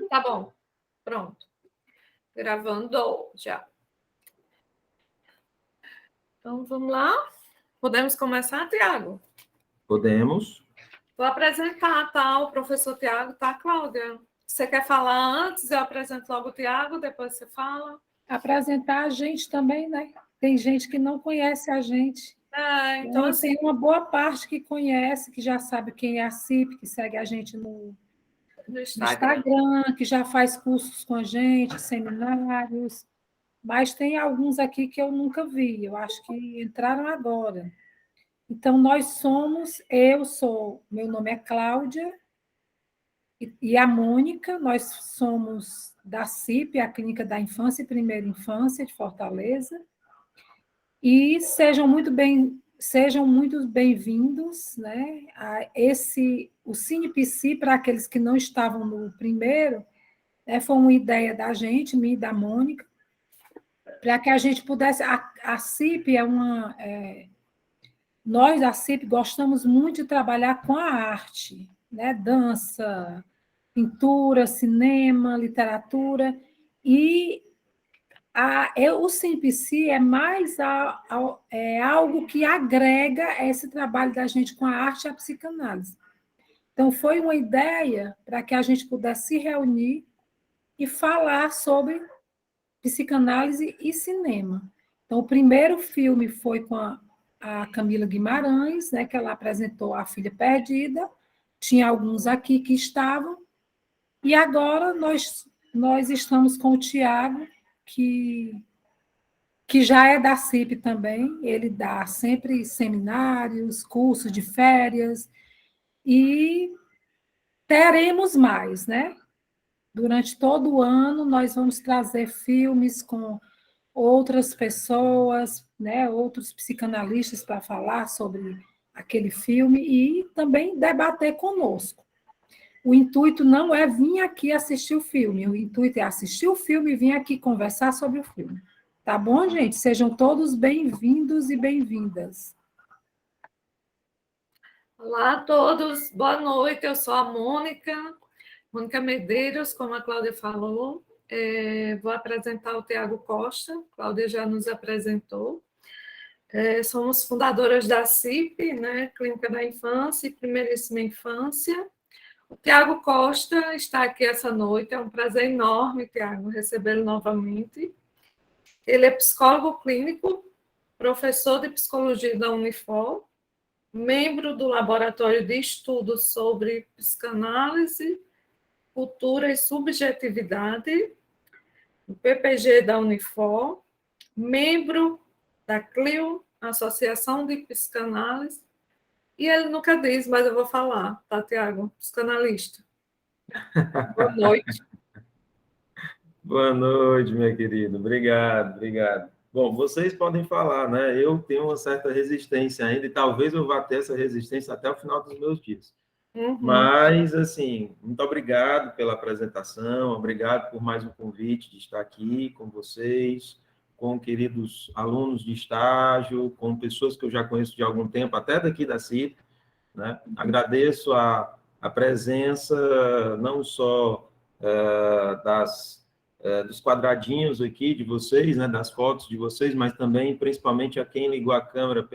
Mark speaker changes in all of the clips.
Speaker 1: Tá bom, pronto. Gravando já. Então, vamos lá? Podemos começar, Tiago?
Speaker 2: Podemos.
Speaker 1: Vou apresentar, tá? O professor Tiago, tá, Cláudia? Você quer falar antes? Eu apresento logo o Tiago, depois você fala.
Speaker 3: Apresentar a gente também, né? Tem gente que não conhece a gente.
Speaker 1: Então, assim,
Speaker 3: tem uma boa parte que conhece, que já sabe quem é a CIP, que segue a gente no Instagram, que já faz cursos com a gente, seminários, mas tem alguns aqui que eu nunca vi, eu acho que entraram agora. Então, meu nome é Cláudia, e a Mônica, nós somos da CIP, a Clínica da Infância e Primeira Infância de Fortaleza, e sejam muito bem-vindos, né, o CinePC, para aqueles que não estavam no primeiro, né, foi uma ideia da gente, minha e da Mônica, para que a gente pudesse... A CIP nós, da CIP, gostamos muito de trabalhar com a arte, né, dança, pintura, cinema, literatura, e o CinePC é mais algo que agrega esse trabalho da gente com a arte e a psicanálise. Então, foi uma ideia para que a gente pudesse se reunir e falar sobre psicanálise e cinema. Então, o primeiro filme foi com a Camila Guimarães, né, que ela apresentou A Filha Perdida, tinha alguns aqui que estavam, e agora nós estamos com o Tiago, que já é da CIP também, ele dá sempre seminários, cursos de férias, e teremos mais, né? Durante todo o ano, nós vamos trazer filmes com outras pessoas, né, outros psicanalistas para falar sobre aquele filme e também debater conosco. O intuito não é vir aqui assistir o filme, o intuito é assistir o filme e vir aqui conversar sobre o filme. Tá bom, gente? Sejam todos bem-vindos e bem-vindas.
Speaker 1: Olá a todos, boa noite, eu sou a Mônica Medeiros, como a Cláudia falou. Vou apresentar o Tiago Costa, a Cláudia já nos apresentou. Somos fundadoras da CIP, né, Clínica da Infância e Primeiríssima Infância. O Tiago Costa está aqui essa noite, é um prazer enorme, Tiago, recebê-lo novamente. Ele é psicólogo clínico, professor de psicologia da Unifor, membro do Laboratório de Estudos sobre Psicanálise, Cultura e Subjetividade, do PPG da Unifor, membro da CLIO, Associação de Psicanálise, e ele nunca diz, mas eu vou falar, tá, Tiago? Psicanalista. Boa noite.
Speaker 2: Boa noite, minha querida. Obrigado, obrigado. Bom, vocês podem falar, né? Eu tenho uma certa resistência ainda, e talvez eu vá ter essa resistência até o final dos meus dias. Mas, assim, muito obrigado pela apresentação, obrigado por mais um convite de estar aqui com vocês, com queridos alunos de estágio, com pessoas que eu já conheço de algum tempo, até daqui da CIP, né? Agradeço a presença, não só dos quadradinhos aqui de vocês, né, das fotos de vocês, mas também, principalmente, a quem ligou a câmera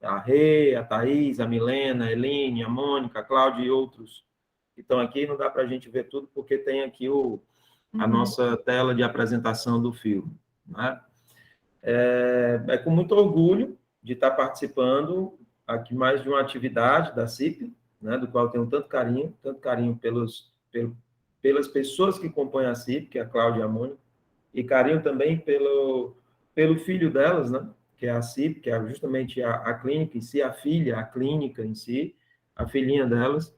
Speaker 2: a Rê, a Thaís, a Milena, a Eline, a Mônica, a Cláudia e outros que estão aqui. Não dá para a gente ver tudo, porque tem aqui a nossa tela de apresentação do filme, né? É com muito orgulho de estar participando aqui mais de uma atividade da CIP, né, do qual eu tenho tanto carinho pelas pessoas que compõem a CIP, que é a Cláudia e a Mônica, e carinho também pelo filho delas, né, que é a CIP, que é justamente a clínica em si, a filha, a clínica em si, a filhinha delas.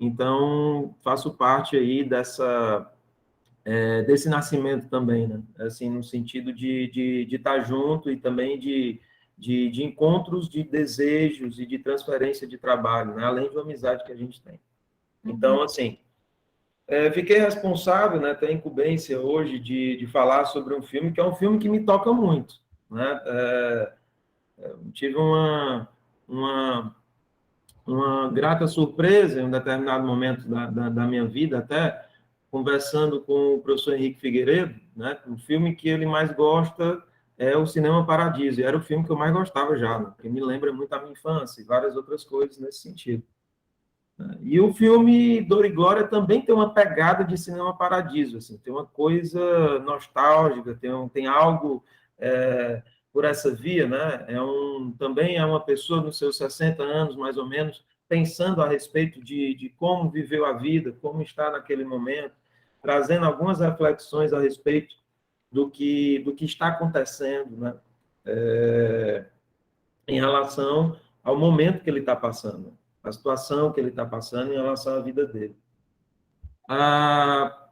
Speaker 2: Então, faço parte aí desse nascimento também, né? Assim, no sentido de estar junto e também de encontros de desejos e de transferência de trabalho, né? Além de uma amizade que a gente tem. Então, assim, fiquei responsável, né, ter a incumbência hoje de falar sobre um filme que é um filme que me toca muito, né? Tive uma grata surpresa em um determinado momento da minha vida, até conversando com o professor Henrique Figueiredo, né, o filme que ele mais gosta é o Cinema Paradiso, e era o filme que eu mais gostava já, né, porque me lembra muito a minha infância e várias outras coisas nesse sentido. E o filme Dor e Glória também tem uma pegada de Cinema Paradiso, assim, tem uma coisa nostálgica, tem algo por essa via, né? Também é uma pessoa nos seus 60 anos, mais ou menos, pensando a respeito de como viveu a vida, como está naquele momento, trazendo algumas reflexões a respeito do que está acontecendo, né? Em relação ao momento que ele está passando, a situação que ele está passando em relação à vida dele.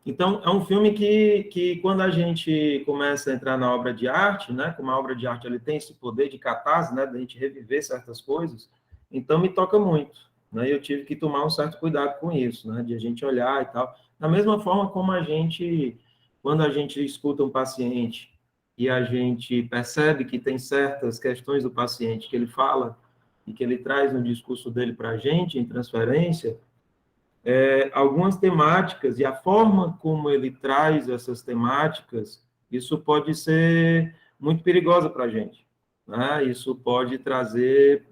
Speaker 2: Então, é um filme que, quando a gente começa a entrar na obra de arte, né, como a obra de arte ele tem esse poder de catarse, né, de a gente reviver certas coisas, então me toca muito. Né, eu tive que tomar um certo cuidado com isso, né, de a gente olhar e tal. Da mesma forma como quando a gente escuta um paciente e a gente percebe que tem certas questões do paciente que ele fala e que ele traz no discurso dele para a gente, em transferência, algumas temáticas e a forma como ele traz essas temáticas, isso pode ser muito perigosa para a gente. Né? Isso pode trazer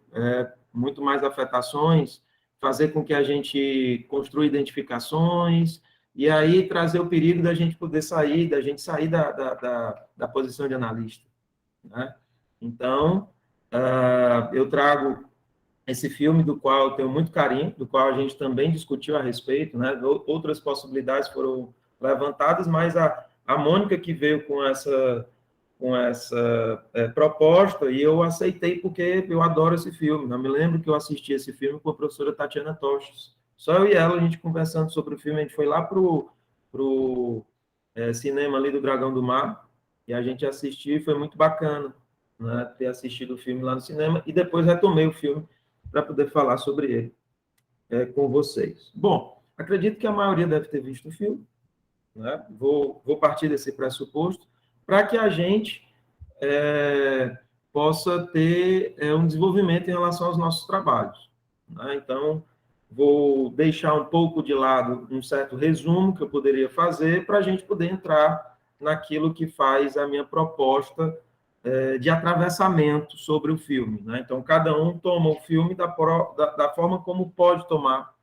Speaker 2: muito mais afetações, fazer com que a gente construa identificações, e aí trazer o perigo da gente poder sair, da posição de analista. Né? Então, eu trago esse filme, do qual eu tenho muito carinho, do qual a gente também discutiu a respeito, né? Outras possibilidades foram levantadas, mas a Mônica que veio com essa proposta, e eu aceitei porque eu adoro esse filme. Eu me lembro que eu assisti esse filme com a professora Tatiana Toches. Só eu e ela, a gente conversando sobre o filme, a gente foi lá pro cinema ali do Dragão do Mar, e a gente assistiu, e foi muito bacana, né, ter assistido o filme lá no cinema, e depois retomei o filme para poder falar sobre ele com vocês. Bom, acredito que a maioria deve ter visto o filme, né? Vou partir desse pressuposto, para que a gente possa ter um desenvolvimento em relação aos nossos trabalhos. Né? Então, vou deixar um pouco de lado um certo resumo que eu poderia fazer para a gente poder entrar naquilo que faz a minha proposta de atravessamento sobre o filme. Né? Então, cada um toma o filme da forma como pode tomar,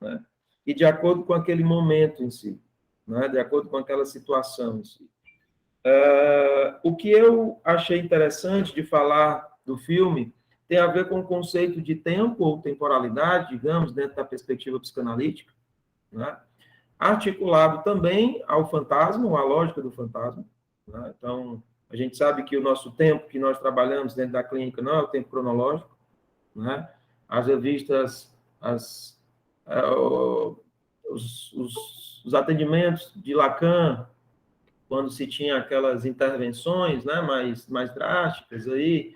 Speaker 2: né? E de acordo com aquele momento em si, né? De acordo com aquela situação em si. O que eu achei interessante de falar do filme tem a ver com o conceito de tempo ou temporalidade, digamos, dentro da perspectiva psicanalítica, né? Articulado também ao fantasma, à lógica do fantasma. Né? Então, a gente sabe que o nosso tempo que nós trabalhamos dentro da clínica não é o tempo cronológico, né? Haja vistas os atendimentos de Lacan, quando se tinha aquelas intervenções, né, mais drásticas, aí,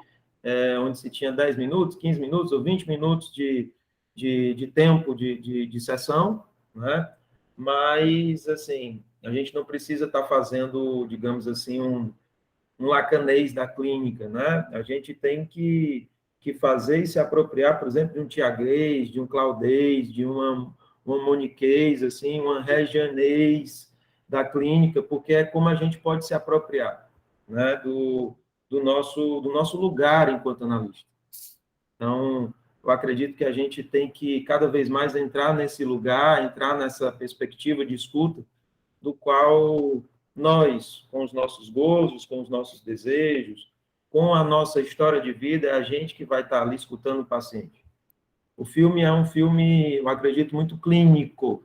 Speaker 2: onde se tinha 10 minutos, 15 minutos ou 20 minutos de tempo de sessão, né? Mas, assim, a gente não precisa estar fazendo, digamos assim, um lacanês da clínica, né? A gente tem que fazer e se apropriar, por exemplo, de um tiaguês, de um claudês, de uma moniquês, assim, uma regianês da clínica, porque é como a gente pode se apropriar, né, do nosso lugar enquanto analista. Então, eu acredito que a gente tem que cada vez mais entrar nesse lugar, entrar nessa perspectiva de escuta, do qual nós, com os nossos gozos, com os nossos desejos, com a nossa história de vida, é a gente que vai estar ali escutando o paciente. O filme é um filme, eu acredito, muito clínico,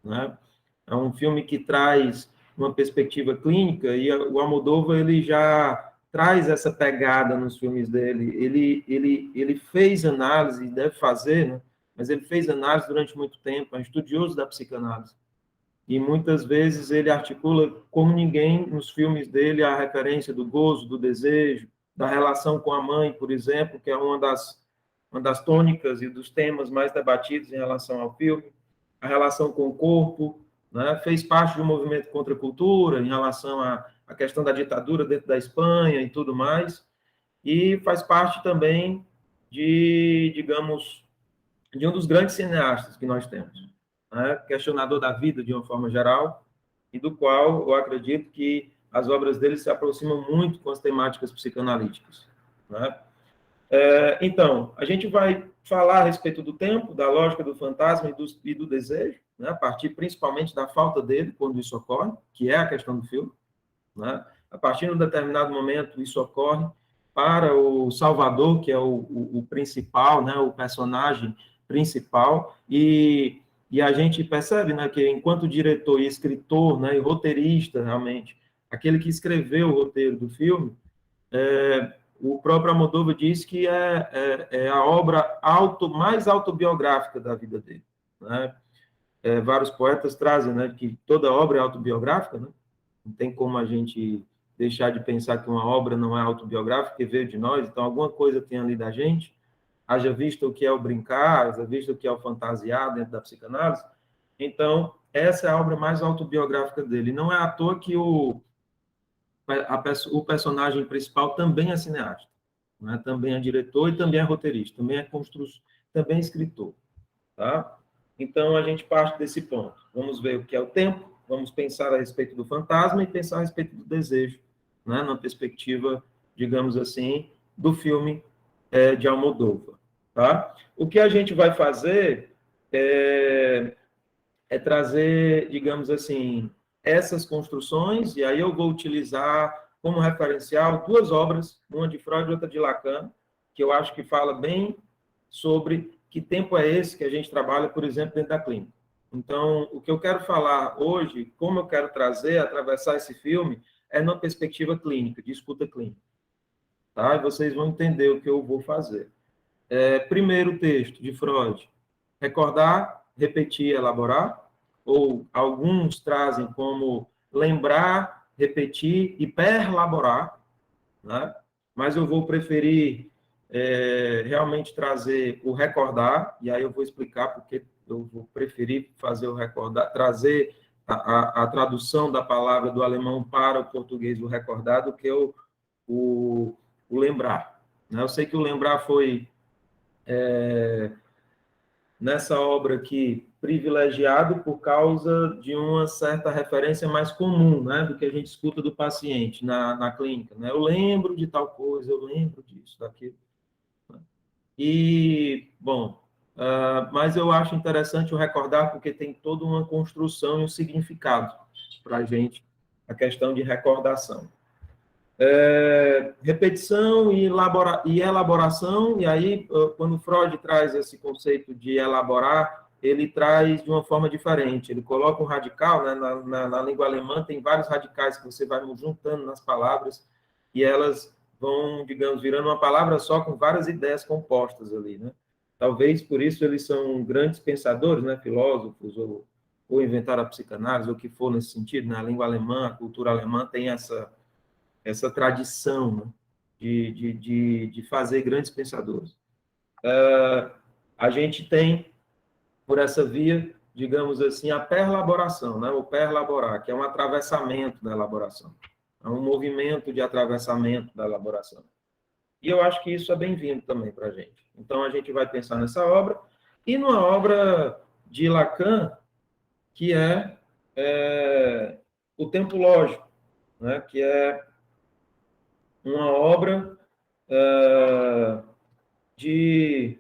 Speaker 2: né? É um filme que traz uma perspectiva clínica, e o Almodóvar, ele já traz essa pegada nos filmes dele. Ele fez análise, deve fazer, né? Mas ele fez análise durante muito tempo, é um estudioso da psicanálise. E muitas vezes ele articula como ninguém nos filmes dele a referência do gozo, do desejo, da relação com a mãe, por exemplo, que é uma das tônicas e dos temas mais debatidos em relação ao filme, a relação com o corpo, né? Fez parte do movimento contra a cultura em relação à questão da ditadura dentro da Espanha e tudo mais, e faz parte também digamos, de um dos grandes cineastas que nós temos. né, questionador da vida de uma forma geral, e do qual eu acredito que as obras dele se aproximam muito com as temáticas psicanalíticas, né? Então, a gente vai falar a respeito do tempo, da lógica do fantasma e do desejo, né, a partir principalmente da falta dele, quando isso ocorre, que é a questão do filme, né? A partir de um determinado momento, isso ocorre para o Salvador, que é o principal, né, o personagem principal, e a gente percebe, né, que enquanto diretor e escritor, né, e roteirista, realmente, aquele que escreveu o roteiro do filme, o próprio Almodóvar diz que é a obra mais autobiográfica da vida dele, né? Vários poetas trazem, né, que toda obra é autobiográfica, né? Não tem como a gente deixar de pensar que uma obra não é autobiográfica, que veio de nós, então alguma coisa tem ali da gente, haja visto o que é o brincar, haja visto o que é o fantasiar dentro da psicanálise. Então, essa é a obra mais autobiográfica dele. Não é à toa que o personagem principal também é cineasta, né? Também é diretor e também é roteirista, também é também é escritor, tá? Então, a gente parte desse ponto. Vamos ver o que é o tempo, vamos pensar a respeito do fantasma e pensar a respeito do desejo, né? Na perspectiva, digamos assim, do filme de Almodóvar, tá? O que a gente vai fazer é trazer, digamos assim, essas construções, e aí eu vou utilizar como referencial duas obras, uma de Freud e outra de Lacan, que eu acho que fala bem sobre que tempo é esse que a gente trabalha, por exemplo, dentro da clínica. Então, o que eu quero falar hoje, como eu quero trazer, atravessar esse filme, é numa perspectiva clínica, de escuta clínica. Tá? E vocês vão entender o que eu vou fazer. Primeiro texto de Freud, recordar, repetir, elaborar, ou alguns trazem como lembrar, repetir e perlaborar, né? Mas eu vou preferir realmente trazer o recordar, e aí eu vou explicar porque eu vou preferir fazer o recordar, trazer a tradução da palavra do alemão para o português, o recordar, do que o lembrar. Né? Eu sei que o lembrar foi nessa obra aqui privilegiado por causa de uma certa referência mais comum, né, do que a gente escuta do paciente na clínica, né? Eu lembro de tal coisa, eu lembro disso, daquilo. Né? E, bom, mas eu acho interessante o recordar porque tem toda uma construção e um significado para a gente, a questão de recordação. Repetição e elaboração, e aí, quando Freud traz esse conceito de elaborar, ele traz de uma forma diferente, ele coloca um radical, né? Na língua alemã tem vários radicais que você vai juntando nas palavras, e elas vão, digamos, virando uma palavra só com várias ideias compostas ali, né? Talvez por isso eles são grandes pensadores, né? Filósofos, ou inventaram a psicanálise, ou o que for nesse sentido, na língua alemã, a cultura alemã tem essa tradição, né, de fazer grandes pensadores. A gente tem, por essa via, digamos assim, a perlaboração, né, o perlaborar, que é um atravessamento da elaboração, é um movimento de atravessamento da elaboração. E eu acho que isso é bem-vindo também para a gente. Então, a gente vai pensar nessa obra, e numa obra de Lacan, que o tempo lógico, né, que é uma obra de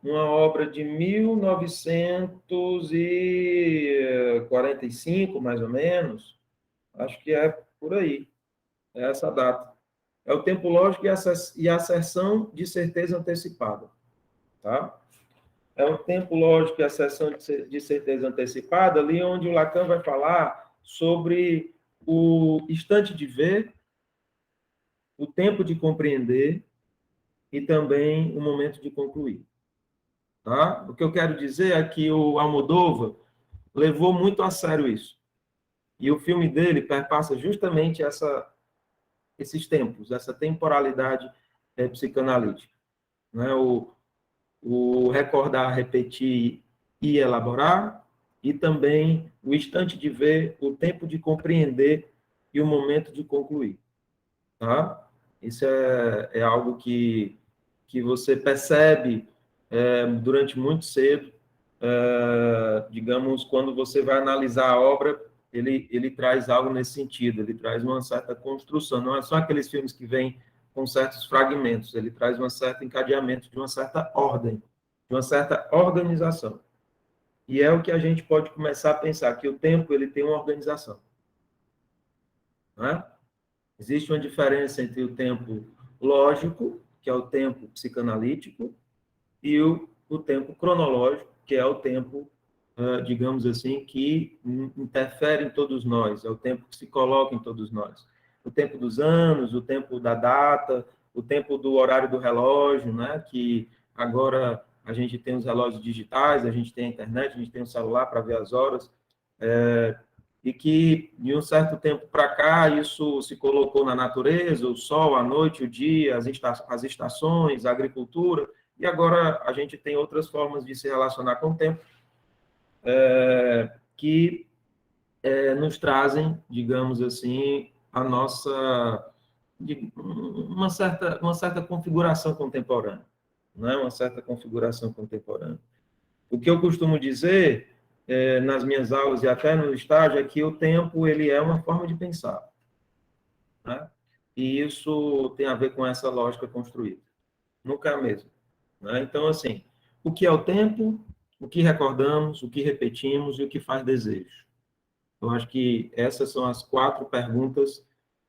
Speaker 2: uma obra de 1945, mais ou menos, acho que é por aí, é essa data. É o tempo lógico e a asserção de certeza antecipada, tá? É o tempo lógico e a asserção de certeza antecipada, ali onde o Lacan vai falar sobre o instante de ver, o tempo de compreender e também o momento de concluir. Tá? O que eu quero dizer é que o Almodóvar levou muito a sério isso. E o filme dele perpassa justamente esses tempos, essa temporalidade psicanalítica. Né? O recordar, repetir e elaborar, e também o instante de ver, o tempo de compreender e o momento de concluir. Tá? Isso é algo que você percebe durante muito cedo digamos, quando você vai analisar a obra, ele traz algo nesse sentido, ele traz uma certa construção, não é só aqueles filmes que vêm com certos fragmentos, ele traz um certo encadeamento de uma certa ordem, de uma certa organização. E é o que a gente pode começar a pensar, que o tempo ele tem uma organização. Não é? Existe uma diferença entre o tempo lógico, que é o tempo psicanalítico, e o tempo cronológico, que é o tempo, digamos assim, que interfere em todos nós, é o tempo que se coloca em todos nós. O tempo dos anos, o tempo da data, o tempo do horário do relógio, né? Que agora a gente tem os relógios digitais, a gente tem a internet, a gente tem o celular para ver as horas, e que, de um certo tempo para cá, isso se colocou na natureza, o sol, a noite, o dia, as estações, a agricultura, e agora a gente tem outras formas de se relacionar com o tempo, que nos trazem, digamos assim, a nossa uma certa configuração contemporânea, não é? Uma certa configuração contemporânea. O que eu costumo dizer nas minhas aulas e até no estágio é que o tempo ele é uma forma de pensar, né? E isso tem a ver com essa lógica construída. Nunca é a mesma, né? Então, assim, o que é o tempo, o que recordamos, o que repetimos e o que faz desejo. Eu acho que essas são as 4 perguntas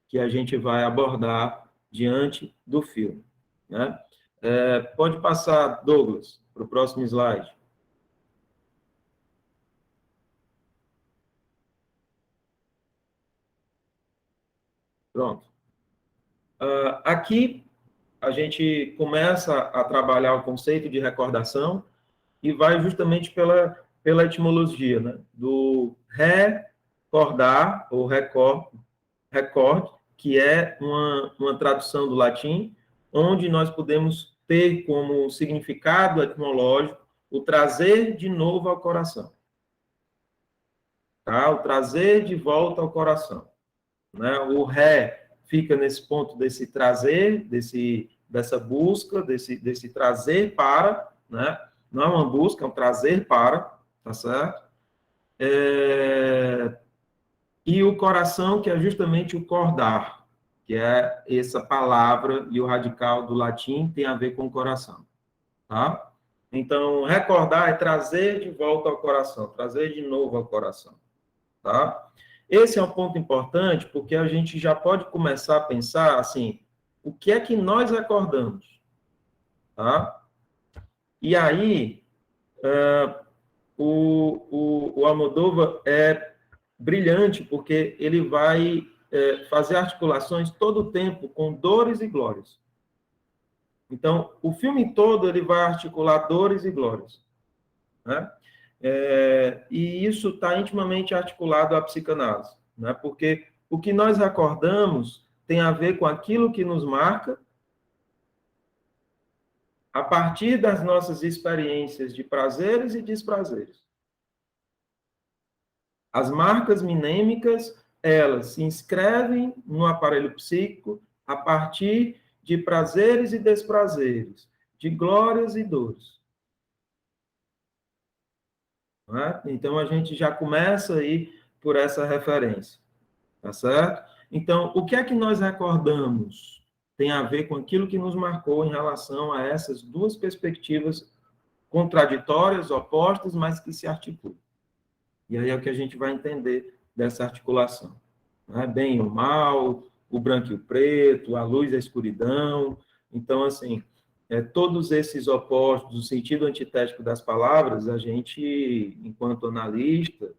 Speaker 2: que a gente vai abordar diante do filme, né? Pode passar, Douglas, para o próximo slide. Pronto. Aqui a gente começa a trabalhar o conceito de recordação e vai justamente pela etimologia, né? Do recordar, ou record, que é uma tradução do latim, onde nós podemos ter como significado etimológico o trazer de novo ao coração. Tá? O trazer de volta ao coração. Né? O ré fica nesse ponto desse trazer, dessa busca, desse trazer para, né? Não é uma busca, é um trazer para, tá certo? E o coração, que é justamente o cordar, que é essa palavra, e o radical do latim tem a ver com o coração, tá? Então, recordar é trazer de volta ao coração, trazer de novo ao coração, tá? Esse é um ponto importante, porque a gente já pode começar a pensar, assim, o que é que nós recordamos, tá? E aí, o Almodóvar é brilhante, porque ele vai fazer articulações todo o tempo com dores e glórias. Então, o filme todo ele vai articular dores e glórias, né? E isso está intimamente articulado à psicanálise, né? Porque o que nós recordamos tem a ver com aquilo que nos marca a partir das nossas experiências de prazeres e desprazeres. As marcas mnêmicas, elas se inscrevem no aparelho psíquico a partir de prazeres e desprazeres, de glórias e dores. Não é? Então, a gente já começa aí por essa referência, tá certo? Então, o que é que nós recordamos? Tem a ver com aquilo que nos marcou em relação a essas duas perspectivas contraditórias, opostas, mas que se articulam. E aí é o que a gente vai entender dessa articulação. Né? Bem e o mal, o branco e o preto, a luz e a escuridão. Então, assim, todos esses opostos, o sentido antitético das palavras, a gente, enquanto analista,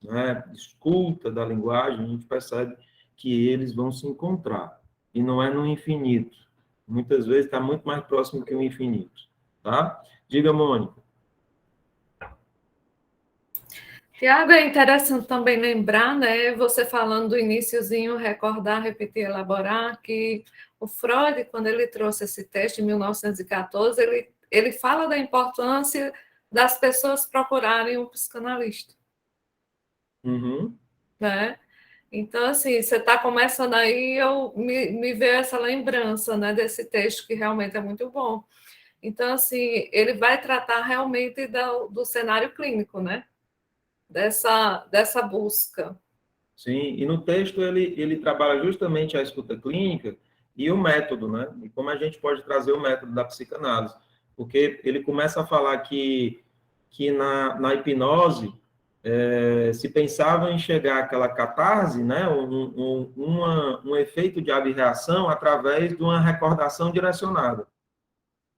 Speaker 2: né, escuta da linguagem, a gente percebe que eles vão se encontrar. E não é no infinito. Muitas vezes está muito mais próximo que o infinito. Tá? Diga, Mônica.
Speaker 1: Tiago, é interessante também lembrar, né, você falando do iniciozinho, recordar, repetir, elaborar, que o Freud, quando ele trouxe esse texto em 1914, ele fala da importância das pessoas procurarem um psicanalista.
Speaker 2: Uhum.
Speaker 1: Né? Então, assim, você está começando aí, me veio essa lembrança, né, desse texto, que realmente é muito bom. Então, assim, ele vai tratar realmente do cenário clínico, né? dessa busca.
Speaker 2: Sim, e no texto ele trabalha justamente a escuta clínica e o método, né? E como a gente pode trazer o método da psicanálise. Porque ele começa a falar que na hipnose se pensava em chegar àquela catarse, né? Um efeito de abreação através de uma recordação direcionada.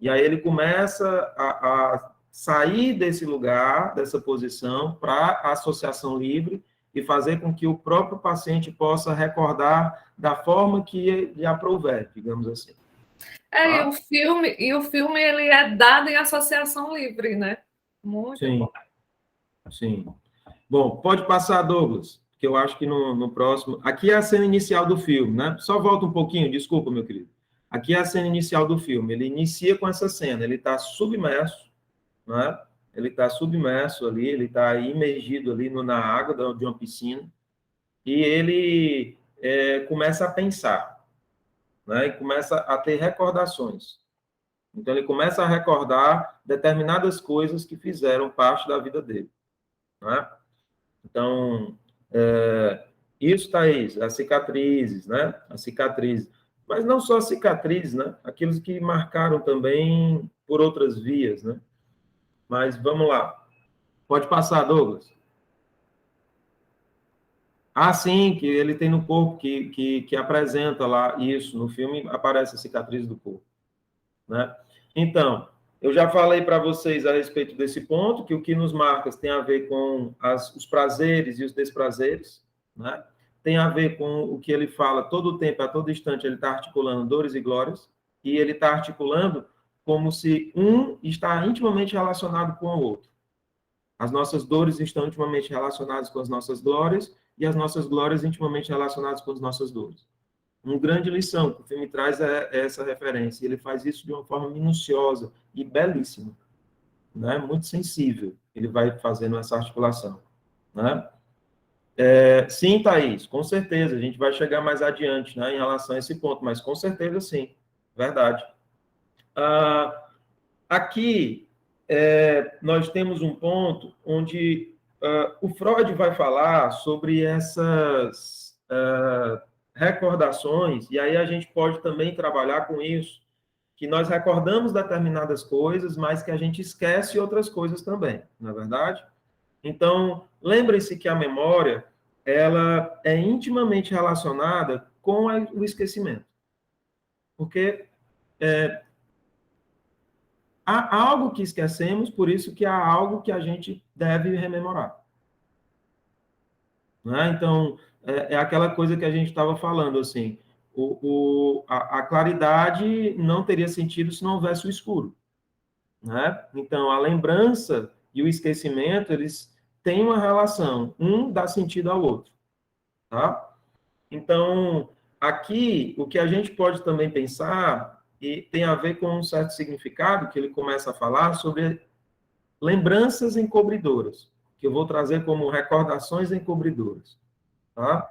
Speaker 2: E aí ele começa a sair desse lugar, dessa posição, para a associação livre e fazer com que o próprio paciente possa recordar da forma que lhe aprouver, digamos assim.
Speaker 1: Tá? E o filme ele é dado em associação livre, né? Muito
Speaker 2: Sim,
Speaker 1: bom.
Speaker 2: sim. Bom, pode passar, Douglas, que eu acho que no próximo... Aqui é a cena inicial do filme, né? Só volta um pouquinho, desculpa, meu querido. Aqui é a cena inicial do filme. Ele inicia com essa cena. Ele está submerso, né? Ele está submerso ali, ele está imergido ali na água de uma piscina, e ele começa a pensar, né? E começa a ter recordações. Então, ele começa a recordar determinadas coisas que fizeram parte da vida dele, né? Então, isso, Thaís, as cicatrizes, né? As cicatrizes. Mas não só cicatrizes, né? Aqueles que marcaram também por outras vias, né? Mas vamos lá. Pode passar, Douglas. Ah, sim, que ele tem no corpo, que apresenta lá isso. No filme aparece a cicatriz do corpo, né? Então, eu já falei para vocês a respeito desse ponto, que o que nos marca tem a ver com os prazeres e os desprazeres, né? Tem a ver com o que ele fala todo o tempo, a todo instante, ele está articulando dores e glórias, e ele está articulando como se um está intimamente relacionado com o outro. As nossas dores estão intimamente relacionadas com as nossas glórias, e as nossas glórias intimamente relacionadas com as nossas dores. Uma grande lição que o filme traz é essa referência. Ele faz isso de uma forma minuciosa e belíssima, né? Muito sensível. Ele vai fazendo essa articulação, né? Sim, Thaís, com certeza. A gente vai chegar mais adiante, né, em relação a esse ponto, mas com certeza sim. Verdade. Aqui, nós temos um ponto onde o Freud vai falar sobre essas recordações, e aí a gente pode também trabalhar com isso, que nós recordamos determinadas coisas, mas que a gente esquece outras coisas também, não é verdade? Então, lembre-se que a memória, ela é intimamente relacionada com o esquecimento. Porque há algo que esquecemos, por isso que há algo que a gente deve rememorar. Né? Então, é aquela coisa que a gente estava falando, assim, a claridade não teria sentido se não houvesse o escuro. Né? Então, a lembrança e o esquecimento, eles têm uma relação, um dá sentido ao outro. Tá? Então, aqui, o que a gente pode também pensar, e tem a ver com um certo significado, que ele começa a falar sobre lembranças encobridoras, que eu vou trazer como recordações encobridoras. Tá?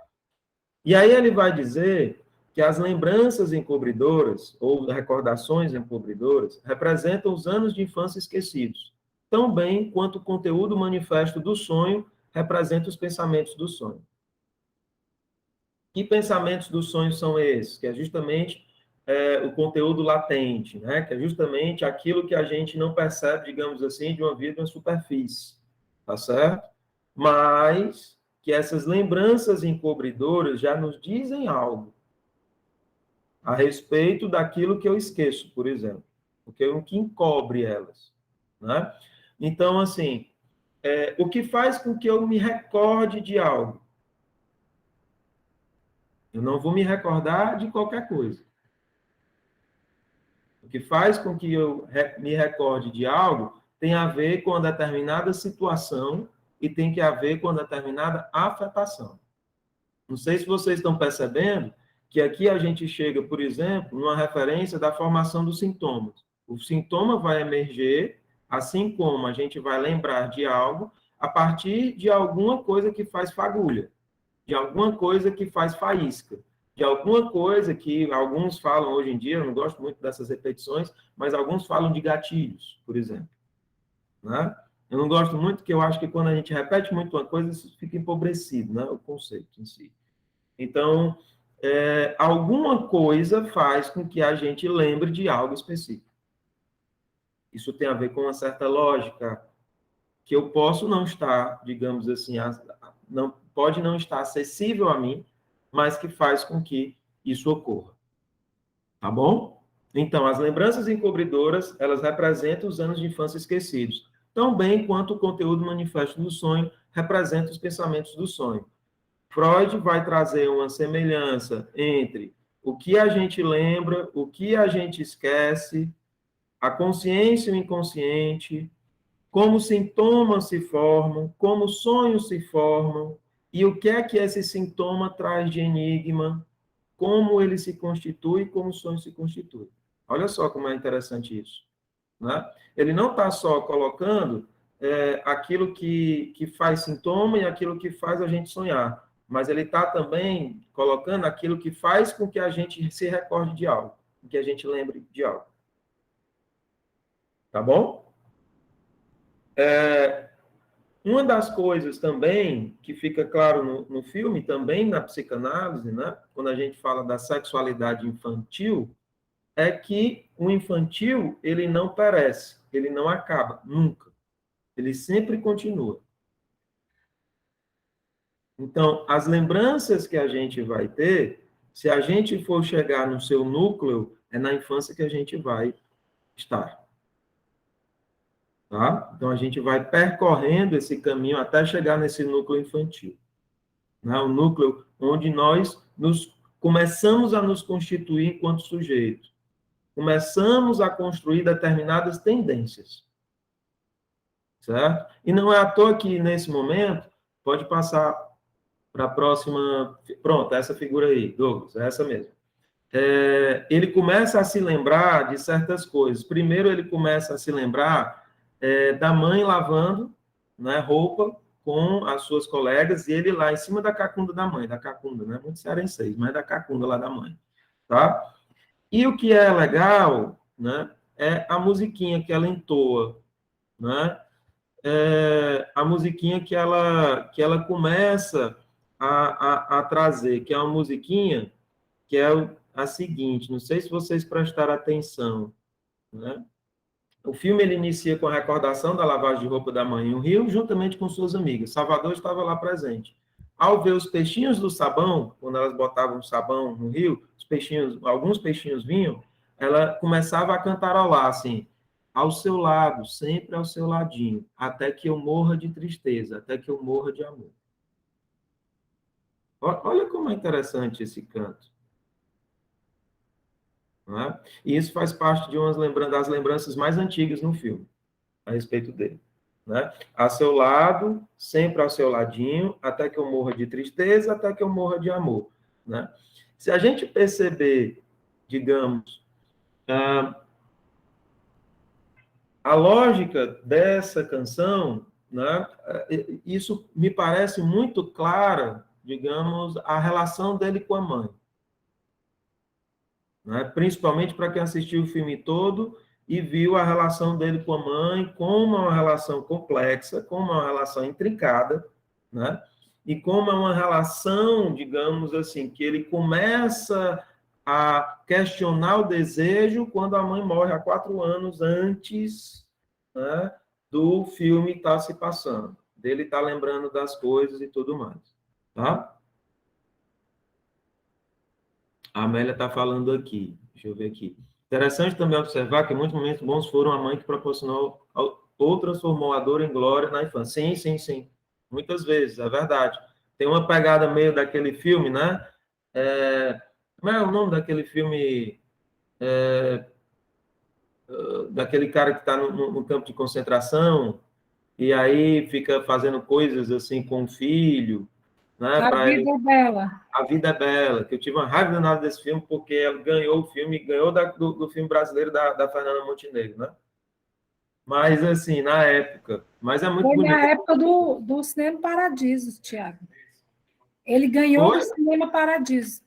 Speaker 2: E aí ele vai dizer que as lembranças encobridoras, ou recordações encobridoras, representam os anos de infância esquecidos, tão bem quanto o conteúdo manifesto do sonho representa os pensamentos do sonho. Que pensamentos do sonho são esses? Que é justamente o conteúdo latente, né? Que é justamente aquilo que a gente não percebe, digamos assim, de uma vida na superfície, tá certo? Mas que essas lembranças encobridoras já nos dizem algo a respeito daquilo que eu esqueço, por exemplo, porque o que encobre elas, né? Então, assim, o que faz com que eu me recorde de algo? Eu não vou me recordar de qualquer coisa. O que faz com que eu me recorde de algo tem a ver com uma determinada situação e tem que haver com uma determinada afetação. Não sei se vocês estão percebendo que aqui a gente chega, por exemplo, numa referência da formação dos sintomas. O sintoma vai emerger, assim como a gente vai lembrar de algo, a partir de alguma coisa que faz fagulha, de alguma coisa que faz faísca, de alguma coisa que alguns falam hoje em dia, eu não gosto muito dessas repetições, mas alguns falam de gatilhos, por exemplo. Né? Eu não gosto muito, porque eu acho que quando a gente repete muito uma coisa, isso fica empobrecido, né? O conceito em si. Então, alguma coisa faz com que a gente lembre de algo específico. Isso tem a ver com uma certa lógica, que eu posso não estar, digamos assim, pode não estar acessível a mim, mas que faz com que isso ocorra. Tá bom? Então, as lembranças encobridoras, elas representam os anos de infância esquecidos, tão bem quanto o conteúdo manifesto do sonho representa os pensamentos do sonho. Freud vai trazer uma semelhança entre o que a gente lembra, o que a gente esquece, a consciência e o inconsciente, como sintomas se formam, como sonhos se formam, e o que é que esse sintoma traz de enigma, como ele se constitui, como o sonho se constitui. Olha só como é interessante isso. Né? Ele não está só colocando aquilo que faz sintoma e aquilo que faz a gente sonhar, mas ele está também colocando aquilo que faz com que a gente se recorde de algo, que a gente lembre de algo. Tá bom? Uma das coisas também que fica claro no filme, também na psicanálise, né? Quando a gente fala da sexualidade infantil, é que o infantil, ele não perece, ele não acaba, nunca. Ele sempre continua. Então, as lembranças que a gente vai ter, se a gente for chegar no seu núcleo, é na infância que a gente vai estar. Tá? Então, a gente vai percorrendo esse caminho até chegar nesse núcleo infantil. Né? O núcleo onde nós começamos a nos constituir enquanto sujeitos. Começamos a construir determinadas tendências. Certo? E não é à toa que, nesse momento, pode passar para a próxima... Pronto, essa figura aí, Douglas, é essa mesmo. Ele começa a se lembrar de certas coisas. Primeiro, ele começa a se lembrar da mãe lavando, né, roupa com as suas colegas, e ele lá em cima da cacunda da mãe, da cacunda, né? Muito cearense, mas da cacunda lá da mãe. Tá? E o que é legal, né, é a musiquinha que ela entoa, né? A musiquinha que ela começa a trazer, que é uma musiquinha que é a seguinte, não sei se vocês prestaram atenção, né? O filme ele inicia com a recordação da lavagem de roupa da mãe em um rio, juntamente com suas amigas. Salvador estava lá presente. Ao ver os peixinhos do sabão, quando elas botavam sabão no rio, alguns peixinhos vinham, ela começava a cantarolar assim: ao seu lado, sempre ao seu ladinho, até que eu morra de tristeza, até que eu morra de amor. Olha como é interessante esse canto. Não é? E isso faz parte de das lembranças mais antigas no filme, a respeito dele. Né? A seu lado, sempre ao seu ladinho, até que eu morra de tristeza, até que eu morra de amor. Né? Se a gente perceber, digamos, a lógica dessa canção, né, isso me parece muito clara, digamos, a relação dele com a mãe. Né? Principalmente para quem assistiu o filme todo e viu a relação dele com a mãe como uma relação complexa, como uma relação intrincada, né? E como é uma relação, digamos assim, que ele começa a questionar o desejo quando a mãe morre há 4 anos antes, né, do filme estar se passando, dele estar lembrando das coisas e tudo mais, tá? A Amélia está falando aqui, deixa eu ver aqui. Interessante também observar que muitos momentos bons foram a mãe que proporcionou ou transformou a dor em glória na infância. Sim, sim, sim. Muitas vezes, é verdade. Tem uma pegada meio daquele filme, né? Como é o nome daquele filme? Daquele cara que está no campo de concentração e aí fica fazendo coisas assim com o filho, né?
Speaker 3: A Vida é Bela.
Speaker 2: A Vida é Bela, que eu tive uma raiva danada desse filme, porque ela ganhou o filme, ganhou do filme brasileiro da Fernanda Montenegro, né? Mas, assim, na época. Mas é muito
Speaker 3: Foi
Speaker 2: bonito.
Speaker 3: na época do Cinema Paradiso, Tiago. Ele ganhou no Cinema Paradiso.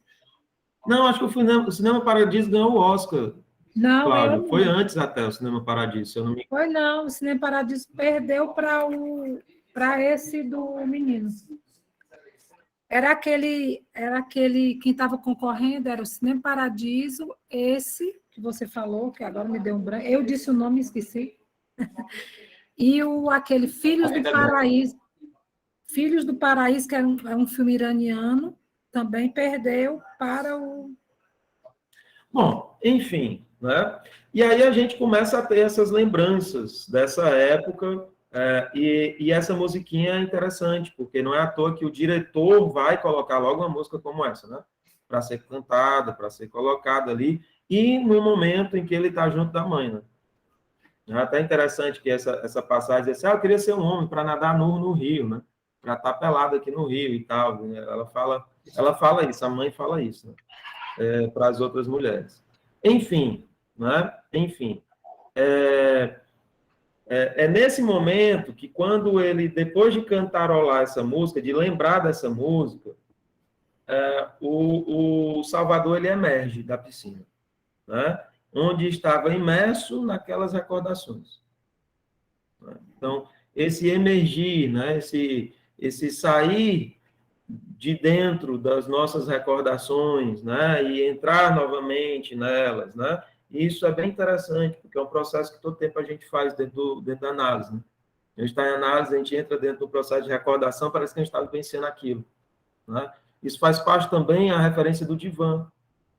Speaker 2: Não, acho que o Cinema Paradiso ganhou o Oscar.
Speaker 3: Não,
Speaker 2: Cláudia,
Speaker 3: eu
Speaker 2: foi
Speaker 3: não.
Speaker 2: antes até o Cinema Paradiso, se eu não me
Speaker 3: Foi não, o Cinema Paradiso perdeu para esse do menino. Era aquele, quem estava concorrendo era o Cinema Paradiso, esse que você falou, que agora me deu um branco, eu disse o nome e esqueci, e aquele Filhos do Paraíso, que é um filme iraniano, também perdeu para o...
Speaker 2: Bom, enfim, né? E aí a gente começa a ter essas lembranças dessa época, e essa musiquinha é interessante, porque não é à toa que o diretor vai colocar logo uma música como essa, né? Para ser cantada, para ser colocada ali, e no momento em que ele está junto da mãe, né? É até interessante que essa passagem diz assim, eu queria ser um homem para nadar nu no rio, né? Para estar pelado aqui no rio e tal. Né? Ela fala isso, a mãe fala isso, né? Para as outras mulheres. Enfim, né? Enfim, é nesse momento que quando ele, depois de cantarolar essa música, de lembrar dessa música, o Salvador ele emerge da piscina, né? Onde estava imerso naquelas recordações. Então, esse emergir, né? esse sair de dentro das nossas recordações, né, e entrar novamente nelas, né, isso é bem interessante, porque é um processo que todo tempo a gente faz dentro da análise, né? A gente está em análise, a gente entra dentro do processo de recordação, parece que a gente está vivenciando aquilo, né? Isso faz parte também a referência do divã.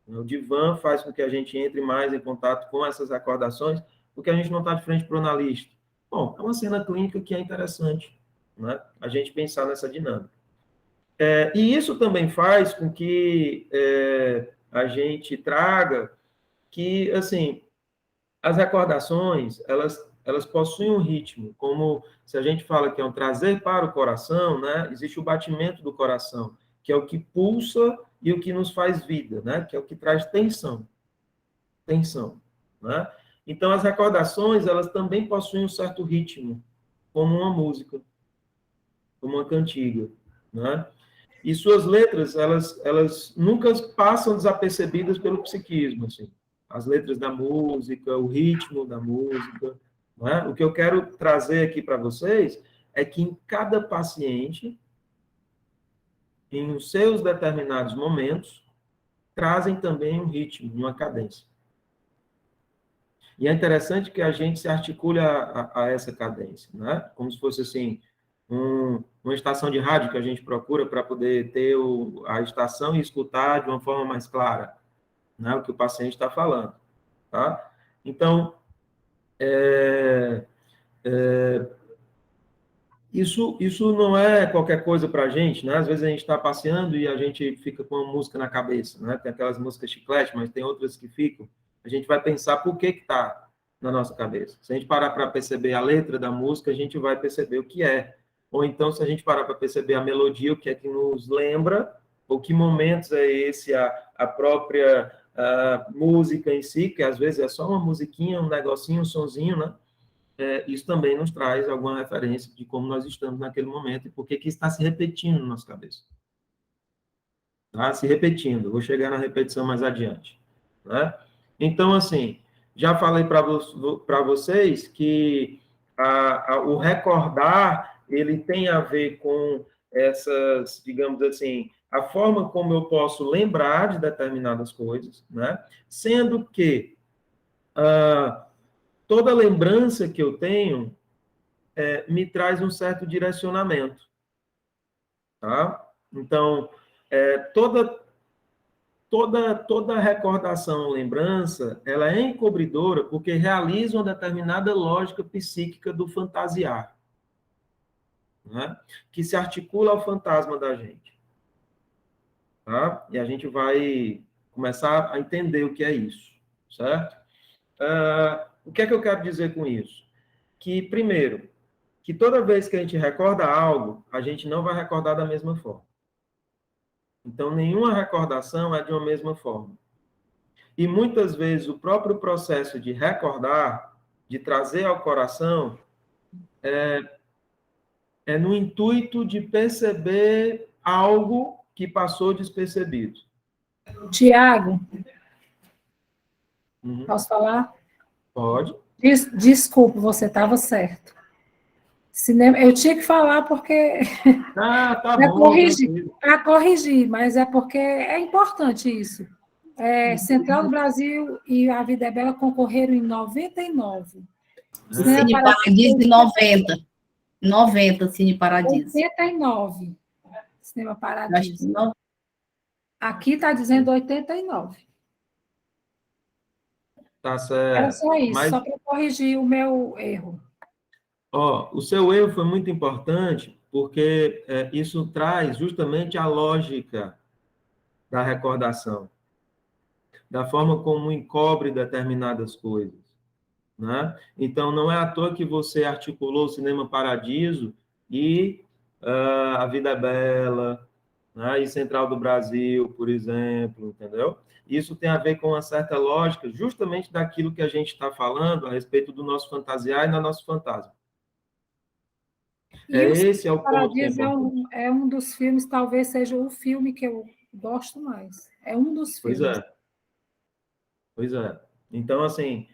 Speaker 2: O divã faz com que a gente entre mais em contato com essas recordações, porque a gente não está de frente para o analista. Bom, é uma cena clínica que é interessante, né, a gente pensar nessa dinâmica. E isso também faz com que a gente traga que, assim, as recordações, elas possuem um ritmo, como se a gente fala que é um trazer para o coração, né? Existe o batimento do coração, que é o que pulsa e o que nos faz vida, né? Que é o que traz tensão, né? Então, as recordações, elas também possuem um certo ritmo, como uma música, como uma cantiga, né? E suas letras, elas nunca passam desapercebidas pelo psiquismo, assim. As letras da música, o ritmo da música, né? O que eu quero trazer aqui para vocês é que em cada paciente, em os seus determinados momentos, trazem também um ritmo, uma cadência. E é interessante que a gente se articule a essa cadência, né? Como se fosse assim, uma estação de rádio que a gente procura para poder ter a estação e escutar de uma forma mais clara, né? O que o paciente está falando, tá? Então, isso não é qualquer coisa para a gente, né? Às vezes a gente está passeando e a gente fica com uma música na cabeça, né? Tem aquelas músicas chiclete, mas tem outras que ficam. A gente vai pensar por que está na nossa cabeça. Se a gente parar para perceber a letra da música, a gente vai perceber o que é. Ou então, se a gente parar para perceber a melodia, o que é que nos lembra, ou que momentos é esse, a própria música em si, que às vezes é só uma musiquinha, um negocinho, um sonzinho, né? Isso também nos traz alguma referência de como nós estamos naquele momento e por que está se repetindo na nossa cabeça. Tá? Se repetindo. Vou chegar na repetição mais adiante. Né? Então, assim, já falei para vocês que o recordar, ele tem a ver com essas, digamos assim, a forma como eu posso lembrar de determinadas coisas, né? Sendo que toda lembrança que eu tenho me traz um certo direcionamento, tá? Então, toda recordação ou lembrança, ela é encobridora porque realiza uma determinada lógica psíquica do fantasiar, né? Que se articula ao fantasma da gente, tá? E a gente vai começar a entender o que é isso, certo? O que é que eu quero dizer com isso? Que, primeiro, que toda vez que a gente recorda algo, a gente não vai recordar da mesma forma. Então, nenhuma recordação é de uma mesma forma. E muitas vezes o próprio processo de recordar, de trazer ao coração, é no intuito de perceber algo que passou despercebido.
Speaker 3: Tiago,
Speaker 2: Uhum.
Speaker 3: Posso falar?
Speaker 2: Pode.
Speaker 3: Desculpa, você estava certo. Cinema, eu tinha que falar porque
Speaker 2: Ah, tá
Speaker 3: para
Speaker 2: bom,
Speaker 3: corrigir,
Speaker 2: tranquilo.
Speaker 3: para corrigir, mas é porque é importante isso. Central do Brasil e A Vida é Bela concorreram em 99. Cinema
Speaker 4: Cine
Speaker 3: Paradiso,
Speaker 4: Paradiso em 90. 90, Cine Paradiso.
Speaker 3: 89. Cinema
Speaker 4: Eu acho que
Speaker 3: Paradiso.
Speaker 4: não.
Speaker 3: Aqui está dizendo 89.
Speaker 2: Tá
Speaker 3: Era
Speaker 2: certo.
Speaker 3: só isso,
Speaker 2: Mas,
Speaker 3: só para corrigir o meu erro.
Speaker 2: ó, o seu erro foi muito importante, porque isso traz justamente a lógica da recordação, da forma como encobre determinadas coisas, né? Então, não é à toa que você articulou o Cinema Paradiso e A Vida é Bela, né? E Central do Brasil, por exemplo, entendeu? Isso tem a ver com uma certa lógica, justamente daquilo que a gente está falando a respeito do nosso fantasiar e do nosso fantasma.
Speaker 3: E o
Speaker 2: Esse é
Speaker 3: Cinema
Speaker 2: o ponto que é
Speaker 3: Paradiso
Speaker 2: importante.
Speaker 3: é um dos filmes, talvez seja o filme que eu gosto mais. É um dos
Speaker 2: Pois
Speaker 3: filmes.
Speaker 2: é, pois é. Então, assim,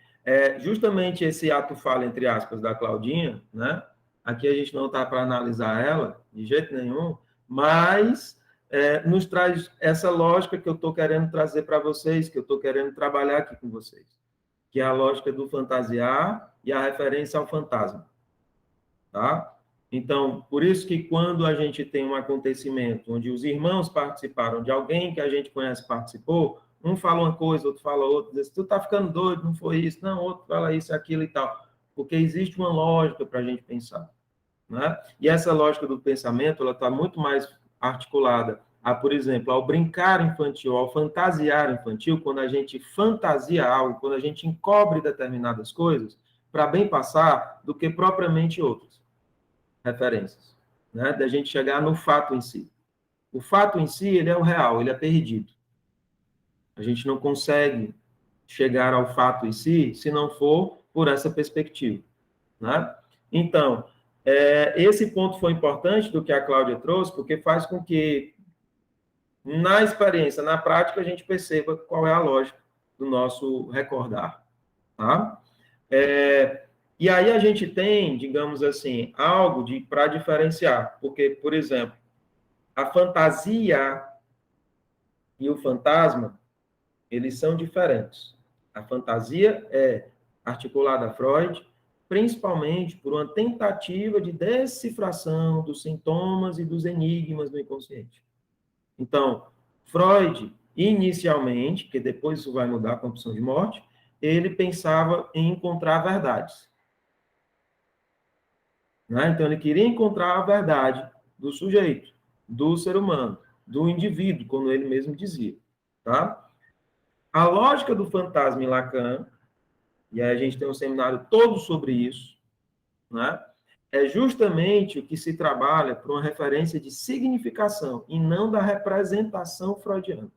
Speaker 2: justamente esse ato falho, entre aspas, da Claudinha, né? Aqui a gente não está para analisar ela, de jeito nenhum, mas nos traz essa lógica que eu estou querendo trazer para vocês, que eu estou querendo trabalhar aqui com vocês, que é a lógica do fantasiar e a referência ao fantasma, tá? Então, por isso que quando a gente tem um acontecimento onde os irmãos participaram de alguém que a gente conhece participou, um fala uma coisa, outro fala outra, diz, tu tá ficando doido, não foi isso, não, outro fala isso, aquilo e tal, porque existe uma lógica para a gente pensar, né? E essa lógica do pensamento, ela está muito mais articulada a, por exemplo, ao brincar infantil, ao fantasiar infantil, quando a gente fantasia algo, quando a gente encobre determinadas coisas, para bem passar, do que propriamente outras referências, né? Da gente chegar no fato em si. O fato em si, ele é o real, ele é perdido. A gente não consegue chegar ao fato em si se não for por essa perspectiva, né? Então, esse ponto foi importante do que a Cláudia trouxe, porque faz com que, na experiência, na prática, a gente perceba qual é a lógica do nosso recordar, tá? E aí a gente tem, digamos assim, algo para diferenciar, porque, por exemplo, a fantasia e o fantasma, eles são diferentes. A fantasia é articulada a Freud, principalmente por uma tentativa de decifração dos sintomas e dos enigmas do inconsciente. Então, Freud, inicialmente, que depois isso vai mudar com a opção de morte, ele pensava em encontrar verdades. Né? Então, ele queria encontrar a verdade do sujeito, do ser humano, do indivíduo, como ele mesmo dizia. Tá? A lógica do fantasma em Lacan, e aí a gente tem um seminário todo sobre isso, né? É justamente o que se trabalha para uma referência de significação e não da representação freudiana.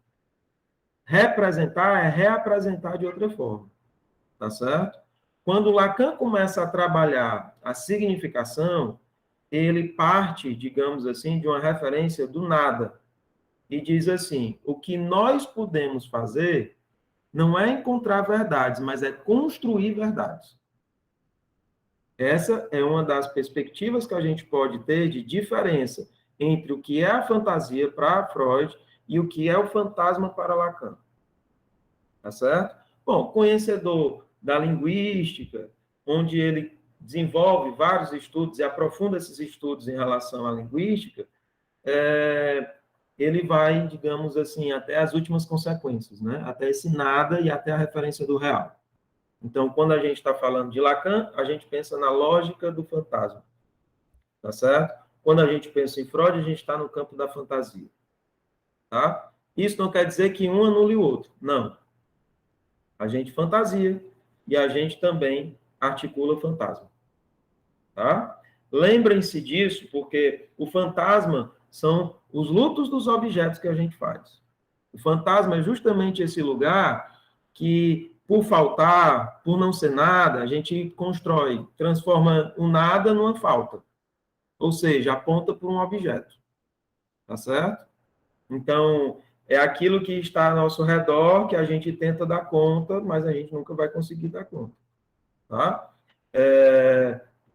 Speaker 2: Representar é reapresentar de outra forma, tá certo? Quando Lacan começa a trabalhar a significação, ele parte, digamos assim, de uma referência do nada e diz assim: o que nós podemos fazer não é encontrar verdades, mas é construir verdades. Essa é uma das perspectivas que a gente pode ter de diferença entre o que é a fantasia para Freud e o que é o fantasma para Lacan. Tá certo? Bom, conhecedor da linguística, onde ele desenvolve vários estudos e aprofunda esses estudos em relação à linguística, ele vai, digamos assim, até as últimas consequências, né? Até esse nada e até a referência do real. Então, quando a gente está falando de Lacan, a gente pensa na lógica do fantasma, tá certo? Quando a gente pensa em Freud, a gente está no campo da fantasia, tá? Isso não quer dizer que um anule o outro, não. A gente fantasia e a gente também articula o fantasma, tá? Lembrem-se disso, porque o fantasma são os lutos dos objetos que a gente faz. O fantasma é justamente esse lugar que, por faltar, por não ser nada, a gente constrói, transforma o nada numa falta. Ou seja, aponta para um objeto. Tá certo? Então, é aquilo que está ao nosso redor, que a gente tenta dar conta, mas a gente nunca vai conseguir dar conta. Tá?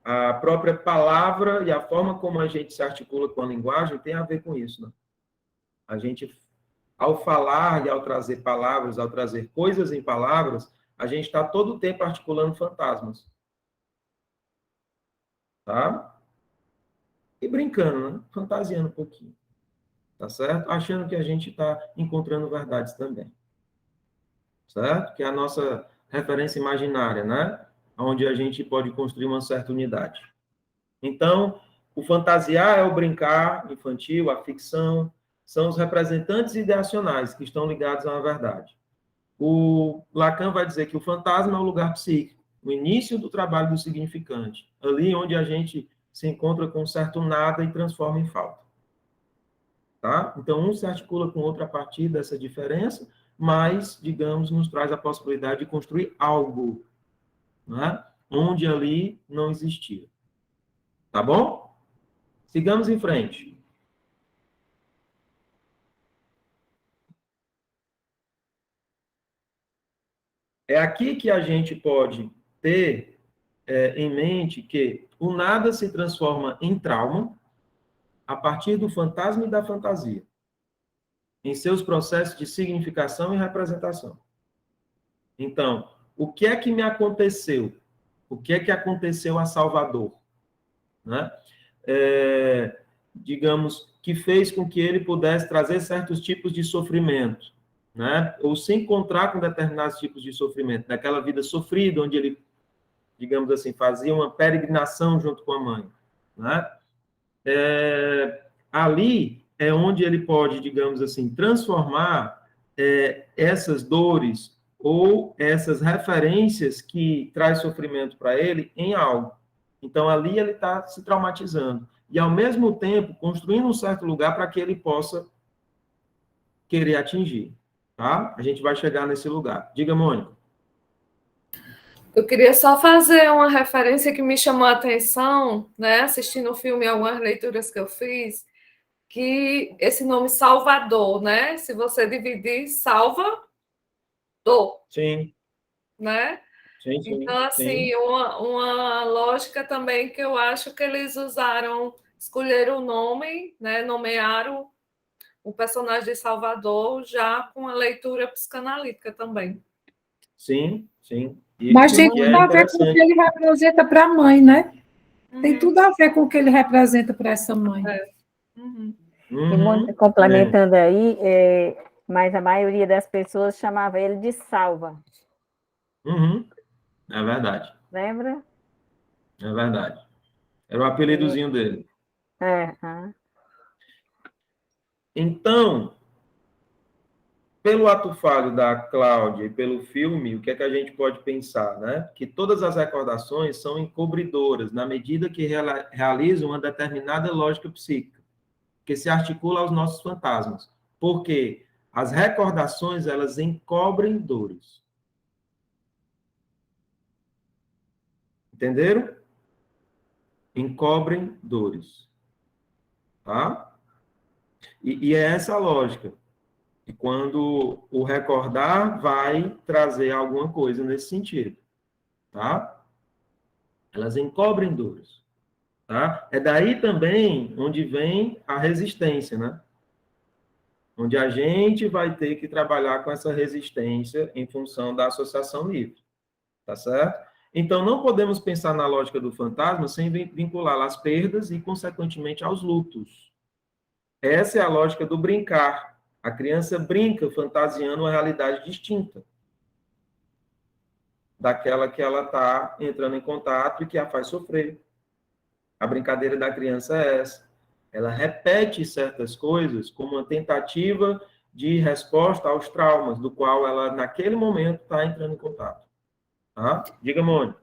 Speaker 2: A própria palavra e a forma como a gente se articula com a linguagem tem a ver com isso. Né? A gente, ao falar e ao trazer palavras, ao trazer coisas em palavras, a gente está todo o tempo articulando fantasmas. Tá? E brincando, né? Fantasiando um pouquinho. Tá certo? Achando que a gente está encontrando verdades também. Certo? Que é a nossa referência imaginária, né? Onde a gente pode construir uma certa unidade. Então, o fantasiar é o brincar infantil, a ficção, são os representantes ideacionais que estão ligados a uma verdade. O Lacan vai dizer que o fantasma é o lugar psíquico, o início do trabalho do significante, ali onde a gente se encontra com um certo nada e transforma em falta. Tá? Então, um se articula com o outro a partir dessa diferença, mas, digamos, nos traz a possibilidade de construir algo, né? Onde ali não existia. Tá bom? Sigamos em frente. É aqui que a gente pode ter em mente que o nada se transforma em trauma a partir do fantasma e da fantasia, em seus processos de significação e representação. Então, o que é que me aconteceu? O que é que aconteceu a Salvador? Né? Digamos, que fez com que ele pudesse trazer certos tipos de sofrimento, né? Ou se encontrar com determinados tipos de sofrimento, daquela vida sofrida, onde ele, digamos assim, fazia uma peregrinação junto com a mãe, né? Ali é onde ele pode, digamos assim, transformar essas dores ou essas referências que traz sofrimento para ele em algo. Então, ali ele está se traumatizando. E, ao mesmo tempo, construindo um certo lugar para que ele possa querer atingir. Tá? A gente vai chegar nesse lugar. Diga, Mônica.
Speaker 1: Eu queria só fazer uma referência que me chamou a atenção, né, assistindo o filme e algumas leituras que eu fiz, que esse nome Salvador, né? Se você dividir, Salvador.
Speaker 2: Sim.
Speaker 1: Né?
Speaker 2: Sim, sim,
Speaker 1: então, assim,
Speaker 2: sim.
Speaker 1: Uma lógica também que eu acho que eles escolheram o nome, né? Nomearam o personagem de Salvador já com a leitura psicanalítica também.
Speaker 2: Sim, sim.
Speaker 3: Mas tem tudo a ver com o que ele representa para a mãe, né? Tem tudo a ver com o que ele representa para essa mãe.
Speaker 5: E muito complementando aí, mas a maioria das pessoas chamava ele de Salva.
Speaker 2: É verdade.
Speaker 5: Lembra?
Speaker 2: É verdade. Era o apelidozinho dele. Então, pelo ato falho da Cláudia e pelo filme, o que é que a gente pode pensar, né? Que todas as recordações são encobridoras, na medida que realizam uma determinada lógica psíquica, que se articula aos nossos fantasmas. Porque as recordações, elas encobrem dores. Entenderam? Encobrem dores. Tá? E é essa a lógica. E quando o recordar vai trazer alguma coisa nesse sentido, tá? Elas encobrem dores, tá? É daí também onde vem a resistência, né? Onde a gente vai ter que trabalhar com essa resistência em função da associação livre, tá certo? Então, não podemos pensar na lógica do fantasma sem vincular às perdas e, consequentemente, aos lutos. Essa é a lógica do brincar. A criança brinca fantasiando uma realidade distinta daquela que ela está entrando em contato e que a faz sofrer. A brincadeira da criança é essa. Ela repete certas coisas como uma tentativa de resposta aos traumas, do qual ela, naquele momento, está entrando em contato. Tá? Diga, Mônica.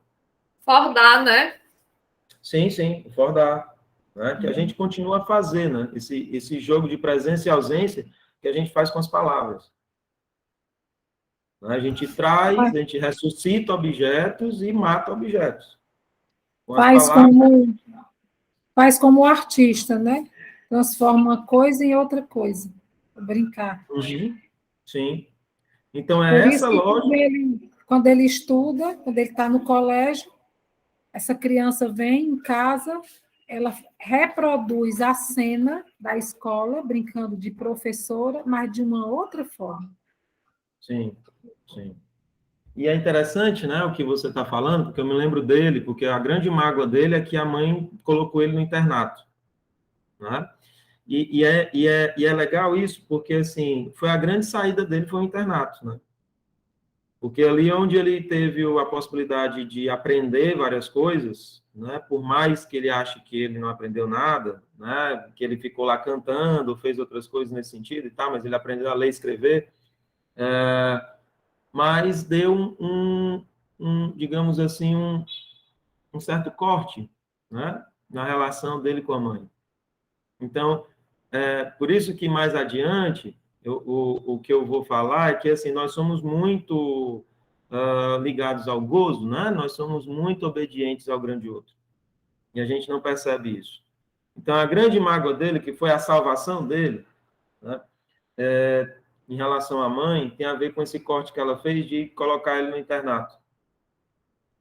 Speaker 1: Fordar, né?
Speaker 2: Sim, sim, fordar. Né? Que a gente continua a fazer, né? Esse jogo de presença e ausência que a gente faz com as palavras. A gente traz, a gente ressuscita objetos e mata objetos.
Speaker 3: Faz como o artista, né? Transforma uma coisa em outra coisa. brincar.
Speaker 2: Uhum. Sim. Então,
Speaker 3: Por
Speaker 2: é
Speaker 3: isso
Speaker 2: essa
Speaker 3: que
Speaker 2: lógica.
Speaker 3: quando ele estuda, quando ele está no colégio, essa criança vem em casa, ela reproduz a cena da escola, brincando de professora, mas de uma outra forma.
Speaker 2: Sim, sim. E é interessante, né, o que você está falando, porque eu me lembro dele, porque a grande mágoa dele é que a mãe colocou ele no internato, né? E é legal isso, porque, assim, foi a grande saída dele, foi o internato, né? Porque ali onde ele teve a possibilidade de aprender várias coisas, né, por mais que ele ache que ele não aprendeu nada, né, que ele ficou lá cantando, fez outras coisas nesse sentido e tal, mas ele aprendeu a ler e escrever, mas deu digamos assim, um certo corte, né, na relação dele com a mãe. Então, por isso que mais adiante, o que eu vou falar é que, assim, nós somos muito ligados ao gozo, né? Nós somos muito obedientes ao grande outro. E a gente não percebe isso. Então, a grande mágoa dele, que foi a salvação dele, né? Em relação à mãe, tem a ver com esse corte que ela fez de colocar ele no internato,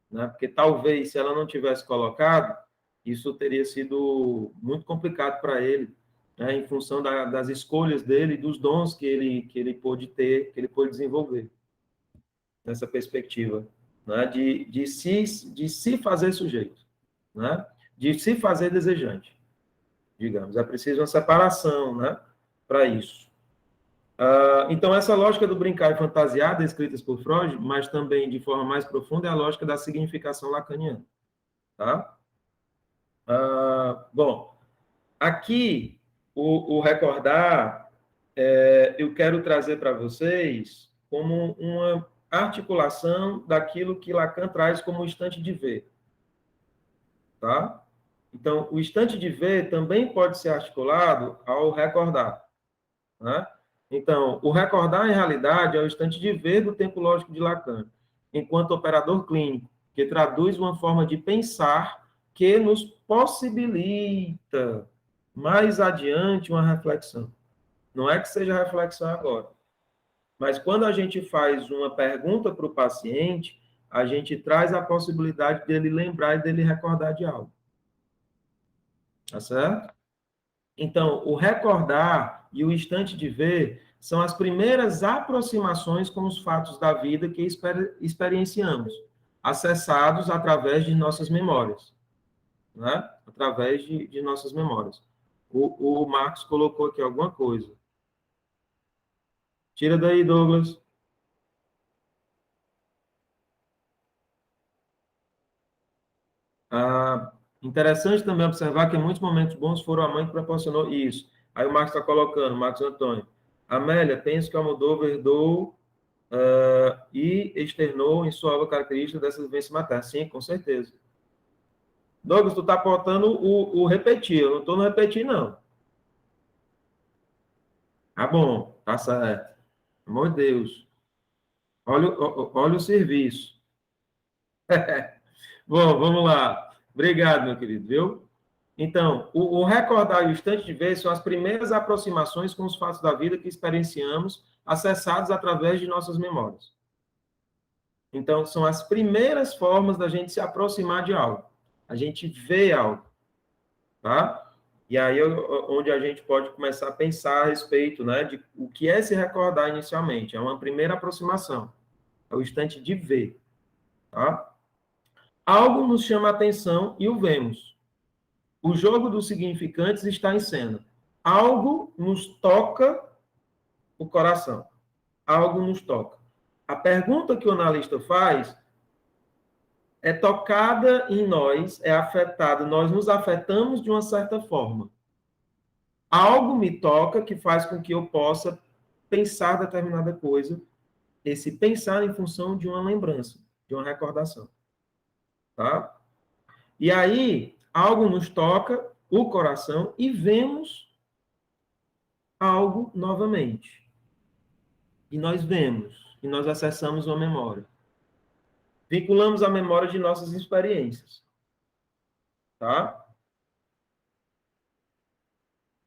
Speaker 2: né? Porque talvez, se ela não tivesse colocado, isso teria sido muito complicado para ele, né? Em função das escolhas dele, dos dons que ele pôde ter, que ele pôde desenvolver, nessa perspectiva, né? De se fazer sujeito, né? De se fazer desejante, digamos. É preciso uma separação, né? Para isso. Então, essa lógica do brincar e fantasiar, descritas por Freud, mas também de forma mais profunda, é a lógica da significação lacaniana. Tá? Bom, aqui, o recordar, eu quero trazer para vocês como uma articulação daquilo que Lacan traz como o instante de ver. Tá? Então, o instante de ver também pode ser articulado ao recordar. Né? Então, o recordar, em realidade, é o instante de ver do tempo lógico de Lacan, enquanto operador clínico, que traduz uma forma de pensar que nos possibilita, mais adiante, uma reflexão. Não é que seja reflexão agora, mas quando a gente faz uma pergunta para o paciente, a gente traz a possibilidade dele lembrar e dele recordar de algo. Tá certo? Então, o recordar e o instante de ver são as primeiras aproximações com os fatos da vida que experienciamos, acessados através de nossas memórias, né? Através de nossas memórias. O Marcos colocou aqui alguma coisa. Tira daí, Douglas. Interessante também observar que muitos momentos bons foram a mãe que proporcionou isso. Aí o Marcos está colocando, Marcos Antônio. Amélia, penso que Almodóvar herdou e externou em sua obra característica dessa vivência materna. Sim, com certeza. Douglas, tu está apontando o repetir. Eu não estou no repetir, não. Tá bom, tá certo. Pelo amor de Deus. Olha o serviço. Bom, vamos lá. Obrigado, meu querido, viu? Então, o recordar e o instante de ver são as primeiras aproximações com os fatos da vida que experienciamos, acessados através de nossas memórias. Então, são as primeiras formas da gente se aproximar de algo. A gente vê algo, tá? E aí onde a gente pode começar a pensar a respeito, né, de o que é se recordar inicialmente. É uma primeira aproximação. É o instante de ver, tá? Algo nos chama a atenção e o vemos. O jogo dos significantes está em cena. Algo nos toca o coração. Algo nos toca. A pergunta que o analista faz é tocada em nós, é afetada, nós nos afetamos de uma certa forma. Algo me toca que faz com que eu possa pensar determinada coisa, esse pensar em função de uma lembrança, de uma recordação. Tá? E aí, algo nos toca o coração e vemos algo novamente. E nós vemos, e nós acessamos uma memória. Vinculamos a memória de nossas experiências. Tá?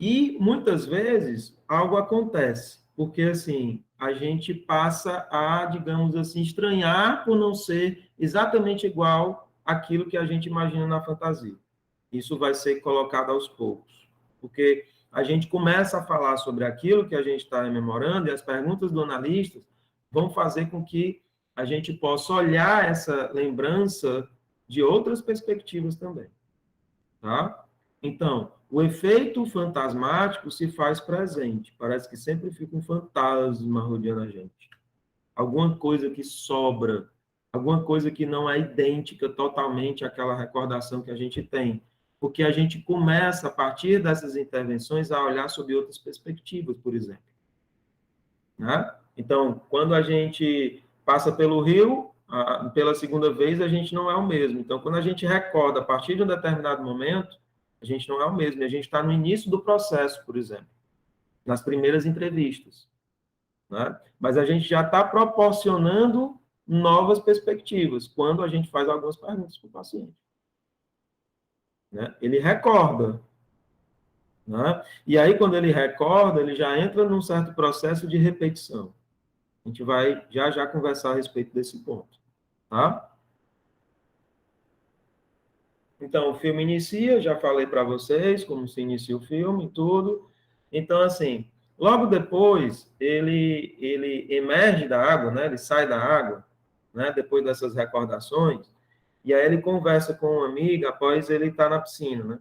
Speaker 2: E, muitas vezes, algo acontece, porque, assim, a gente passa a, digamos assim, estranhar por não ser exatamente igual àquilo que a gente imagina na fantasia. Isso vai ser colocado aos poucos, porque a gente começa a falar sobre aquilo que a gente está rememorando, e as perguntas do analista vão fazer com que a gente possa olhar essa lembrança de outras perspectivas também, tá? Então, o efeito fantasmático se faz presente. Parece que sempre fica um fantasma rodeando a gente. Alguma coisa que sobra, alguma coisa que não é idêntica totalmente àquela recordação que a gente tem. Porque a gente começa, a partir dessas intervenções, a olhar sob outras perspectivas, por exemplo. Né? Então, quando a gente passa pelo rio, pela segunda vez, a gente não é o mesmo. Então, quando a gente recorda a partir de um determinado momento, a gente não é o mesmo. E a gente está no início do processo, por exemplo, nas primeiras entrevistas. Né? Mas a gente já está proporcionando novas perspectivas quando a gente faz algumas perguntas para o paciente. Né? Ele recorda. Né? E aí, quando ele recorda, ele já entra num certo processo de repetição. A gente vai já conversar a respeito desse ponto. Tá? Então, o filme inicia, já falei para vocês como se inicia o filme e tudo. Então, assim, logo depois, ele emerge da água, né? Ele sai da água, né? Depois dessas recordações, e aí ele conversa com uma amiga após ele estar na piscina, né?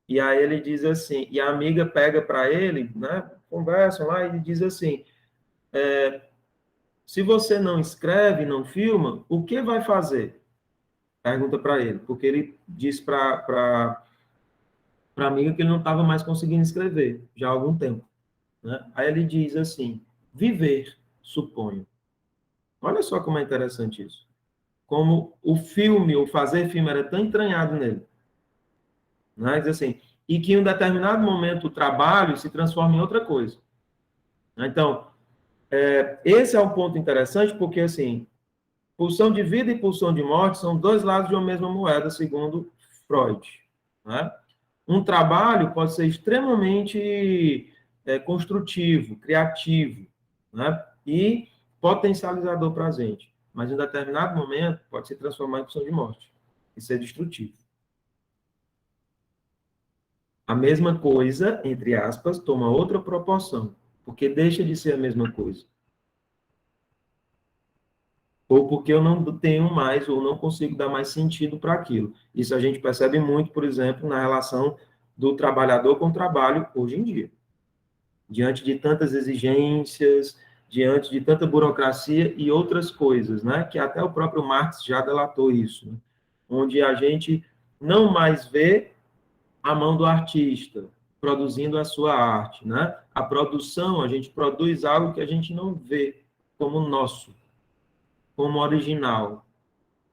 Speaker 2: E aí ele diz assim, e a amiga pega para ele, né? Conversam lá e diz assim, se você não escreve, não filma, o que vai fazer? Pergunta para ele, porque ele diz para a amiga que ele não estava mais conseguindo escrever, já há algum tempo. Né? Aí ele diz assim, viver, suponho. Olha só como é interessante isso. Como o filme, o fazer filme era tão entranhado nele. Né? Diz assim, e que em um determinado momento o trabalho se transforma em outra coisa. Então, esse é um ponto interessante, porque, assim, pulsão de vida e pulsão de morte são dois lados de uma mesma moeda, segundo Freud. Né? Um trabalho pode ser extremamente construtivo, criativo, né? E potencializador para a gente. Mas em um determinado momento pode se transformar em pulsão de morte e ser destrutivo. A mesma coisa, entre aspas, toma outra proporção, porque deixa de ser a mesma coisa. Ou porque eu não tenho mais, ou não consigo dar mais sentido para aquilo. Isso a gente percebe muito, por exemplo, na relação do trabalhador com o trabalho hoje em dia. Diante de tantas exigências, diante de tanta burocracia e outras coisas, né? Que até o próprio Marx já delatou isso, né? Onde a gente não mais vê a mão do artista produzindo a sua arte, né? A produção, a gente produz algo que a gente não vê como nosso, como original.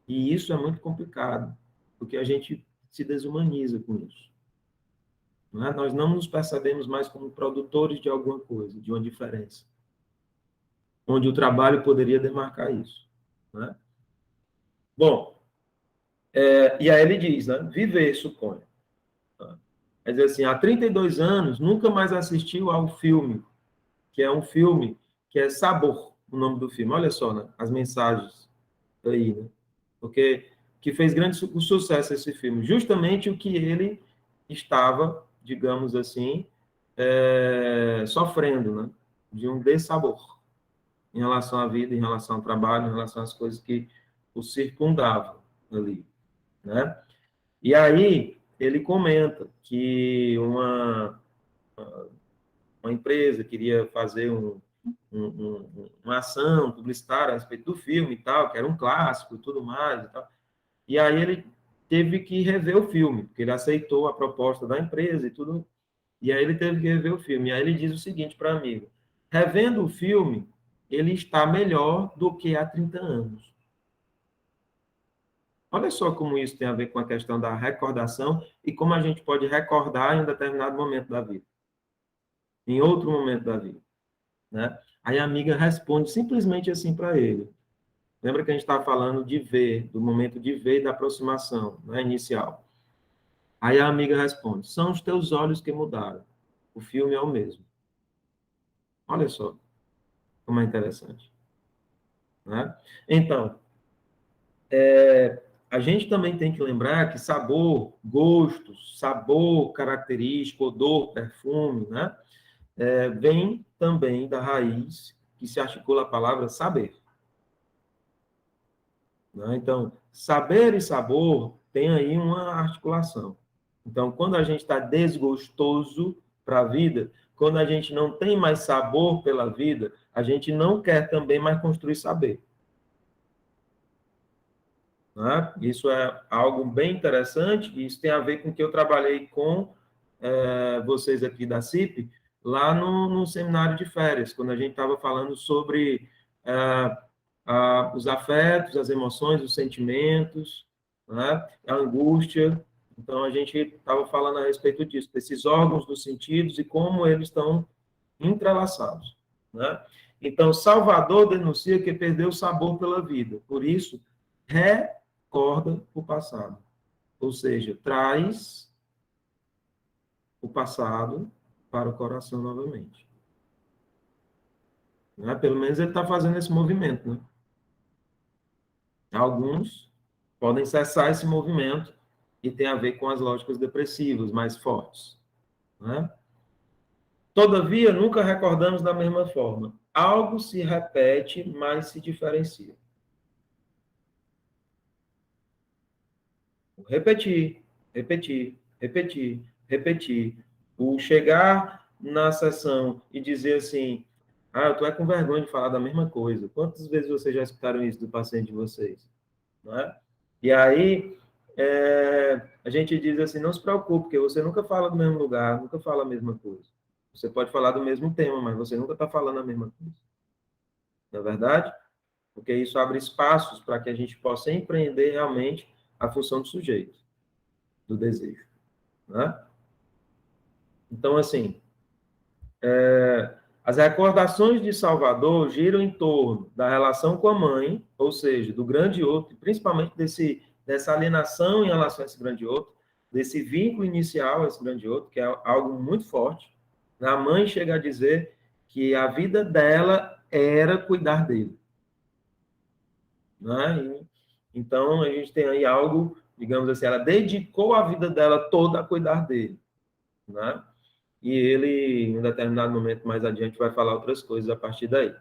Speaker 2: E isso é muito complicado, porque a gente se desumaniza com isso. Não é? Nós não nos percebemos mais como produtores de alguma coisa, de uma diferença, onde o trabalho poderia demarcar isso. Né? Bom, e aí ele diz, né? Viver, suponho. Quer dizer assim, há 32 anos, nunca mais assistiu ao filme, que é um filme que é Sabor, o nome do filme. Olha só, né? As mensagens aí, né? Porque que fez grande sucesso esse filme, justamente o que ele estava, digamos assim, sofrendo, né? De um dessabor em relação à vida, em relação ao trabalho, em relação às coisas que o circundavam ali, né? E aí ele comenta que uma empresa queria fazer uma ação publicitária a respeito do filme e tal, que era um clássico e tudo mais e tal. E aí ele teve que rever o filme, porque ele aceitou a proposta da empresa e tudo. E aí ele teve que rever o filme. E aí ele diz o seguinte para a amiga: revendo o filme, ele está melhor do que há 30 anos. Olha só como isso tem a ver com a questão da recordação e como a gente pode recordar em um determinado momento da vida, em outro momento da vida, né? Aí a amiga responde simplesmente assim para ele. Lembra que a gente estava falando de ver, do momento de ver e da aproximação, né, inicial. Aí a amiga responde: são os teus olhos que mudaram, o filme é o mesmo. Olha só como é interessante, né? Então, a gente também tem que lembrar que sabor, gosto, sabor característico, odor, perfume, né? Vem também da raiz que se articula a palavra saber, né? Então, saber e sabor tem aí uma articulação. Então, quando a gente está desgostoso para a vida, quando a gente não tem mais sabor pela vida, a gente não quer também mais construir saber, né? Isso é algo bem interessante, e isso tem a ver com o que eu trabalhei com vocês aqui da CIP, lá no seminário de férias, quando a gente estava falando sobre os afetos, as emoções, os sentimentos, né? A angústia. Então, a gente estava falando a respeito disso, desses órgãos dos sentidos e como eles estão entrelaçados, né? Então, Salvador denuncia que perdeu o sabor pela vida, por isso, recorda o passado. Ou seja, traz o passado para o coração novamente. Né? Pelo menos ele está fazendo esse movimento, né? Alguns podem cessar esse movimento e tem a ver com as lógicas depressivas mais fortes, né? Todavia, nunca recordamos da mesma forma. Algo se repete, mas se diferencia. Repetir, repetir, repetir, repetir. O chegar na sessão e dizer assim, eu tô com vergonha de falar da mesma coisa. Quantas vezes vocês já escutaram isso do paciente de vocês? Não é? E aí, a gente diz assim, não se preocupe, porque você nunca fala do mesmo lugar, nunca fala a mesma coisa. Você pode falar do mesmo tema, mas você nunca está falando a mesma coisa. Não é verdade? Porque isso abre espaços para que a gente possa empreender realmente a função do sujeito, do desejo. Né? Então, assim, as recordações de Salvador giram em torno da relação com a mãe, ou seja, do grande outro, principalmente dessa alienação em relação a esse grande outro, desse vínculo inicial a esse grande outro, que é algo muito forte. A mãe chega a dizer que a vida dela era cuidar dele. Né? Então, a gente tem aí algo, digamos assim, ela dedicou a vida dela toda a cuidar dele. Né? E ele, em um determinado momento mais adiante, vai falar outras coisas a partir daí.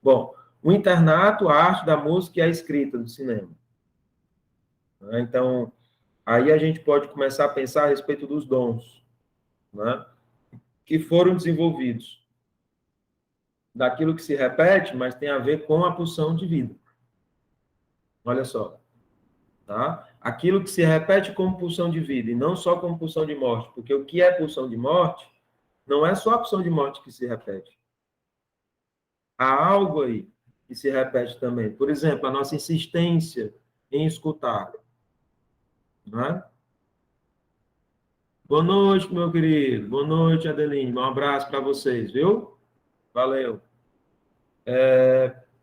Speaker 2: Bom, o internato, a arte da música e a escrita do cinema. Né? Então, aí a gente pode começar a pensar a respeito dos dons, né? Que foram desenvolvidos. Daquilo que se repete, mas tem a ver com a pulsão de vida. Olha só. Tá? Aquilo que se repete como pulsão de vida, e não só como pulsão de morte, porque o que é pulsão de morte não é só a pulsão de morte que se repete. Há algo aí que se repete também. Por exemplo, a nossa insistência em escutar. Né? Boa noite, meu querido. Boa noite, Adeline. Um abraço para vocês, viu? Valeu.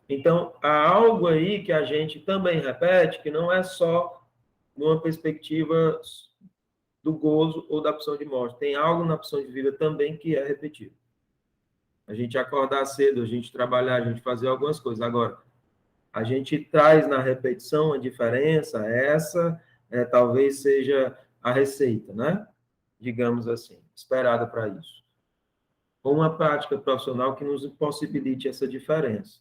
Speaker 2: Então, há algo aí que a gente também repete, que não é só numa perspectiva do gozo ou da opção de morte. Tem algo na opção de vida também que é repetido. A gente acordar cedo, a gente trabalhar, a gente fazer algumas coisas. Agora, a gente traz na repetição a diferença, essa talvez seja a receita, né? Digamos assim, esperada para isso. Ou uma prática profissional que nos possibilite essa diferença.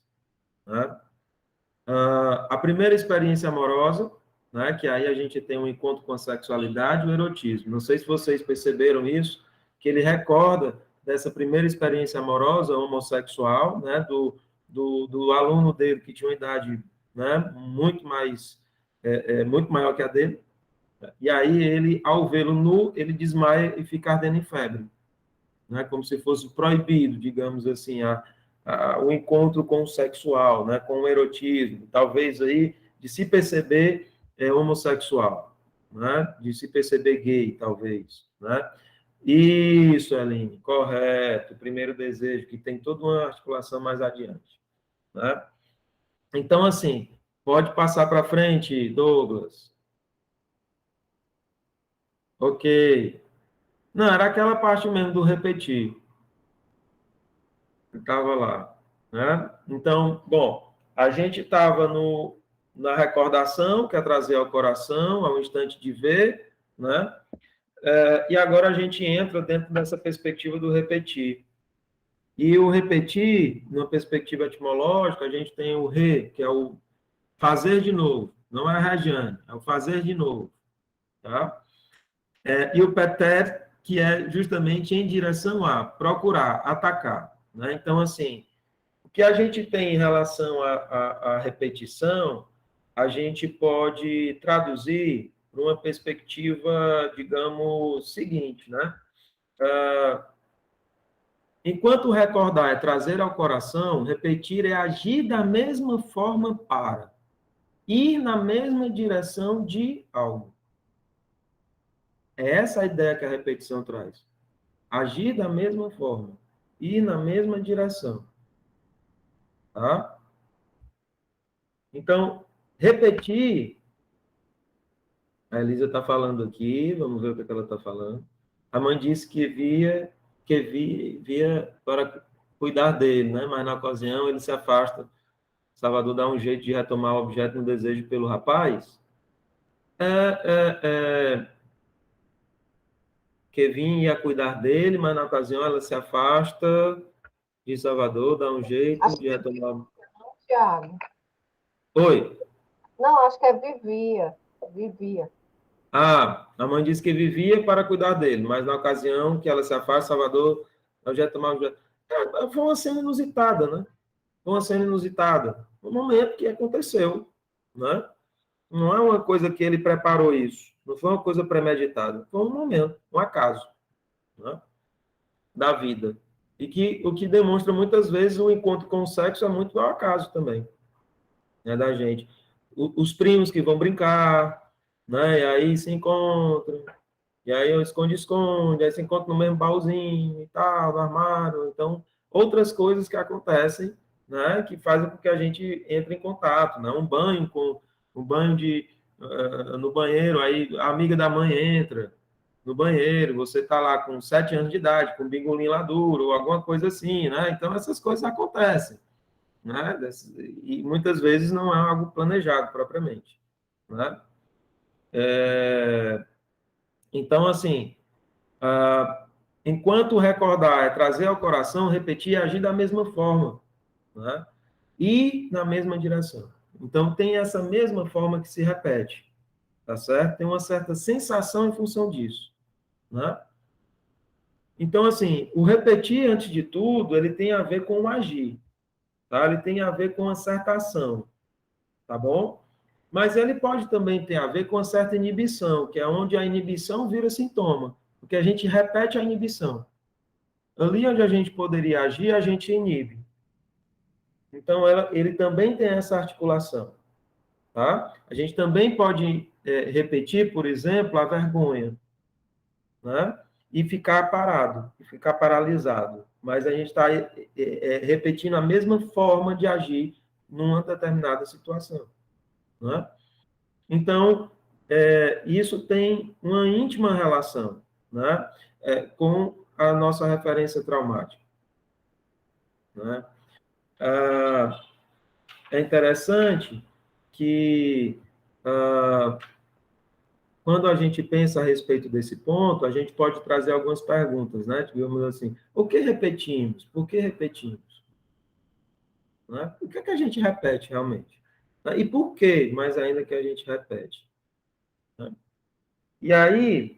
Speaker 2: Né? A primeira experiência amorosa, né, que aí a gente tem um encontro com a sexualidade e o erotismo. Não sei se vocês perceberam isso, que ele recorda dessa primeira experiência amorosa homossexual, né, do aluno dele que tinha uma idade, né, muito maior que a dele, e aí ele, ao vê-lo nu, ele desmaia e fica ardendo em febre, né, como se fosse proibido, digamos assim, o encontro com o sexual, né, com o erotismo, talvez aí de se perceber homossexual, né, de se perceber gay, talvez, né. Isso, Aline, correto, primeiro desejo, que tem toda uma articulação mais adiante, né. Então, assim, pode passar para frente, Douglas. Ok. Não, era aquela parte mesmo do repetir. Estava lá, né? Então, bom, a gente estava na recordação, que é trazer ao coração, ao instante de ver, né? E agora a gente entra dentro dessa perspectiva do repetir. E o repetir, numa perspectiva etimológica, a gente tem o re, que é o fazer de novo. Não é a Rejane, é o fazer de novo. Tá? E o peter, que é justamente em direção a procurar, atacar. Né? Então, assim, o que a gente tem em relação à repetição, a gente pode traduzir para uma perspectiva, digamos, seguinte, né? Enquanto recordar é trazer ao coração, repetir é agir da mesma forma para ir na mesma direção de algo. É essa a ideia que a repetição traz. Agir da mesma forma, ir na mesma direção. Tá? Então, repetir. A Elisa está falando aqui, vamos ver o que ela está falando. A mãe disse que via para cuidar dele, né? Mas na ocasião ele se afasta. Salvador dá um jeito de retomar o objeto no desejo pelo rapaz. Kevin ia cuidar dele, mas na ocasião ela se afasta de Salvador, dá um jeito de retomar.
Speaker 6: Tiago.
Speaker 2: Oi.
Speaker 6: Não, acho que é vivia. Vivia.
Speaker 2: A mãe disse que vivia para cuidar dele, mas na ocasião que ela se afasta, Salvador, eu já tomava. Foi uma cena inusitada, né? Foi uma cena inusitada. Um momento que aconteceu, né? Não é uma coisa que ele preparou isso. Não foi uma coisa premeditada. Foi um momento, um acaso, né? Da vida. E que o que demonstra muitas vezes o encontro com o sexo é muito ao acaso também, né, da gente. Os primos que vão brincar, né? E aí se encontram, e aí eu esconde, aí se encontra no mesmo baúzinho e tal, no armário. Então, outras coisas que acontecem, né? Que fazem com que a gente entre em contato, né? Um banho no banheiro, aí a amiga da mãe entra no banheiro, você tá lá com 7 anos de idade, com um bingolinho lá duro, ou alguma coisa assim, né? Então, essas coisas acontecem, né? E muitas vezes não é algo planejado propriamente, né? Então, assim, enquanto recordar é trazer ao coração, repetir e agir da mesma forma, né? E na mesma direção. Então, tem essa mesma forma que se repete, tá certo? Tem uma certa sensação em função disso, né? Então, assim, o repetir, antes de tudo, ele tem a ver com o agir, tá? Ele tem a ver com uma certa ação, tá bom? Mas ele pode também ter a ver com uma certa inibição, que é onde a inibição vira sintoma, porque a gente repete a inibição. Ali onde a gente poderia agir, a gente inibe. Então, ele também tem essa articulação, tá? A gente também pode repetir, por exemplo, a vergonha, né? E ficar parado, e ficar paralisado. Mas a gente está repetindo a mesma forma de agir numa determinada situação, né? Então, isso tem uma íntima relação, né? Com a nossa referência traumática, né? É interessante que, quando a gente pensa a respeito desse ponto, a gente pode trazer algumas perguntas, né? Digamos assim, o que repetimos? Por que repetimos? Né? O que é que a gente repete realmente? E por que, mais ainda, que a gente repete? Né? E aí,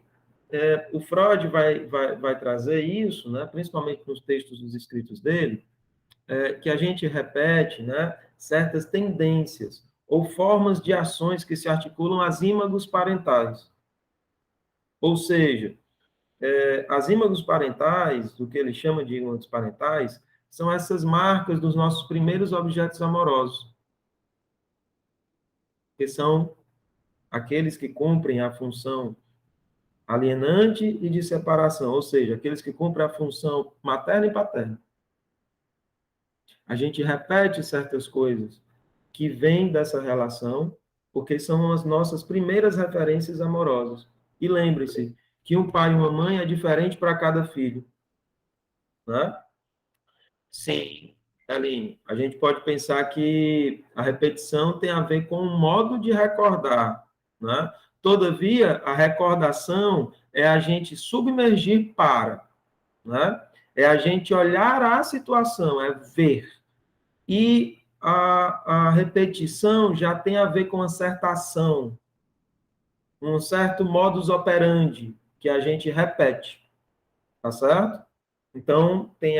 Speaker 2: o Freud vai trazer isso, né? Principalmente nos textos dos escritos dele, que a gente repete, né? Certas tendências ou formas de ações que se articulam às ímagos parentais. Ou seja, as ímagos parentais, o que ele chama de ímagos parentais, são essas marcas dos nossos primeiros objetos amorosos, que são aqueles que cumprem a função alienante e de separação, ou seja, aqueles que cumprem a função materna e paterna. A gente repete certas coisas que vêm dessa relação, porque são as nossas primeiras referências amorosas. E lembre-se que um pai e uma mãe é diferente para cada filho, né? Sim, Aline, a gente pode pensar que a repetição tem a ver com o modo de recordar, né? Todavia, a recordação é a gente submergir para, né? É a gente olhar a situação, é ver. E a repetição já tem a ver com uma certa ação, um certo modus operandi que a gente repete, tá certo? Então, tem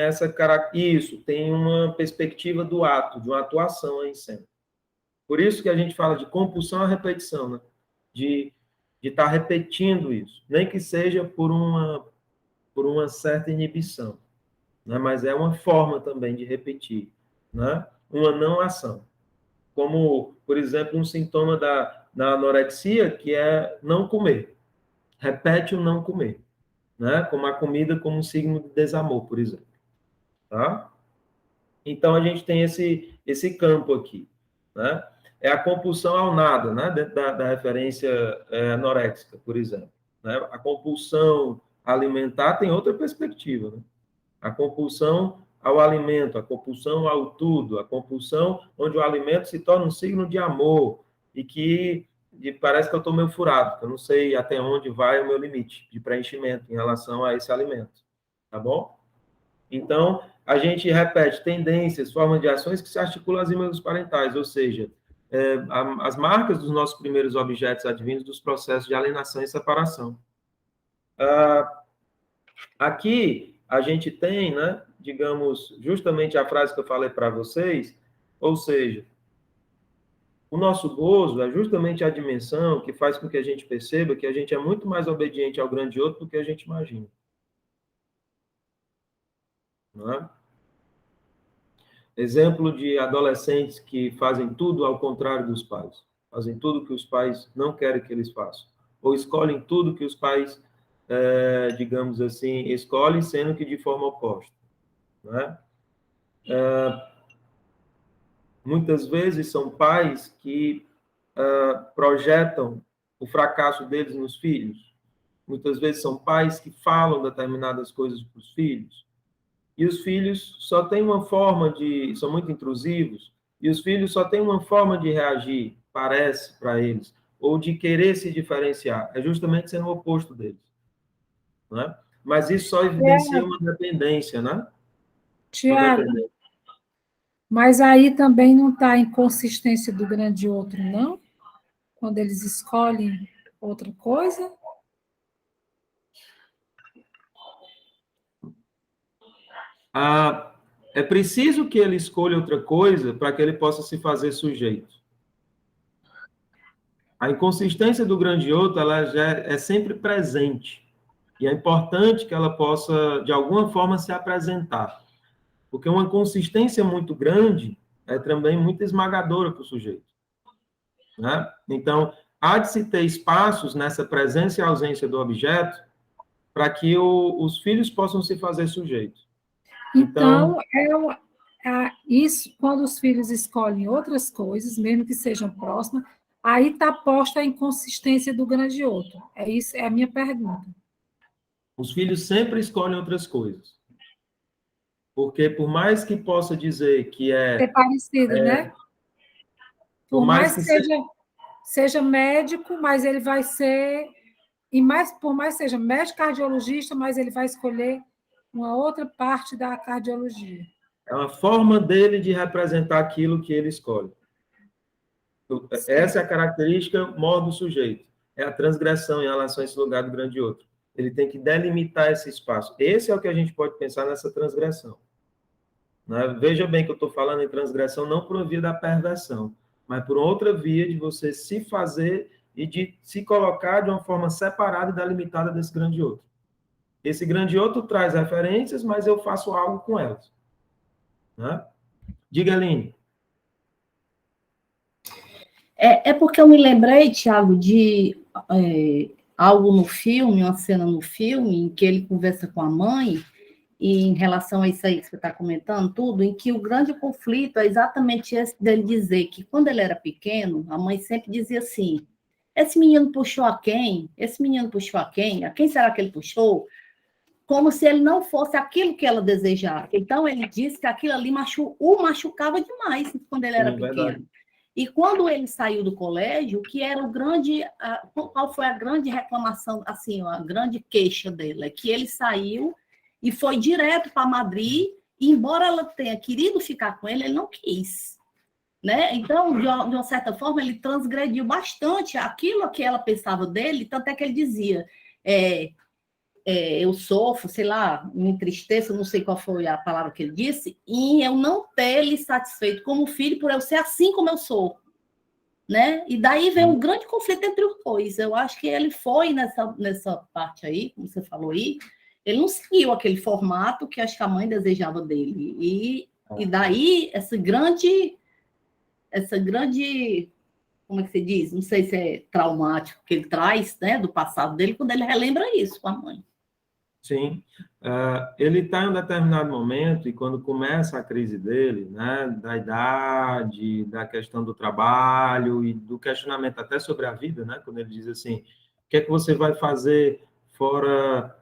Speaker 2: isso, tem uma perspectiva do ato, de uma atuação em cena. Por isso que a gente fala de compulsão à repetição, né? De estar repetindo isso, nem que seja por uma certa inibição, né? Mas é uma forma também de repetir, né? Uma não ação. Como, por exemplo, um sintoma da anorexia, que é não comer. Repete o não comer, né? Como a comida como um signo de desamor, por exemplo. Tá? Então, a gente tem esse campo aqui, né? É a compulsão ao nada, né? Dentro da referência anoréxica, por exemplo. Né? A compulsão alimentar tem outra perspectiva, né? A compulsão ao alimento, a compulsão ao tudo, a compulsão onde o alimento se torna um signo de amor e parece que eu estou meio furado, que eu não sei até onde vai o meu limite de preenchimento em relação a esse alimento, tá bom? Então, a gente repete tendências, formas de ações que se articulam às ímãs parentais, ou seja, as marcas dos nossos primeiros objetos advindos dos processos de alienação e separação. Aqui, a gente tem, né, digamos, justamente a frase que eu falei para vocês, ou seja, o nosso gozo é justamente a dimensão que faz com que a gente perceba que a gente é muito mais obediente ao grande outro do que a gente imagina. Não é? Exemplo de adolescentes que fazem tudo ao contrário dos pais. Fazem tudo que os pais não querem que eles façam. Ou escolhem tudo que os pais, digamos assim, escolhem, sendo que de forma oposta. Né? Muitas vezes são pais que projetam o fracasso deles nos filhos. Muitas vezes são pais que falam determinadas coisas para os filhos. E os filhos só têm uma forma são muito intrusivos, e os filhos só têm uma forma de reagir, parece, para eles, ou de querer se diferenciar, é justamente sendo o oposto deles. Né? Mas isso só evidencia uma dependência, né?
Speaker 3: Tiago, mas aí também não está a inconsistência do grande outro, não? Quando eles escolhem outra coisa?
Speaker 2: É preciso que ele escolha outra coisa para que ele possa se fazer sujeito. A inconsistência do grande outro, ela já é sempre presente. E é importante que ela possa, de alguma forma, se apresentar. Porque uma consistência muito grande é também muito esmagadora para o sujeito. Né? Então, há de se ter espaços nessa presença e ausência do objeto para que os filhos possam se fazer sujeitos.
Speaker 3: Então, isso, quando os filhos escolhem outras coisas, mesmo que sejam próximas, aí está posta a inconsistência do grande outro. É isso, é a minha pergunta.
Speaker 2: Os filhos sempre escolhem outras coisas. Porque por mais que possa dizer que
Speaker 3: É parecido, né? Por mais que seja médico, mas ele vai ser... por mais que seja médico cardiologista, mas ele vai escolher uma outra parte da cardiologia.
Speaker 2: É uma forma dele de representar aquilo que ele escolhe. Essa é a característica maior do sujeito. É a transgressão em relação a esse lugar do grande outro. Ele tem que delimitar esse espaço. Esse é o que a gente pode pensar nessa transgressão. Né? Veja bem que eu estou falando em transgressão não por uma via da perversão, mas por outra via de você se fazer e de se colocar de uma forma separada e delimitada desse grande outro. Esse grande outro traz referências, mas eu faço algo com elas. Né? Diga, Aline.
Speaker 4: É porque eu me lembrei, Tiago, de algo no filme, uma cena no filme, em que ele conversa com a mãe, e em relação a isso aí que você está comentando, tudo, em que o grande conflito é exatamente esse dele dizer que, quando ele era pequeno, a mãe sempre dizia assim, esse menino puxou a quem? Esse menino puxou a quem? A quem será que ele puxou? Como se ele não fosse aquilo que ela desejava. Então, ele disse que aquilo ali o machucava demais quando ele era pequeno.
Speaker 2: Verdade.
Speaker 4: E quando ele saiu do colégio, que era qual foi a grande reclamação, assim, a grande queixa dele? É que ele saiu e foi direto para Madrid, e embora ela tenha querido ficar com ele, ele não quis. Né? Então, de uma certa forma, ele transgrediu bastante aquilo que ela pensava dele, tanto é que ele dizia, eu sofro, sei lá, me entristeço, não sei qual foi a palavra que ele disse, em eu não ter lhe satisfeito como filho por eu ser assim como eu sou. Né? E daí vem um grande conflito entre os dois. Eu acho que ele foi nessa parte aí, como você falou aí, ele não seguiu aquele formato que acho que a mãe desejava dele. E daí essa grande, como é que se diz? Não sei se é traumático que ele traz, né, do passado dele, quando ele relembra isso com a mãe.
Speaker 2: Sim. Ele está em um determinado momento, e quando começa a crise dele, né, da idade, da questão do trabalho e do questionamento até sobre a vida, né, quando ele diz assim, o que é que você vai fazer fora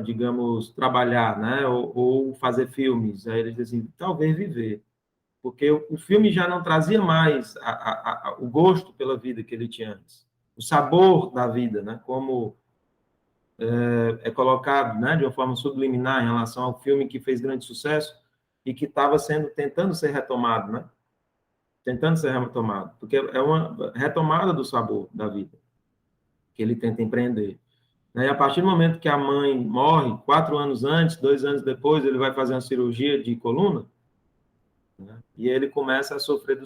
Speaker 2: digamos, trabalhar, né, ou fazer filmes? Aí ele diz assim, talvez viver. Porque o filme já não trazia mais o gosto pela vida que ele tinha antes. O sabor da vida, né, como é colocado, né, de uma forma subliminar em relação ao filme que fez grande sucesso e que estava tentando ser retomado, né? Tentando ser retomado, porque é uma retomada do sabor da vida que ele tenta empreender. E a partir do momento que a mãe morre, 4 anos antes, 2 anos depois, ele vai fazer uma cirurgia de coluna, né? E ele começa a sofrer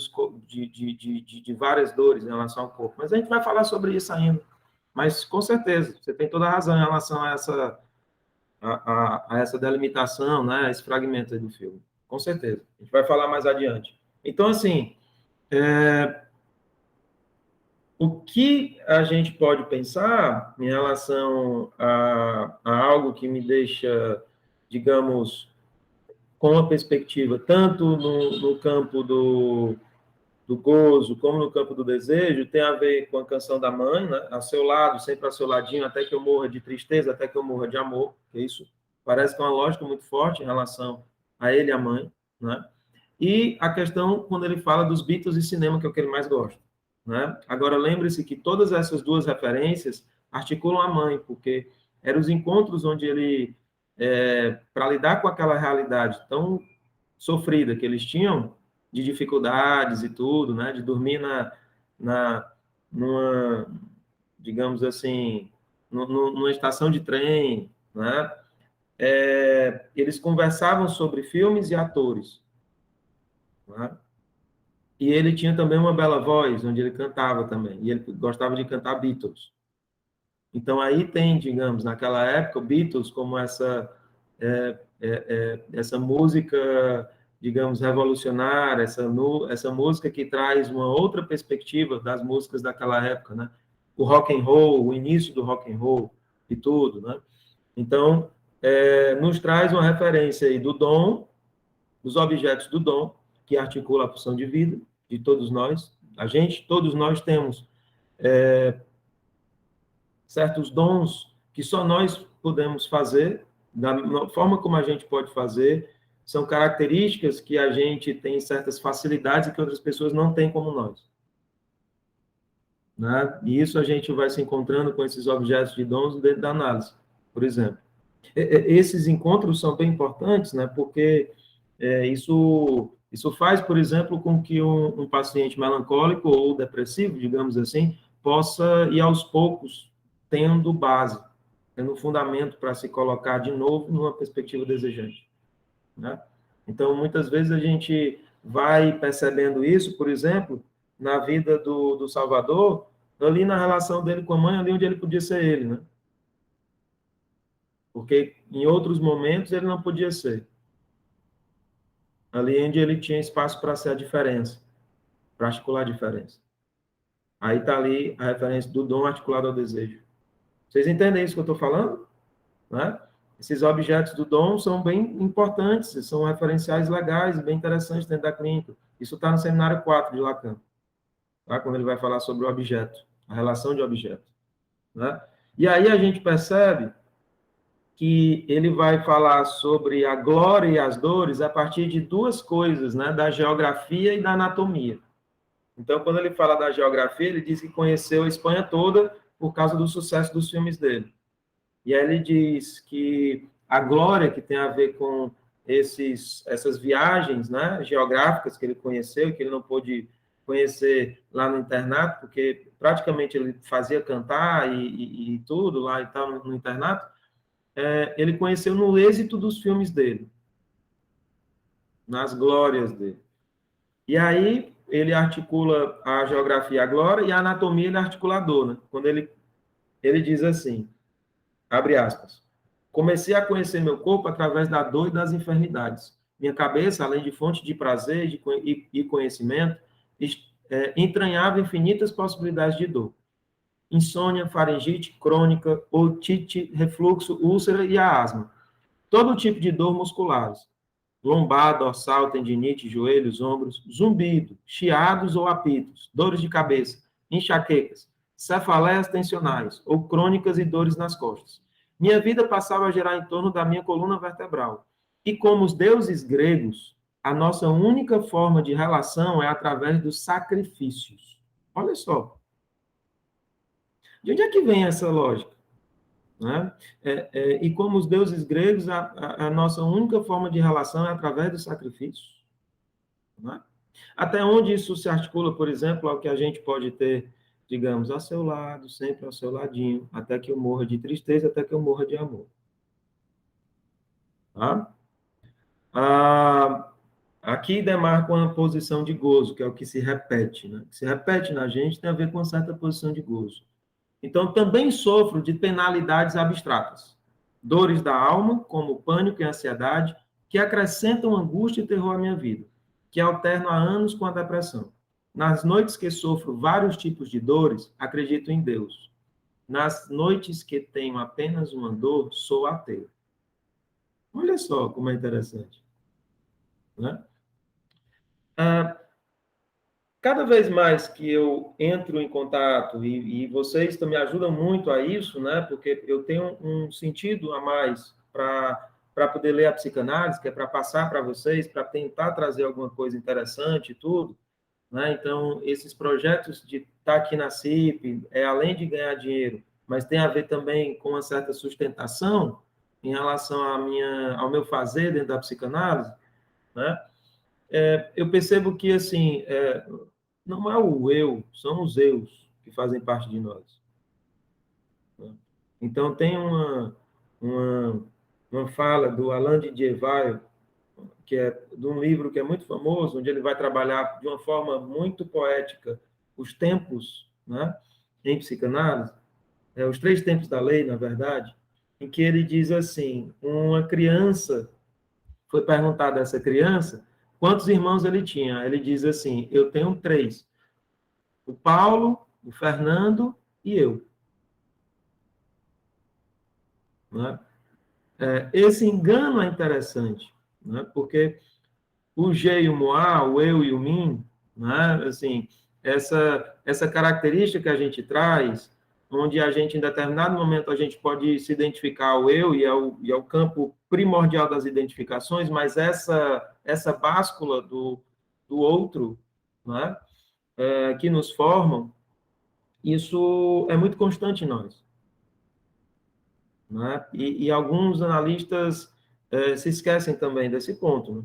Speaker 2: de várias dores em relação ao corpo. Mas a gente vai falar sobre isso ainda. Mas, com certeza, você tem toda a razão em relação a essa delimitação, né, a esse fragmento aí do filme. Com certeza. A gente vai falar mais adiante. Então, assim, o que a gente pode pensar em relação a algo que me deixa, digamos, com uma perspectiva tanto no campo do gozo, como no campo do desejo, tem a ver com a canção da mãe, né? A seu lado, sempre a seu ladinho, até que eu morra de tristeza, até que eu morra de amor, que isso parece que é uma lógica muito forte em relação a ele e a mãe, né? E a questão quando ele fala dos Beatles e cinema, que é o que ele mais gosta, né? Agora, lembre-se que todas essas duas referências articulam a mãe, porque eram os encontros onde ele, para lidar com aquela realidade tão sofrida que eles tinham, de dificuldades e tudo, né? De dormir numa, digamos assim, numa estação de trem, né? Eles conversavam sobre filmes e atores, né? E ele tinha também uma bela voz, onde ele cantava também, e ele gostava de cantar Beatles. Então, aí tem, digamos, naquela época, o Beatles como essa música, digamos, revolucionária, essa música que traz uma outra perspectiva das músicas daquela época, né? O rock and roll, o início do rock and roll e tudo, né? Então, nos traz uma referência aí do dom, dos objetos do dom, que articula a função de vida de todos nós. Todos nós temos certos dons que só nós podemos fazer, da forma como a gente pode fazer, são características que a gente tem certas facilidades e que outras pessoas não têm como nós. Né? E isso a gente vai se encontrando com esses objetos de dons dentro da análise, por exemplo. Esses encontros são bem importantes, né? Porque isso faz, por exemplo, com que um paciente melancólico ou depressivo, digamos assim, possa ir aos poucos tendo base, tendo fundamento para se colocar de novo numa perspectiva desejante, né? Então, muitas vezes a gente vai percebendo isso, por exemplo, na vida do Salvador, ali na relação dele com a mãe, ali onde ele podia ser ele, né? Porque em outros momentos ele não podia ser. Ali onde ele tinha espaço para ser a diferença, para articular a diferença. Aí está ali a referência do dom articulado ao desejo. Vocês entendem isso que eu estou falando? Né? Esses objetos do dom são bem importantes, são referenciais legais, bem interessantes dentro da clínica. Isso está no seminário 4 de Lacan, tá? Quando ele vai falar sobre o objeto a relação de objeto, né? E aí a gente percebe que ele vai falar sobre a glória e as dores a partir de duas coisas, né? Da geografia e da anatomia. Então, quando ele fala da geografia, ele diz que conheceu a Espanha toda por causa do sucesso dos filmes dele. E aí ele diz que a glória que tem a ver com essas viagens, né, geográficas que ele conheceu, que ele não pôde conhecer lá no internato, porque praticamente ele fazia cantar e tudo lá e tal no internato, ele conheceu no êxito dos filmes dele, nas glórias dele. E aí ele articula a geografia e a glória, e a anatomia ele articula a dor, né? Quando ele diz assim, abre aspas, comecei a conhecer meu corpo através da dor e das enfermidades. Minha cabeça, além de fonte de prazer e conhecimento, entranhava infinitas possibilidades de dor. Insônia, faringite crônica, otite, refluxo, úlcera e a asma. Todo tipo de dor musculares. Lombar, dorsal, tendinite, joelhos, ombros, zumbido, chiados ou apitos, dores de cabeça, enxaquecas, cefaleias tensionais ou crônicas e dores nas costas. Minha vida passava a girar em torno da minha coluna vertebral. E como os deuses gregos, a nossa única forma de relação é através dos sacrifícios. Olha só. De onde é que vem essa lógica? Né? E como os deuses gregos, a nossa única forma de relação é através dos sacrifícios. Né? Até onde isso se articula, por exemplo, ao que a gente pode ter, digamos, ao seu lado, sempre ao seu ladinho, até que eu morra de tristeza, até que eu morra de amor. Tá? Aqui demarca uma posição de gozo, que é o que se repete. Né? O que se repete na gente tem a ver com uma certa posição de gozo. Então, também sofro de penalidades abstratas, dores da alma, como pânico e ansiedade, que acrescentam angústia e terror à minha vida, que alterno há anos com a depressão. Nas noites que sofro vários tipos de dores, acredito em Deus. Nas noites que tenho apenas uma dor, sou ateu. Olha só como é interessante. Né? Cada vez mais que eu entro em contato, e vocês também ajudam muito a isso, né? Porque eu tenho um sentido a mais para poder ler a psicanálise, que é para passar para vocês, para tentar trazer alguma coisa interessante e tudo, né? Então, esses projetos de estar aqui na CIP, além de ganhar dinheiro, mas tem a ver também com uma certa sustentação em relação ao meu fazer dentro da psicanálise, né? Eu percebo que, assim, não é o eu, são os eus que fazem parte de nós. Então, tem uma fala do Alain de Dieval, que é de um livro que é muito famoso, onde ele vai trabalhar de uma forma muito poética os tempos, né, em psicanálise, os 3 tempos da lei, na verdade, em que ele diz assim, uma criança, foi perguntada a essa criança quantos irmãos ele tinha. Ele diz assim, eu tenho 3. O Paulo, o Fernando e eu. Né? Esse engano é interessante, né? Porque o G e o Moá, o eu e o mim, né? Assim, essa característica que a gente traz, onde a gente, em determinado momento, a gente pode se identificar ao eu, e é o campo primordial das identificações, mas essa báscula do outro, né? Que nos formam, isso é muito constante em nós. Né? E alguns analistas se esquecem também desse ponto. Né?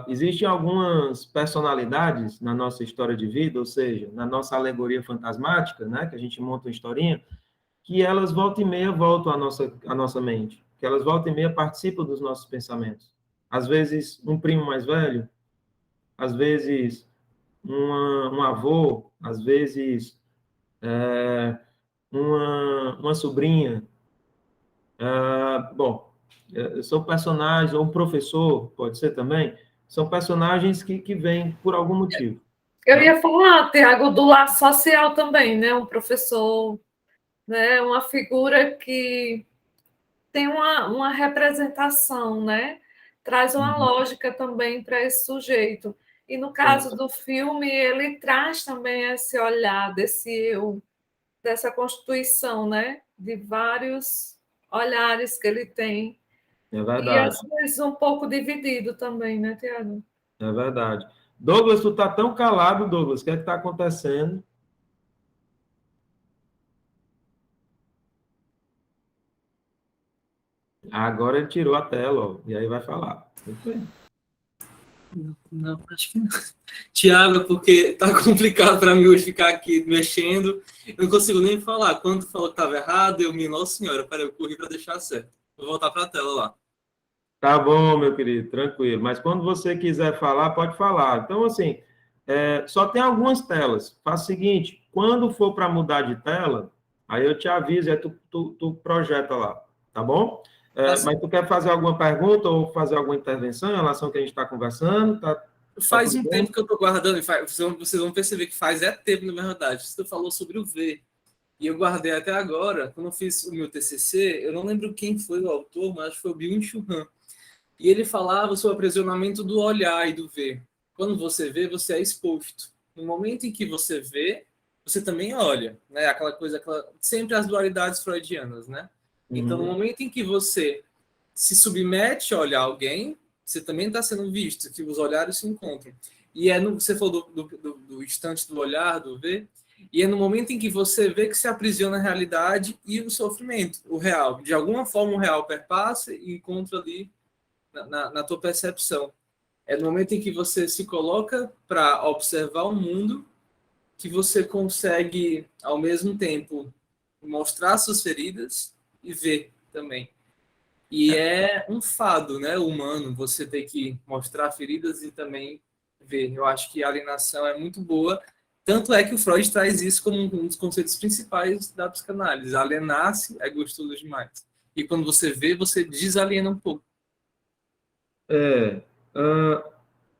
Speaker 2: Existem algumas personalidades na nossa história de vida, ou seja, na nossa alegoria fantasmática, né, que a gente monta uma historinha, que elas volta e meia voltam à nossa mente, que elas volta e meia participam dos nossos pensamentos. Às vezes, um primo mais velho, às vezes, um avô, às vezes, uma sobrinha. Bom, são personagens, ou um professor, pode ser também, são personagens que vêm por algum motivo.
Speaker 1: Eu ia falar, Tiago, do laço social também, né? Um professor, né? Uma figura que tem uma representação, né? Traz uma lógica também para esse sujeito. E no caso do filme, ele traz também esse olhar desse eu, dessa constituição, né? De vários olhares que ele tem.
Speaker 2: É
Speaker 1: E
Speaker 2: verdade,
Speaker 1: às vezes um pouco dividido também, né, Tiago?
Speaker 2: é verdade. Douglas, tu tá tão calado, Douglas, o que é que tá acontecendo? Agora ele tirou a tela, ó, e aí vai falar. Muito bem.
Speaker 7: Não, acho que não. Tiago, porque tá complicado para mim hoje ficar aqui mexendo. Eu não consigo nem falar. Quando tu falou que estava errado, nossa senhora, peraí, eu corri para deixar certo. Vou voltar para a tela lá.
Speaker 2: Tá bom, meu querido, tranquilo. Mas quando você quiser falar, pode falar. Então, assim, só tem algumas telas. Faz o seguinte, quando for para mudar de tela, aí eu te aviso, aí tu projeta lá, tá bom? Mas tu quer fazer alguma pergunta ou fazer alguma intervenção em relação ao que a gente está conversando?
Speaker 7: Faz
Speaker 2: tudo
Speaker 7: um
Speaker 2: bem?
Speaker 7: tempo que eu estou guardando, vocês vão perceber que faz tempo, na verdade. Você falou sobre o V. E eu guardei até agora, quando eu fiz o meu TCC, eu não lembro quem foi o autor, mas acho que foi o Byung-Chul Han. E ele falava sobre o aprisionamento do olhar e do ver. Quando você vê, você é exposto. No momento em que você vê, você também olha, né? Aquela coisa, sempre as dualidades freudianas, né? Então, no momento em que você se submete a olhar alguém, você também está sendo visto, que os olhares se encontram. E você falou do instante do olhar, do ver, e é no momento em que você vê que se aprisiona a realidade e o sofrimento, o real. De alguma forma, o real perpassa e encontra ali na tua percepção. É no momento em que você se coloca para observar o mundo que você consegue, ao mesmo tempo, mostrar suas feridas e ver também. E é um fado, né, humano, você ter que mostrar feridas e também ver. Eu acho que a alienação é muito boa. Tanto é que o Freud traz isso como um dos conceitos principais da psicanálise. Alienar-se é gostoso demais. E quando você vê, você desaliena um pouco.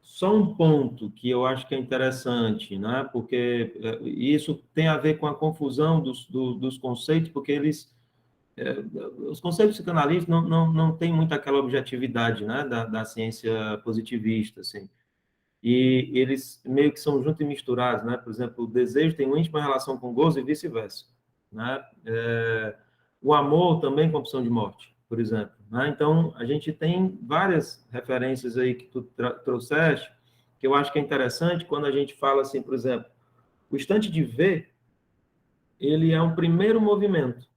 Speaker 2: Só um ponto que eu acho que é interessante, né? Porque isso tem a ver com a confusão dos conceitos, porque os conceitos psicanalistas não têm muito aquela objetividade, né? Da ciência positivista, assim. E eles meio que são juntos e misturados, né? Por exemplo, o desejo tem uma íntima relação com o gozo e vice-versa, né? O amor também com a opção de morte, por exemplo, né? Então, a gente tem várias referências aí que tu trouxeste, que eu acho que é interessante quando a gente fala assim, por exemplo, o instante de ver, ele é um primeiro movimento,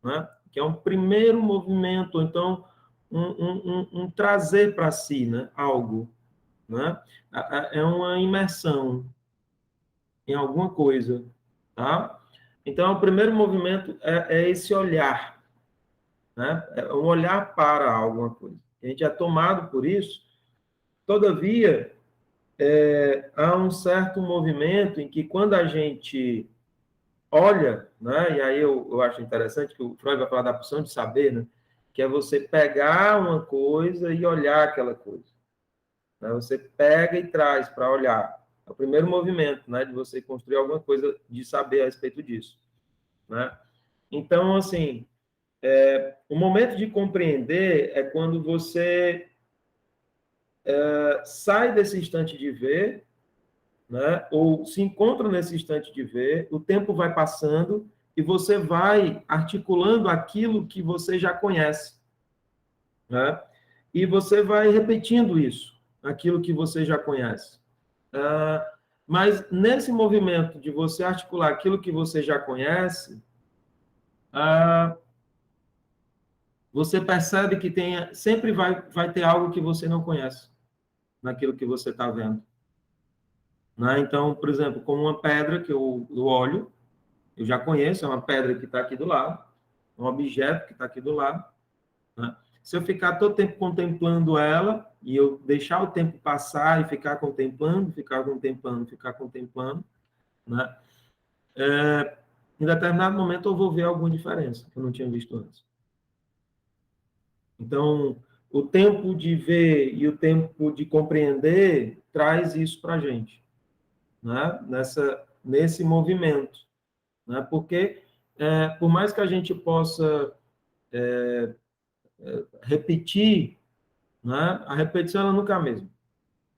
Speaker 2: né? Que é um primeiro movimento, então, um trazer para si, né? Algo, né? É uma imersão em alguma coisa, tá? Então, o primeiro movimento é esse olhar, né? É um olhar para alguma coisa. A gente é tomado por isso, todavia, há um certo movimento em que quando a gente olha, né? E aí eu acho interessante que o Freud vai falar da pulsão de saber, né? Que é você pegar uma coisa e olhar aquela coisa, né? Você pega e traz para olhar. É o primeiro movimento, né? De você construir alguma coisa de saber a respeito disso, né? Então, assim, o momento de compreender é quando você sai desse instante de ver, né? Ou se encontra nesse instante de ver, o tempo vai passando e você vai articulando aquilo que você já conhece, né? E você vai repetindo isso, aquilo que você já conhece. Mas nesse movimento de você articular aquilo que você já conhece, você percebe que sempre vai ter algo que você não conhece naquilo que você está vendo. Né? Então, por exemplo, como uma pedra que eu olho, eu já conheço, é uma pedra que está aqui do lado, um objeto que está aqui do lado. Né? Se eu ficar todo tempo contemplando ela, e eu deixar o tempo passar e ficar contemplando, né? Em determinado momento eu vou ver alguma diferença que eu não tinha visto antes. Então, o tempo de ver e o tempo de compreender traz isso para a gente, né? Nesse movimento. Né? Porque, por mais que a gente possa repetir, né? A repetição ela nunca é a mesma.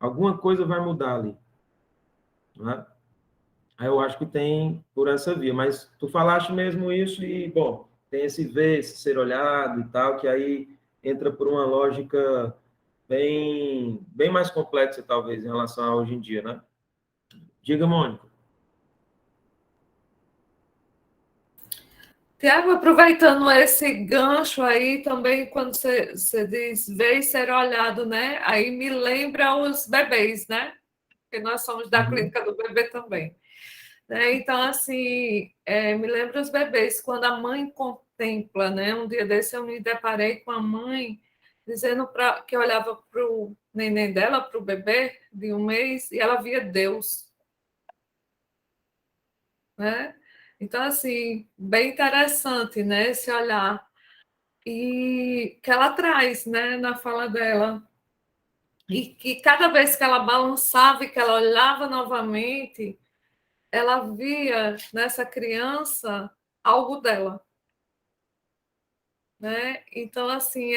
Speaker 2: alguma coisa vai mudar ali, né? Aí eu acho que tem por essa via, mas tu falaste mesmo isso e, bom, tem esse ver, esse ser olhado e tal, que aí entra por uma lógica bem mais complexa, talvez, em relação a hoje em dia, né? Diga, Mônica.
Speaker 1: Tiago, aproveitando esse gancho aí também, quando você diz ver e ser olhado, né? Aí me lembra os bebês, né? Porque nós somos da clínica do bebê também. Né? Então, assim, me lembra os bebês, quando a mãe contempla, né? Um dia desse eu me deparei com a mãe dizendo que olhava para o neném dela, para o bebê de 1 mês, e ela via Deus, né? Então, assim, bem interessante, né, esse olhar. E que ela traz, né, na fala dela. E que cada vez que ela balançava e que ela olhava novamente, ela via nessa criança algo dela, né? Então, assim,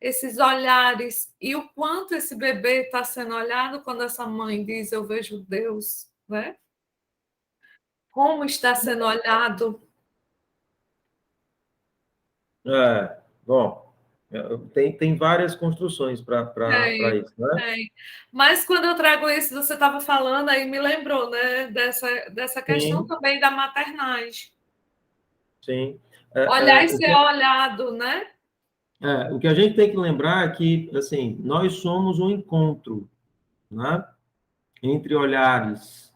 Speaker 1: esses olhares e o quanto esse bebê está sendo olhado quando essa mãe diz eu vejo Deus, né? Como está sendo olhado.
Speaker 2: Bom, tem várias construções para isso, né?
Speaker 1: Mas quando eu trago isso, você estava falando, aí me lembrou, né, dessa questão
Speaker 2: Sim,
Speaker 1: também da maternagem.
Speaker 2: sim.
Speaker 1: Olhar e ser olhado, né?
Speaker 2: O que a gente tem que lembrar é que, assim, nós somos um encontro, né, entre olhares.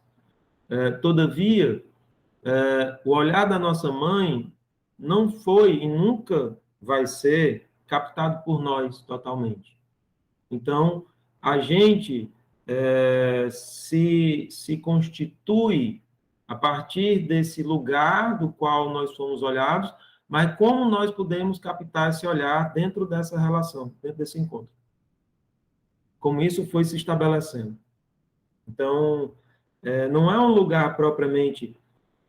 Speaker 2: Todavia, o olhar da nossa mãe não foi e nunca vai ser captado por nós totalmente. Então, a gente se constitui a partir desse lugar do qual nós somos olhados, mas como nós podemos captar esse olhar dentro dessa relação, dentro desse encontro? Como isso foi se estabelecendo. Então, não é um lugar propriamente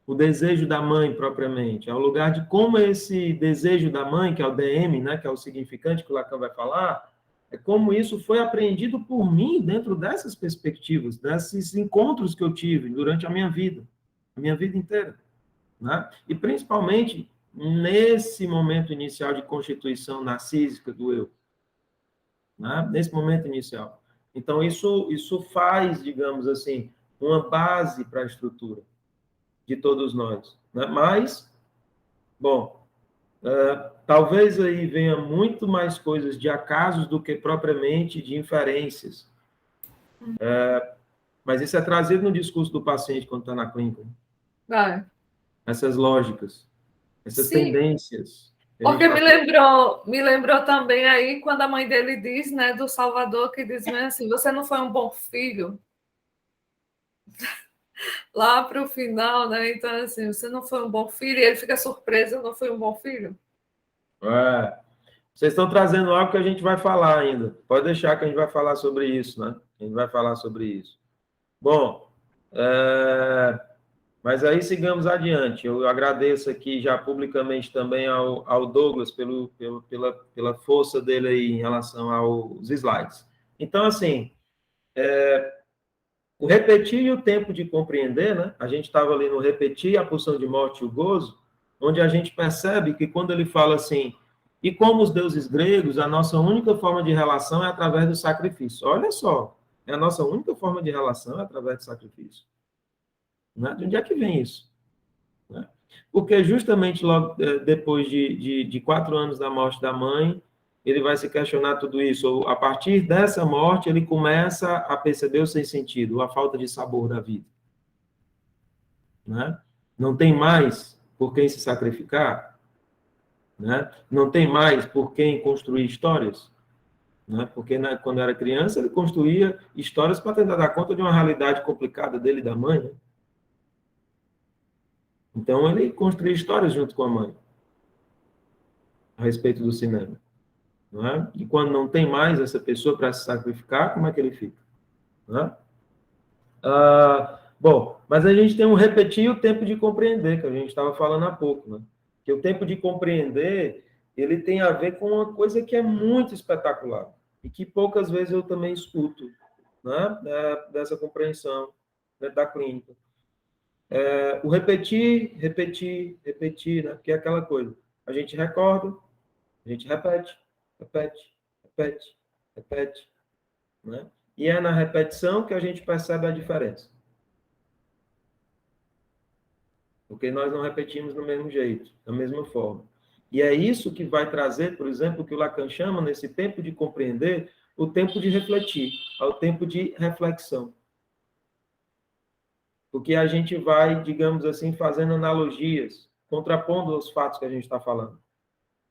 Speaker 2: o desejo da mãe propriamente, é o lugar de como esse desejo da mãe, que é o DM, né, que é o significante que o Lacan vai falar, é como isso foi apreendido por mim dentro dessas perspectivas, desses encontros que eu tive durante a minha vida inteira, né? E principalmente nesse momento inicial de constituição narcísica do eu, né? Nesse momento inicial. Então isso faz, digamos assim, uma base para a estrutura de todos nós, né? Mas, bom, talvez aí venha muito mais coisas de acasos do que propriamente de inferências. Mas isso é trazido no discurso do paciente quando está na clínica.
Speaker 1: Vai.
Speaker 2: Essas lógicas, essas
Speaker 1: Sim,
Speaker 2: tendências.
Speaker 1: porque me lembrou também aí quando a mãe dele diz, né, do Salvador, que diz assim, você não foi um bom filho. Lá para o final, né? Então, assim, você não foi um bom filho, e ele fica surpreso, eu não fui um bom filho.
Speaker 2: Vocês estão trazendo algo que a gente vai falar ainda. Pode deixar que a gente vai falar sobre isso, né? A gente vai falar sobre isso. Bom, mas aí sigamos adiante. Eu agradeço aqui já publicamente também ao Douglas pela força dele aí em relação aos slides. Então, assim, o repetir e o tempo de compreender, né? A gente estava ali no repetir, a pulsão de morte e o gozo, onde a gente percebe que quando ele fala assim, e como os deuses gregos, a nossa única forma de relação é através do sacrifício. Olha só, a nossa única forma de relação é através do sacrifício. Né? De onde é que vem isso? Né? Porque justamente logo depois de 4 anos da morte da mãe, ele vai se questionar tudo isso. A partir dessa morte, ele começa a perceber o sem sentido, a falta de sabor da vida. Né? Não tem mais por quem se sacrificar, né? Não tem mais por quem construir histórias, né? Porque quando era criança, ele construía histórias para tentar dar conta de uma realidade complicada dele e da mãe, né? Então, ele construía histórias junto com a mãe a respeito do cinema. Não é? E quando não tem mais essa pessoa para se sacrificar, como é que ele fica? Não é? Bom, mas a gente tem um repetir o tempo de compreender, que a gente estava falando há pouco, né? Que o tempo de compreender, ele tem a ver com uma coisa que é muito espetacular. e que poucas vezes eu também escuto, né, dessa compreensão, né, da clínica. O repetir, repetir, repetir, né, porque é aquela coisa, a gente recorda, a gente repete, repete, repete, repete, né? E é na repetição que a gente percebe a diferença. Porque nós não repetimos do mesmo jeito, da mesma forma. E é isso que vai trazer, por exemplo, o que o Lacan chama, nesse tempo de compreender, o tempo de refletir, ao tempo de reflexão. Porque a gente vai, digamos assim, fazendo analogias, contrapondo os fatos que a gente está falando.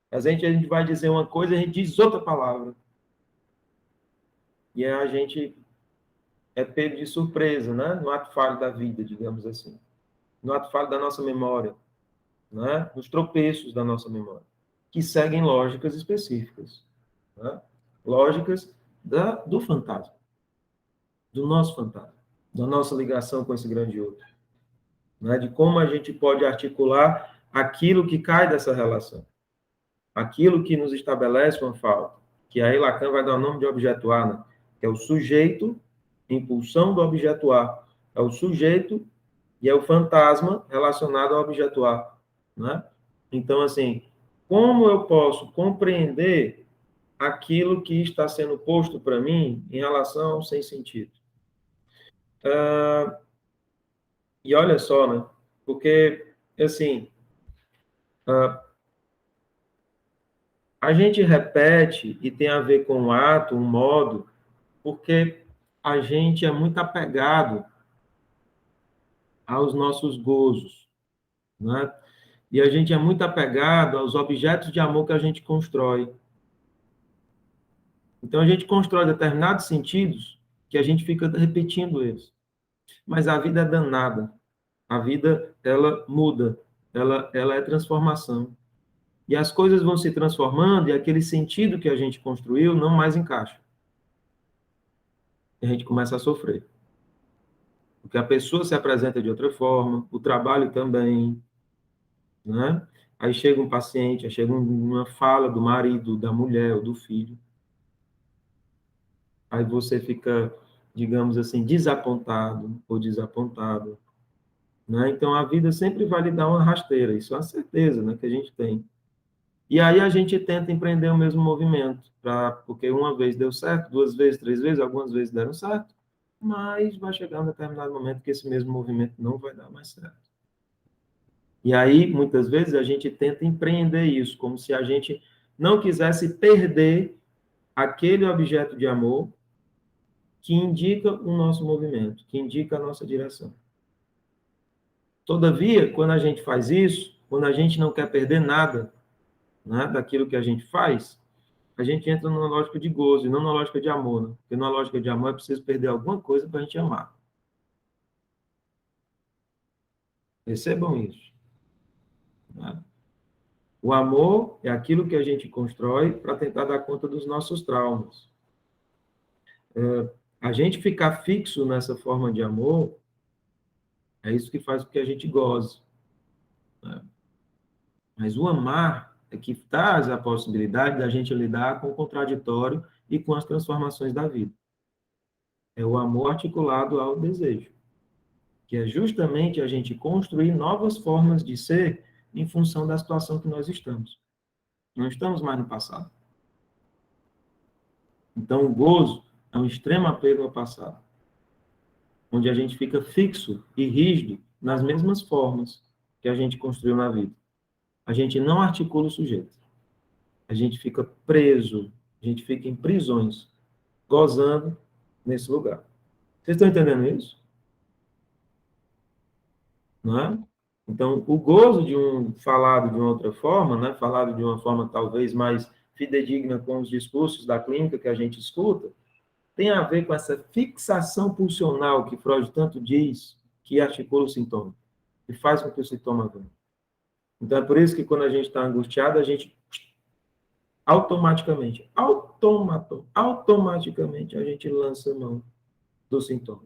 Speaker 2: A gente vai dizer uma coisa, a gente diz outra palavra. E a gente é pego de surpresa, né? No ato falho da vida, digamos assim. No ato falho da nossa memória, né? Nos tropeços da nossa memória, que seguem lógicas específicas, né? Lógicas do fantasma, do nosso fantasma, da nossa ligação com esse grande outro, né? De como a gente pode articular aquilo que cai dessa relação, aquilo que nos estabelece uma falta, que aí Lacan vai dar o nome de objeto A, né? Que é o sujeito em pulsão do objeto A, é o sujeito e é o fantasma relacionado ao objeto A, né? Então, assim, como eu posso compreender aquilo que está sendo posto para mim em relação ao sem sentido? E olha só, né? Porque, assim, a gente repete e tem a ver com o ato, um modo, porque a gente é muito apegado aos nossos gozos, né? E a gente é muito apegado aos objetos de amor que a gente constrói. Então, a gente constrói determinados sentidos que a gente fica repetindo eles. Mas a vida é danada. A vida, ela muda. Ela é transformação. E as coisas vão se transformando e aquele sentido que a gente construiu não mais encaixa. E a gente começa a sofrer. Porque a pessoa se apresenta de outra forma, o trabalho também, né? Aí chega um paciente, aí chega uma fala do marido, da mulher ou do filho. Aí você fica, digamos assim, desapontado ou desapontado, né? Então, a vida sempre vai lhe dar uma rasteira, isso é uma certeza, né, que a gente tem. E aí a gente tenta empreender o mesmo movimento, porque uma vez deu certo, duas vezes, três vezes, algumas vezes deram certo, mas vai chegar um determinado momento que esse mesmo movimento não vai dar mais certo. E aí, muitas vezes, a gente tenta empreender isso, como se a gente não quisesse perder aquele objeto de amor que indica o nosso movimento, que indica a nossa direção. Todavia, quando a gente faz isso, quando a gente não quer perder nada, né, daquilo que a gente faz, a gente entra numa lógica de gozo e não na lógica de amor, né? Porque na lógica de amor é preciso perder alguma coisa para a gente amar. Percebam isso, né? O amor é aquilo que a gente constrói para tentar dar conta dos nossos traumas. A gente ficar fixo nessa forma de amor é isso que faz com que a gente goze, né? Mas o amar é que traz a possibilidade da gente lidar com o contraditório e com as transformações da vida. É o amor articulado ao desejo, que é justamente a gente construir novas formas de ser em função da situação que nós estamos. Não estamos mais no passado. Então, o gozo é um extremo apego ao passado, onde a gente fica fixo e rígido nas mesmas formas que a gente construiu na vida. A gente não articula o sujeito. A gente fica preso, a gente fica em prisões, gozando nesse lugar. Vocês estão entendendo isso? Não é? Então, o gozo de falado de uma outra forma, né, falado de uma forma talvez mais fidedigna com os discursos da clínica que a gente escuta, tem a ver com essa fixação pulsional que Freud tanto diz que articula o sintoma, e faz com que o sintoma venha. Então, é por isso que quando a gente está angustiado, a gente automaticamente a gente lança a mão do sintoma.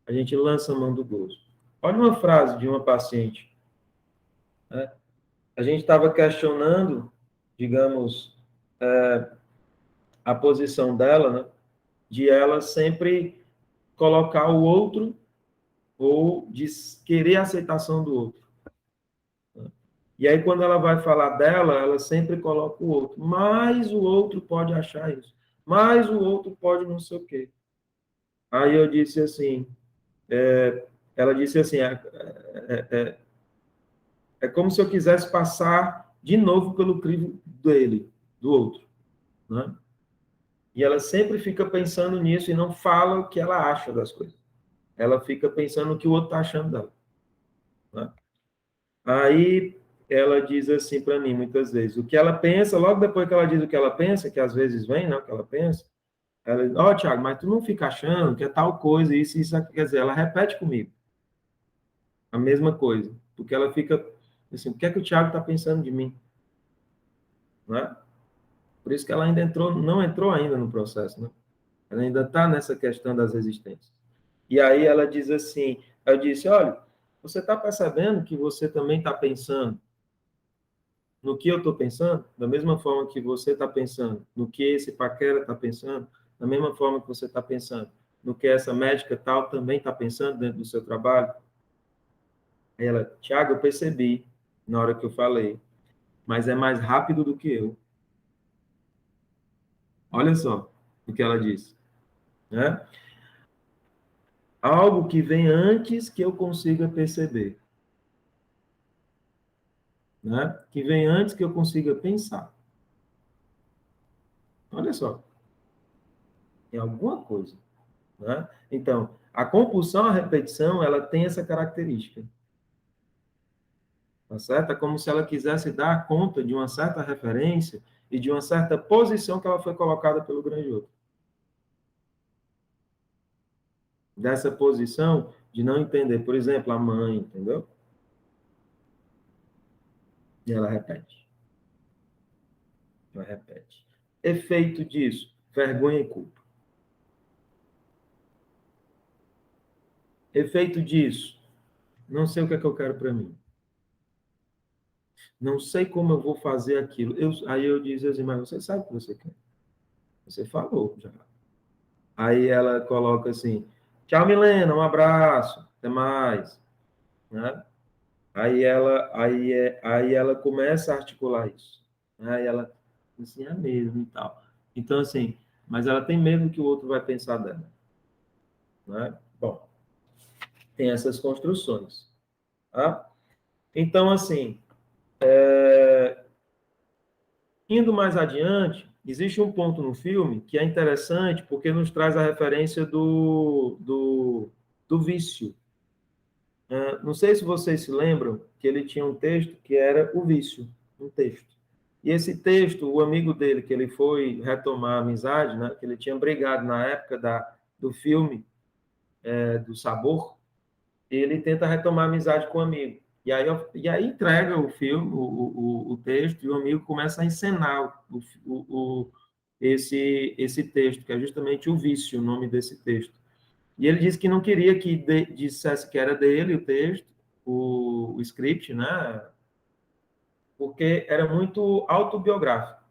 Speaker 2: A gente lança a mão do gozo. Olha uma frase de uma paciente, né? A gente estava questionando, digamos, a posição dela, né, de ela sempre colocar o outro ou de querer a aceitação do outro. E aí, quando ela vai falar dela, ela sempre coloca o outro. Mas o outro pode achar isso. Mas o outro pode não sei o quê. Aí eu disse assim, ela disse assim, é como se eu quisesse passar de novo pelo crivo dele, do outro, né? E ela sempre fica pensando nisso e não fala o que ela acha das coisas. Ela fica pensando o que o outro está achando dela, né? Aí ela diz assim para mim muitas vezes, o que ela pensa, logo depois que ela diz o que ela pensa, que às vezes vem, né, o que ela pensa, ela diz, ó, Tiago, mas tu não fica achando que é tal coisa, isso, quer dizer, ela repete comigo a mesma coisa, porque ela fica assim, o que é que o Tiago está pensando de mim, né? Por isso que ela ainda não entrou ainda no processo, né? Ela ainda está nessa questão das resistências. E aí ela diz assim, eu disse, olha, você está percebendo que você também está pensando no que eu estou pensando, da mesma forma que você está pensando, no que esse paquera está pensando, da mesma forma que você está pensando, no que essa médica tal também está pensando dentro do seu trabalho? Aí ela, Tiago, eu percebi na hora que eu falei, mas é mais rápido do que eu. Olha só o que ela disse, né? Algo que vem antes que eu consiga perceber, né? Que vem antes que eu consiga pensar. Olha só, tem alguma coisa, né? Então, a compulsão à repetição, ela tem essa característica, tá certo? É como se ela quisesse dar conta de uma certa referência e de uma certa posição que ela foi colocada pelo grande outro. Dessa posição de não entender, por exemplo, a mãe, entendeu? E ela repete. Ela repete. Efeito disso, vergonha e culpa. Efeito disso, não sei o que é que eu quero para mim. Não sei como eu vou fazer aquilo. Aí eu disse assim, mas você sabe o que você quer. Você falou já. Aí ela coloca assim, tchau, Milena, um abraço, até mais. Né? Aí ela começa a articular isso. Aí ela diz assim, é mesmo e tal. Então, assim, mas ela tem medo que o outro vai pensar dela. Né? Bom, tem essas construções. Tá? Então, assim, indo mais adiante, existe um ponto no filme que é interessante porque nos traz a referência do vício. Não sei se vocês se lembram que ele tinha um texto que era o vício, um texto. E esse texto, o amigo dele, que ele foi retomar a amizade, né, que ele tinha brigado na época do filme, do Sabor, ele tenta retomar a amizade com o amigo. E aí entrega o filme, o texto, e o amigo começa a encenar esse texto, que é justamente o vício, o nome desse texto. E ele disse que não queria que dissesse que era dele o texto, o script, né? Porque era muito autobiográfico.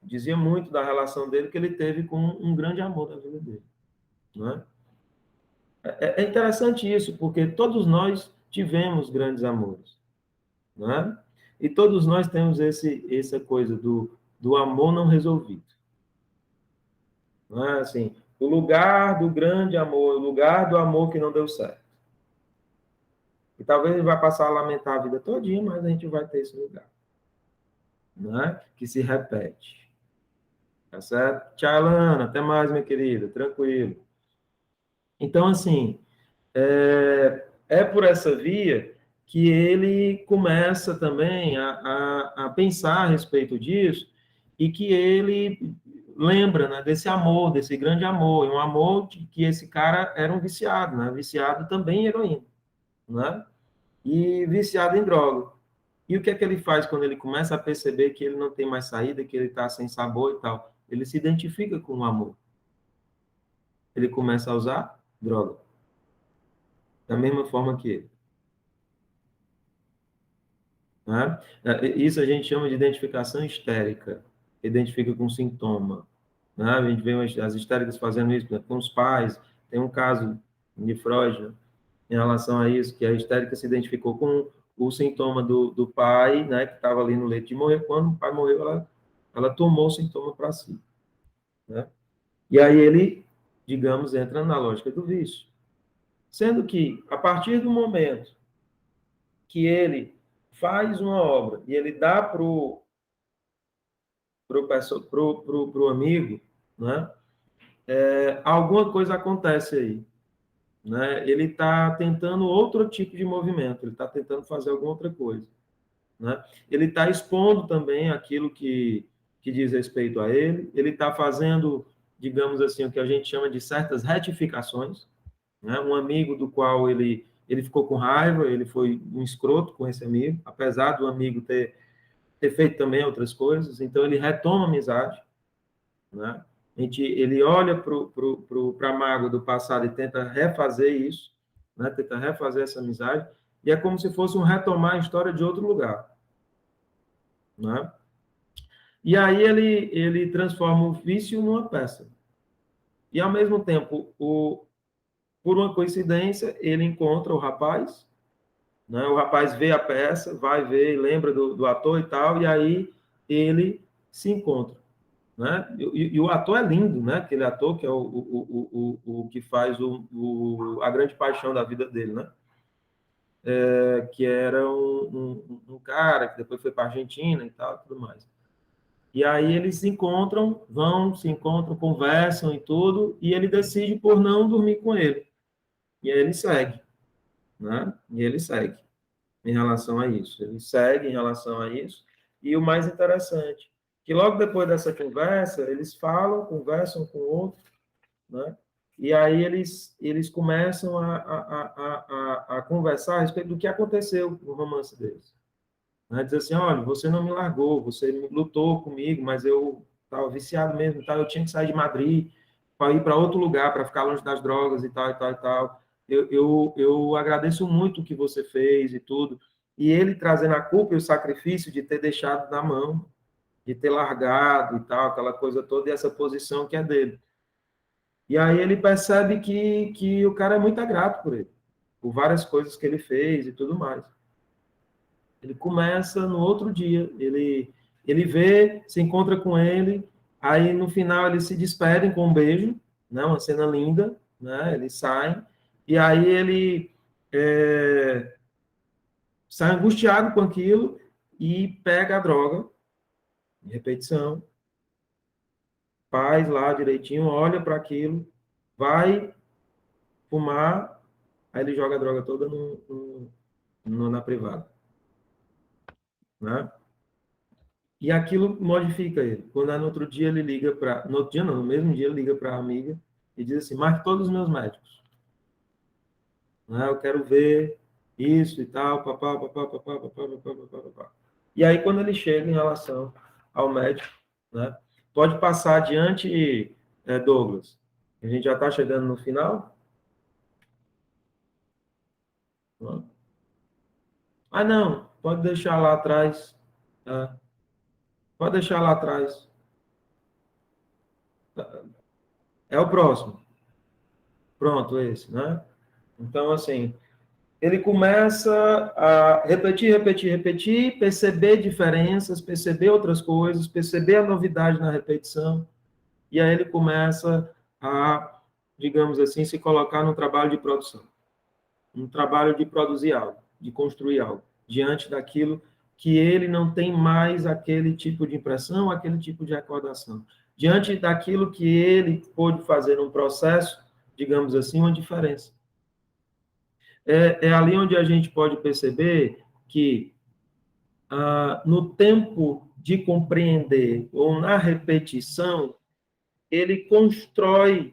Speaker 2: Dizia muito da relação dele que ele teve com um grande amor da vida dele. Né? É interessante isso, porque todos nós tivemos grandes amores. Né? E todos nós temos essa coisa do amor não resolvido. Não é? Assim, o lugar do grande amor, o lugar do amor que não deu certo. E talvez ele vai passar a lamentar a vida todinha, mas a gente vai ter esse lugar. Né? Que se repete. Tá certo? Tchau, Alana. Até mais, minha querida. Tranquilo. Então, assim, é por essa via que ele começa também a pensar a respeito disso e que ele lembra, né, desse amor, desse grande amor, e um amor que esse cara era um viciado, né? Viciado também em heroína, né? E viciado em droga. E o que é que ele faz quando ele começa a perceber que ele não tem mais saída, que ele está sem sabor e tal? Ele se identifica com o amor. Ele começa a usar droga. Da mesma forma que ele. Né? Isso a gente chama de identificação histérica. identifica com sintoma. Né? A gente vê as histéricas fazendo isso, né, com os pais. Tem um caso de Freud, né, em relação a isso, que a histérica se identificou com o sintoma do pai, né, que estava ali no leito de morrer. Quando o pai morreu, ela tomou o sintoma para si. Né? E aí ele, digamos, entra na lógica do vício. Sendo que, a partir do momento que ele faz uma obra e ele dá para o amigo, né, alguma coisa acontece aí. Né? Ele está tentando outro tipo de movimento, ele está tentando fazer alguma outra coisa. Né? Ele está expondo também aquilo que diz respeito a ele está fazendo, digamos assim, o que a gente chama de certas retificações. Né? Um amigo do qual ele ficou com raiva, ele foi um escroto com esse amigo, apesar do amigo ter feito também outras coisas, então ele retoma a amizade. Né? Ele olha para a mágoa do passado e tenta refazer isso, né? Tenta refazer essa amizade, e é como se fosse um retomar a história de outro lugar. Né? E aí ele transforma o vício numa peça. E, ao mesmo tempo, por uma coincidência, ele encontra o rapaz, né? O rapaz vê a peça, vai ver, lembra do ator e tal, e aí ele se encontra. Né? E o ator é lindo, né? Aquele ator que é o que faz a grande paixão da vida dele, né? Que era um cara que depois foi para a Argentina e tal, tudo mais. E aí eles se encontram, conversam e tudo, e ele decide por não dormir com ele. E aí ele segue, né? E ele segue em relação a isso. Ele segue em relação a isso. E o mais interessante, que logo depois dessa conversa, eles conversam com o outro, né? E aí eles começam a conversar a respeito do que aconteceu no romance deles. Né? Diz assim, olha, você não me largou, você lutou comigo, mas eu estava viciado mesmo, tá? Eu tinha que sair de Madrid para ir para outro lugar, para ficar longe das drogas e tal, e tal, e tal. Eu agradeço muito o que você fez e tudo. E ele trazendo a culpa e o sacrifício de ter deixado na mão, de ter largado e tal, aquela coisa toda, e essa posição que é dele. E aí ele percebe que o cara é muito grato por ele, por várias coisas que ele fez e tudo mais. Ele começa no outro dia, ele vê, se encontra com ele, aí no final eles se despedem com um beijo, né, uma cena linda, né, eles saem, e aí ele sai angustiado com aquilo e pega a droga, em repetição, faz lá direitinho, olha para aquilo, vai fumar, aí ele joga a droga toda na privada. Né? E aquilo modifica ele. Quando no outro dia ele liga para... No outro dia não, no mesmo dia ele liga para a amiga e diz assim, marque todos os meus médicos. Né? Eu quero ver isso e tal, papá. E aí quando ele chega em relação ao médico, né? Pode passar adiante, Douglas. A gente já está chegando no final. Ah, não, pode deixar lá atrás. Pode deixar lá atrás. É o próximo. Pronto, esse, né? Então, assim, ele começa a repetir, perceber diferenças, perceber outras coisas, perceber a novidade na repetição, e aí ele começa a, digamos assim, se colocar no trabalho de produção, um trabalho de produzir algo, de construir algo, diante daquilo que ele não tem mais aquele tipo de impressão, aquele tipo de recordação. Diante daquilo que ele pôde fazer num processo, digamos assim, uma diferença. É ali onde a gente pode perceber que, no tempo de compreender, ou na repetição, ele constrói,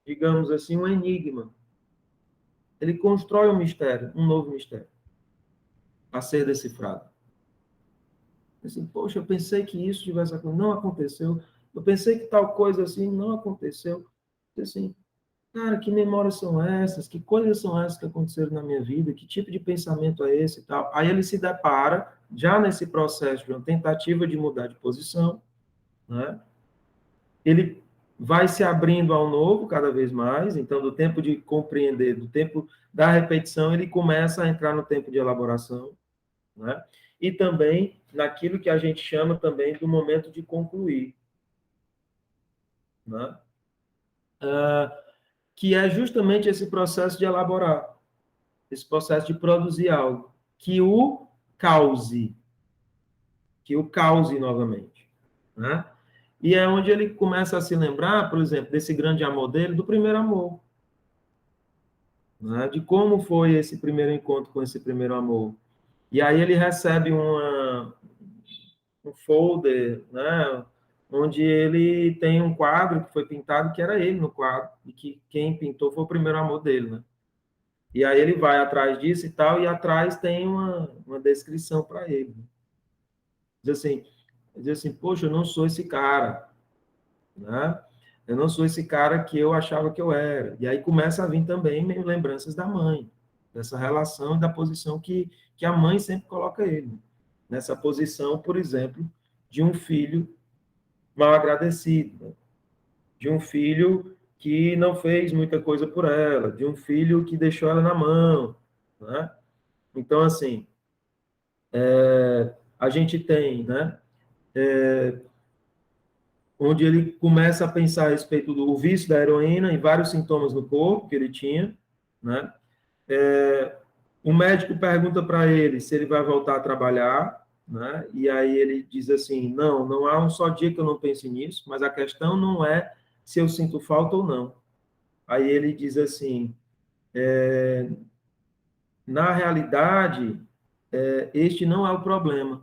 Speaker 2: digamos assim, um enigma. Ele constrói um mistério, um novo mistério, a ser decifrado. Assim, poxa, eu pensei que isso tivesse acontecido, não aconteceu. Eu pensei que tal coisa assim não aconteceu. Assim, cara, que memórias são essas? Que coisas são essas que aconteceram na minha vida? Que tipo de pensamento é esse e tal? Aí ele se depara, já nesse processo de uma tentativa de mudar de posição, né? Ele vai se abrindo ao novo cada vez mais, então, do tempo de compreender, do tempo da repetição, ele começa a entrar no tempo de elaboração, né? E também naquilo que a gente chama também do momento de concluir, né? Que é justamente esse processo de elaborar, esse processo de produzir algo, que o cause novamente, né? E é onde ele começa a se lembrar, por exemplo, desse grande amor dele, do primeiro amor, né? De como foi esse primeiro encontro com esse primeiro amor. E aí ele recebe um folder, né? Onde ele tem um quadro que foi pintado, que era ele no quadro, e que quem pintou foi o primeiro amor dele, né? E aí ele vai atrás disso e tal, e atrás tem uma descrição para ele. Diz assim, poxa, eu não sou esse cara, né? Eu não sou esse cara que eu achava que eu era. E aí começa a vir também lembranças da mãe, dessa relação e da posição que a mãe sempre coloca ele. Nessa posição, por exemplo, de um filho mal agradecido, né? De um filho que não fez muita coisa por ela, de um filho que deixou ela na mão, né? Então, assim, a gente tem, né? Onde ele começa a pensar a respeito do vício da heroína e vários sintomas no corpo que ele tinha, né? O médico pergunta para ele se ele vai voltar a trabalhar, né? E aí ele diz assim, não há um só dia que eu não pense nisso, mas a questão não é se eu sinto falta ou não. Aí ele diz assim, na realidade, este não é o problema.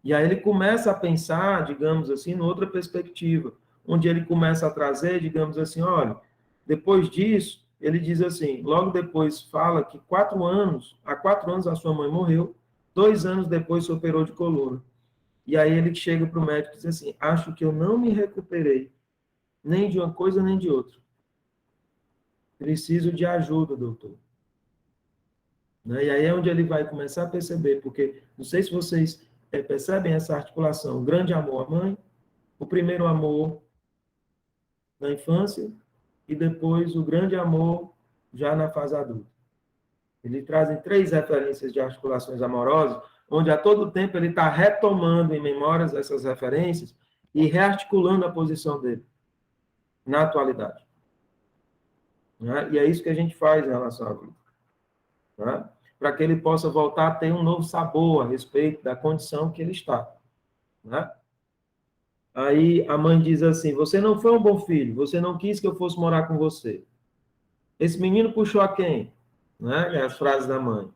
Speaker 2: E aí ele começa a pensar, digamos assim, em outra perspectiva, onde ele começa a trazer, digamos assim, olha, depois disso, ele diz assim, logo depois fala que há 4 anos a sua mãe morreu, 2 anos depois se operou de coluna. E aí ele chega para o médico e diz assim, acho que eu não me recuperei, nem de uma coisa nem de outra. Preciso de ajuda, doutor. Né? E aí é onde ele vai começar a perceber, porque não sei se vocês percebem essa articulação, grande amor à mãe, o primeiro amor na infância e depois o grande amor já na fase adulta. Ele trazem 3 referências de articulações amorosas, onde a todo tempo ele está retomando em memórias essas referências e rearticulando a posição dele na atualidade. Né? E é isso que a gente faz em relação à vida. Né? Para que ele possa voltar a ter um novo sabor a respeito da condição que ele está. Né? Aí a mãe diz assim, você não foi um bom filho, você não quis que eu fosse morar com você. Esse menino puxou a quem? Né? As frases da mãe.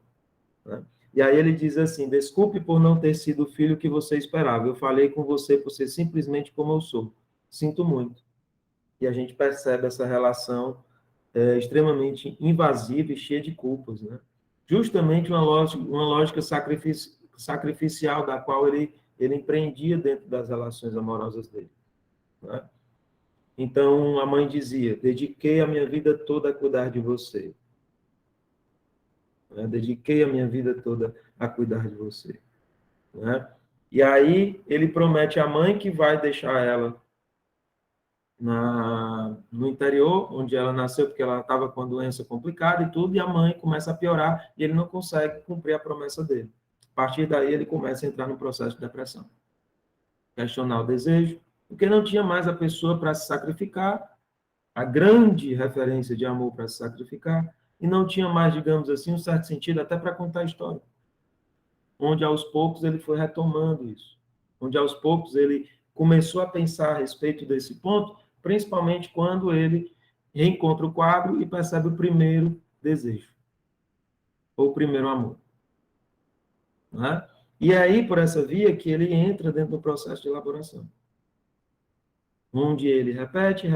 Speaker 2: Né? E aí ele diz assim, desculpe por não ter sido o filho que você esperava, eu falei com você por ser simplesmente como eu sou. Sinto muito. E a gente percebe essa relação extremamente invasiva e cheia de culpas, né? Justamente uma lógica sacrificial da qual ele empreendia dentro das relações amorosas dele. Né? Então, a mãe dizia, dediquei a minha vida toda a cuidar de você. Né? Dediquei a minha vida toda a cuidar de você. Né? E aí, ele promete à mãe que vai deixar ela no interior, onde ela nasceu, porque ela estava com a doença complicada e tudo, e a mãe começa a piorar, e ele não consegue cumprir a promessa dele. A partir daí, ele começa a entrar no processo de depressão. Questionar o desejo, porque não tinha mais a pessoa para se sacrificar, a grande referência de amor para se sacrificar, e não tinha mais, digamos assim, um certo sentido até para contar a história. Onde, aos poucos, ele foi retomando isso. Onde, aos poucos, ele começou a pensar a respeito desse ponto, principalmente quando ele reencontra o quadro e percebe o primeiro desejo, ou o primeiro amor. Né? E é aí, por essa via, que ele entra dentro do processo de elaboração. Onde ele repete,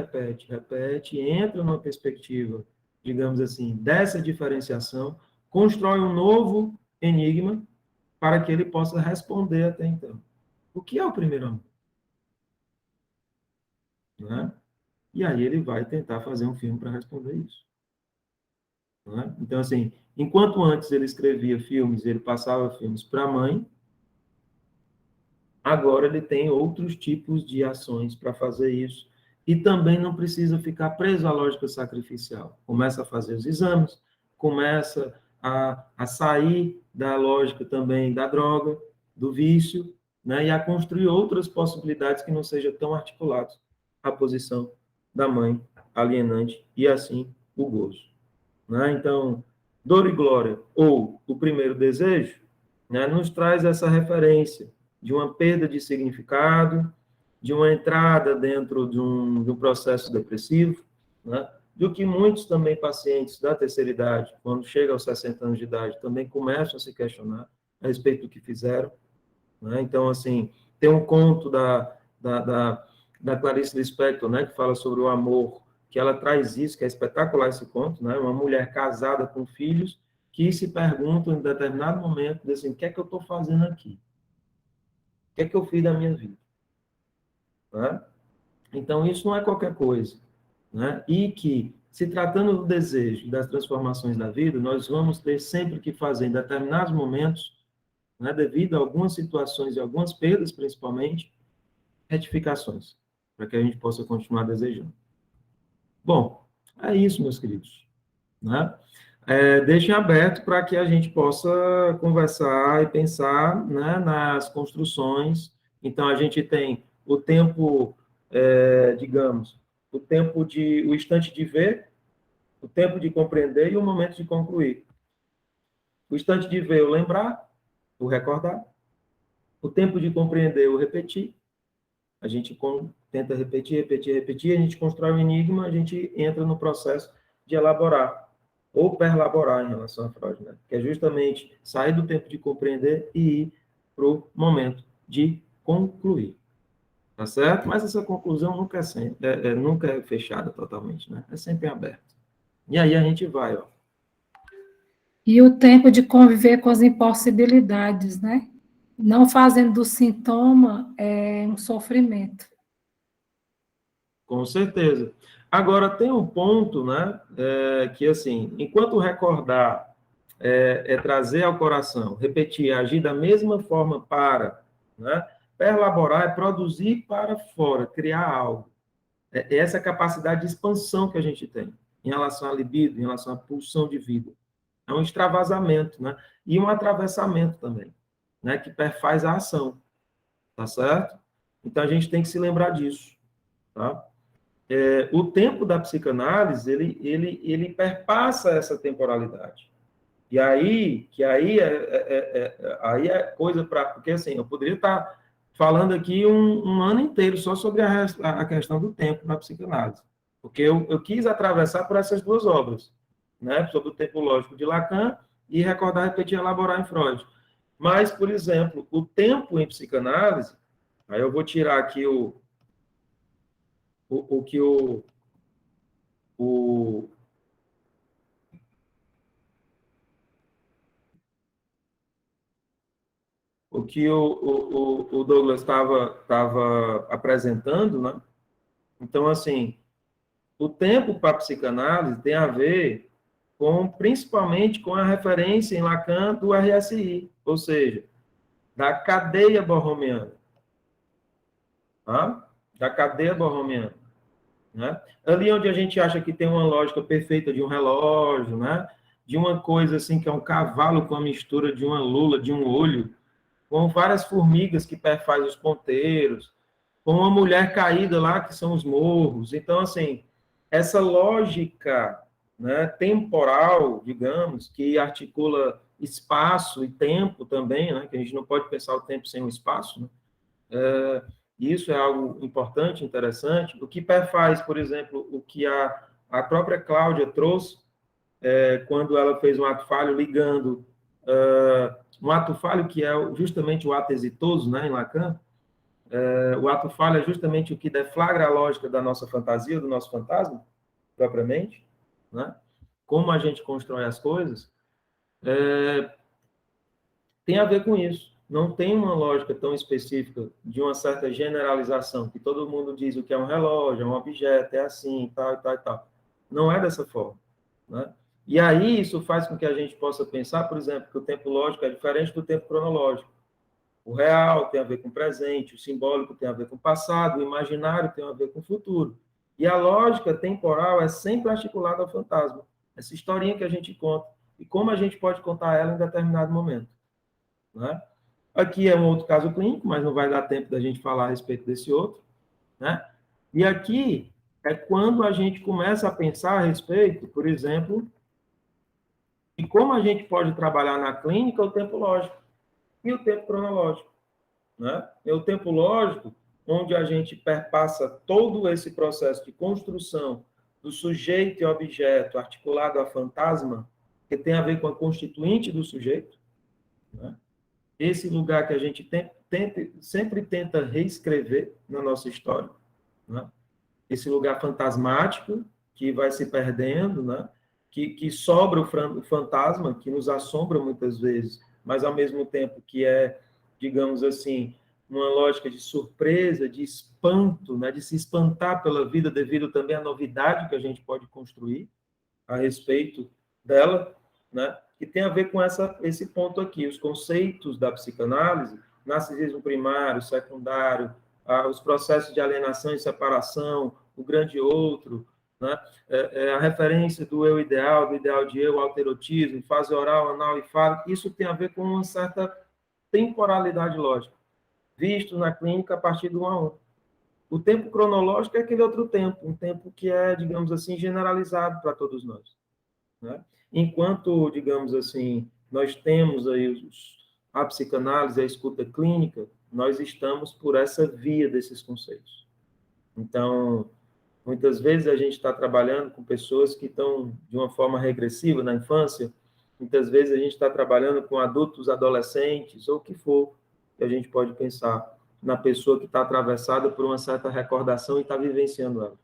Speaker 2: entra numa perspectiva, digamos assim, dessa diferenciação, constrói um novo enigma para que ele possa responder até então. O que é o primeiro amor? Né? E aí ele vai tentar fazer um filme para responder isso. Né? Então, assim, enquanto antes ele escrevia filmes, ele passava filmes para a mãe, Agora ele tem outros tipos de ações para fazer isso. E também não precisa ficar preso à lógica sacrificial. Começa a fazer os exames, começa a sair da lógica também da droga, do vício, né? E a construir outras possibilidades que não sejam tão articuladas à posição da mãe alienante e assim o gozo. Né? Então, dor e glória, ou o primeiro desejo, né, nos traz essa referência de uma perda de significado, de uma entrada dentro de um processo depressivo, né, do que muitos também pacientes da terceira idade, quando chegam aos 60 anos de idade, também começam a se questionar a respeito do que fizeram. Né? Então, assim, tem um conto da Clarice Lispector, né, que fala sobre o amor, que ela traz isso, que é espetacular esse conto, né? Uma mulher casada com filhos que se perguntam em determinado momento, assim, o que é que eu estou fazendo aqui? O que é que eu fiz da minha vida? Né? Então, isso não é qualquer coisa. Né? E que, se tratando do desejo das transformações da vida, nós vamos ter sempre que fazer, em determinados momentos, né, devido a algumas situações e algumas perdas, principalmente, retificações, para que a gente possa continuar desejando. Bom, é isso, meus queridos. Né? Deixem aberto para que a gente possa conversar e pensar, né, nas construções. Então, a gente tem o tempo, digamos, o instante de ver, o tempo de compreender e o momento de concluir. O instante de ver, o lembrar, o recordar. O tempo de compreender, o repetir. A gente tenta repetir, a gente constrói um enigma, a gente entra no processo de elaborar, ou perlaborar em relação a Freud, né? Que é justamente sair do tempo de compreender e ir para o momento de concluir. Tá certo? Mas essa conclusão nunca nunca é fechada totalmente, né? É sempre aberta. E aí a gente vai, ó.
Speaker 3: E o tempo de conviver com as impossibilidades, né? Não fazendo do sintoma um sofrimento.
Speaker 2: Com certeza. Agora, tem um ponto, né, que, assim, enquanto recordar trazer ao coração, repetir, agir da mesma forma para, né, elaborar é produzir para fora, criar algo. É essa capacidade de expansão que a gente tem em relação à libido, em relação à pulsão de vida. É um extravasamento, né, e um atravessamento também, né, que perfaz a ação, tá certo? Então, a gente tem que se lembrar disso, tá? O tempo da psicanálise, ele perpassa essa temporalidade. E aí, aí é coisa para... Porque, assim, eu poderia estar falando aqui um ano inteiro só sobre a questão do tempo na psicanálise. Porque eu quis atravessar por essas duas obras, né? Sobre o tempo lógico de Lacan e recordar, repetir, elaborar em Freud. Mas, por exemplo, o tempo em psicanálise, aí eu vou tirar aqui o que o que o Douglas estava apresentando, né? Então, assim, o tempo para a psicanálise tem a ver principalmente com a referência em Lacan do RSI, ou seja, da cadeia borromiana. Tá? Da cadeia borromiana. Né? Ali onde a gente acha que tem uma lógica perfeita de um relógio, né? De uma coisa assim que é um cavalo com a mistura de uma lula, de um olho, com várias formigas que perfazem os ponteiros, com uma mulher caída lá, que são os morros. Então, assim, essa lógica, né, temporal, digamos, que articula espaço e tempo também, né, que a gente não pode pensar o tempo sem o espaço, né? Isso é algo importante, interessante. O que perfaz, por exemplo, o que a própria Cláudia trouxe, quando ela fez um ato falho ligando um ato falho que é justamente o ato exitoso, né, em Lacan. O ato falho é justamente o que deflagra a lógica da nossa fantasia, do nosso fantasma, propriamente, né? Como a gente constrói as coisas, tem a ver com isso. Não tem uma lógica tão específica de uma certa generalização, que todo mundo diz o que é um relógio, é um objeto, é assim, tal, e tal, e tal. Não é dessa forma, né? E aí isso faz com que a gente possa pensar, por exemplo, que o tempo lógico é diferente do tempo cronológico. O real tem a ver com o presente, o simbólico tem a ver com o passado, o imaginário tem a ver com o futuro. E a lógica temporal é sempre articulada ao fantasma. Essa historinha que a gente conta. E como a gente pode contar ela em determinado momento. Né? Aqui é um outro caso clínico, mas não vai dar tempo da gente falar a respeito desse outro. Né? E aqui é quando a gente começa a pensar a respeito, por exemplo, de como a gente pode trabalhar na clínica o tempo lógico e o tempo cronológico. Né? É o tempo lógico, onde a gente perpassa todo esse processo de construção do sujeito e objeto articulado a fantasma, que tem a ver com a constituinte do sujeito. Né? Esse lugar que a gente sempre tenta reescrever na nossa história. Né? Esse lugar fantasmático que vai se perdendo, né? que sobra o fantasma, que nos assombra muitas vezes, mas ao mesmo tempo que é, digamos assim, uma lógica de surpresa, de espanto, né? De se espantar pela vida devido também à novidade que a gente pode construir a respeito dela, né? Que tem a ver com esse ponto aqui, os conceitos da psicanálise, narcisismo primário, secundário, os processos de alienação e separação, o grande outro, né? A referência do eu ideal, do ideal de eu, alterotismo, fase oral, anal e fálico, isso tem a ver com uma certa temporalidade lógica, visto na clínica a partir do 1 a 1. O tempo cronológico é aquele outro tempo, um tempo que é, digamos assim, generalizado para todos nós. Né? Enquanto, digamos assim, nós temos aí a psicanálise, a escuta clínica, nós estamos por essa via desses conceitos. Então, muitas vezes a gente está trabalhando com pessoas que estão de uma forma regressiva na infância, muitas vezes a gente está trabalhando com adultos, adolescentes, ou o que for, que a gente pode pensar na pessoa que está atravessada por uma certa recordação e está vivenciando ela.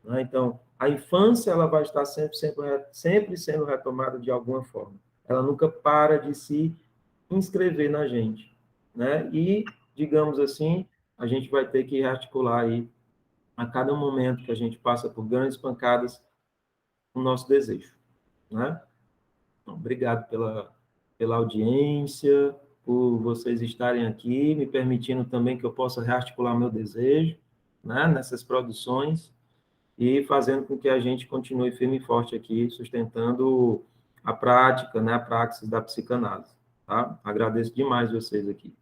Speaker 2: Né? Então, a infância ela vai estar sempre sendo retomada de alguma forma. Ela nunca para de se inscrever na gente. Né? E, digamos assim, a gente vai ter que rearticular aí, a cada momento que a gente passa por grandes pancadas, o nosso desejo. Né? Então, obrigado pela audiência, por vocês estarem aqui, me permitindo também que eu possa rearticular meu desejo, né, nessas produções, e fazendo com que a gente continue firme e forte aqui, sustentando a prática, né, a praxis da psicanálise. Tá? Agradeço demais vocês aqui.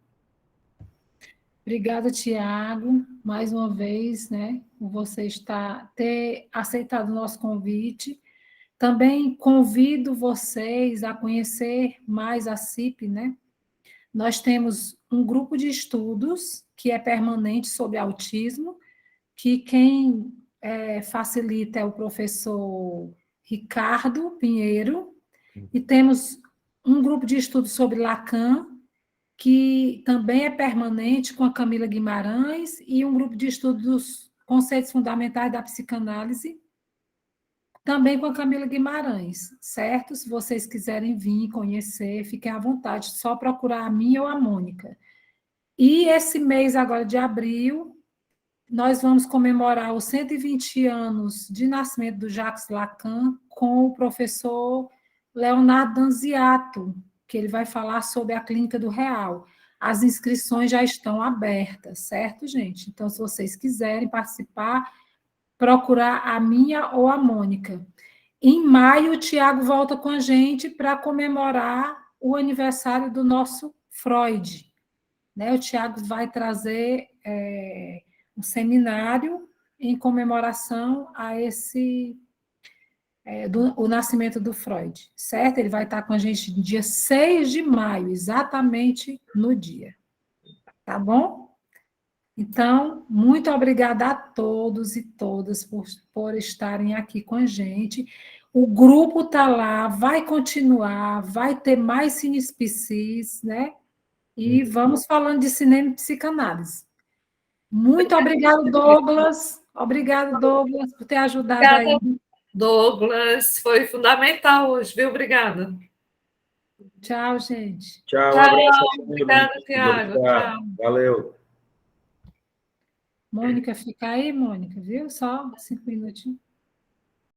Speaker 3: Obrigada, Tiago, mais uma vez, né, por você ter aceitado o nosso convite. Também convido vocês a conhecer mais a CIP, né? Nós temos um grupo de estudos que é permanente sobre autismo, que quem facilita é o professor Ricardo Pinheiro, e temos um grupo de estudos sobre Lacan, que também é permanente, com a Camila Guimarães, e um grupo de estudos dos conceitos fundamentais da psicanálise, também com a Camila Guimarães, certo? Se vocês quiserem vir conhecer, fiquem à vontade, só procurar a mim ou a Mônica. E esse mês agora de abril, nós vamos comemorar os 120 anos de nascimento do Jacques Lacan com o professor Leonardo Danziato, que ele vai falar sobre a clínica do real. As inscrições já estão abertas, certo, gente? Então, se vocês quiserem participar, procurar a minha ou a Mônica. Em maio, o Tiago volta com a gente para comemorar o aniversário do nosso Freud. Né? O Tiago vai trazer um seminário em comemoração a o nascimento do Freud, certo? Ele vai estar com a gente no dia 6 de maio, exatamente no dia. Tá bom? Então, muito obrigada a todos e todas por estarem aqui com a gente. O grupo está lá, vai continuar, vai ter mais cinespicis, né? E vamos falando de cinema e psicanálise. Muito obrigado, Douglas. Obrigado, Douglas, por ter ajudado
Speaker 1: Obrigada,
Speaker 3: aí.
Speaker 1: Douglas. Foi fundamental hoje, viu? Obrigada.
Speaker 3: Tchau, gente.
Speaker 2: Tchau, um abraço.
Speaker 1: Obrigada, Tiago. Tchau.
Speaker 2: Valeu.
Speaker 3: Mônica, fica aí, Mônica, viu? Só 5 minutinhos.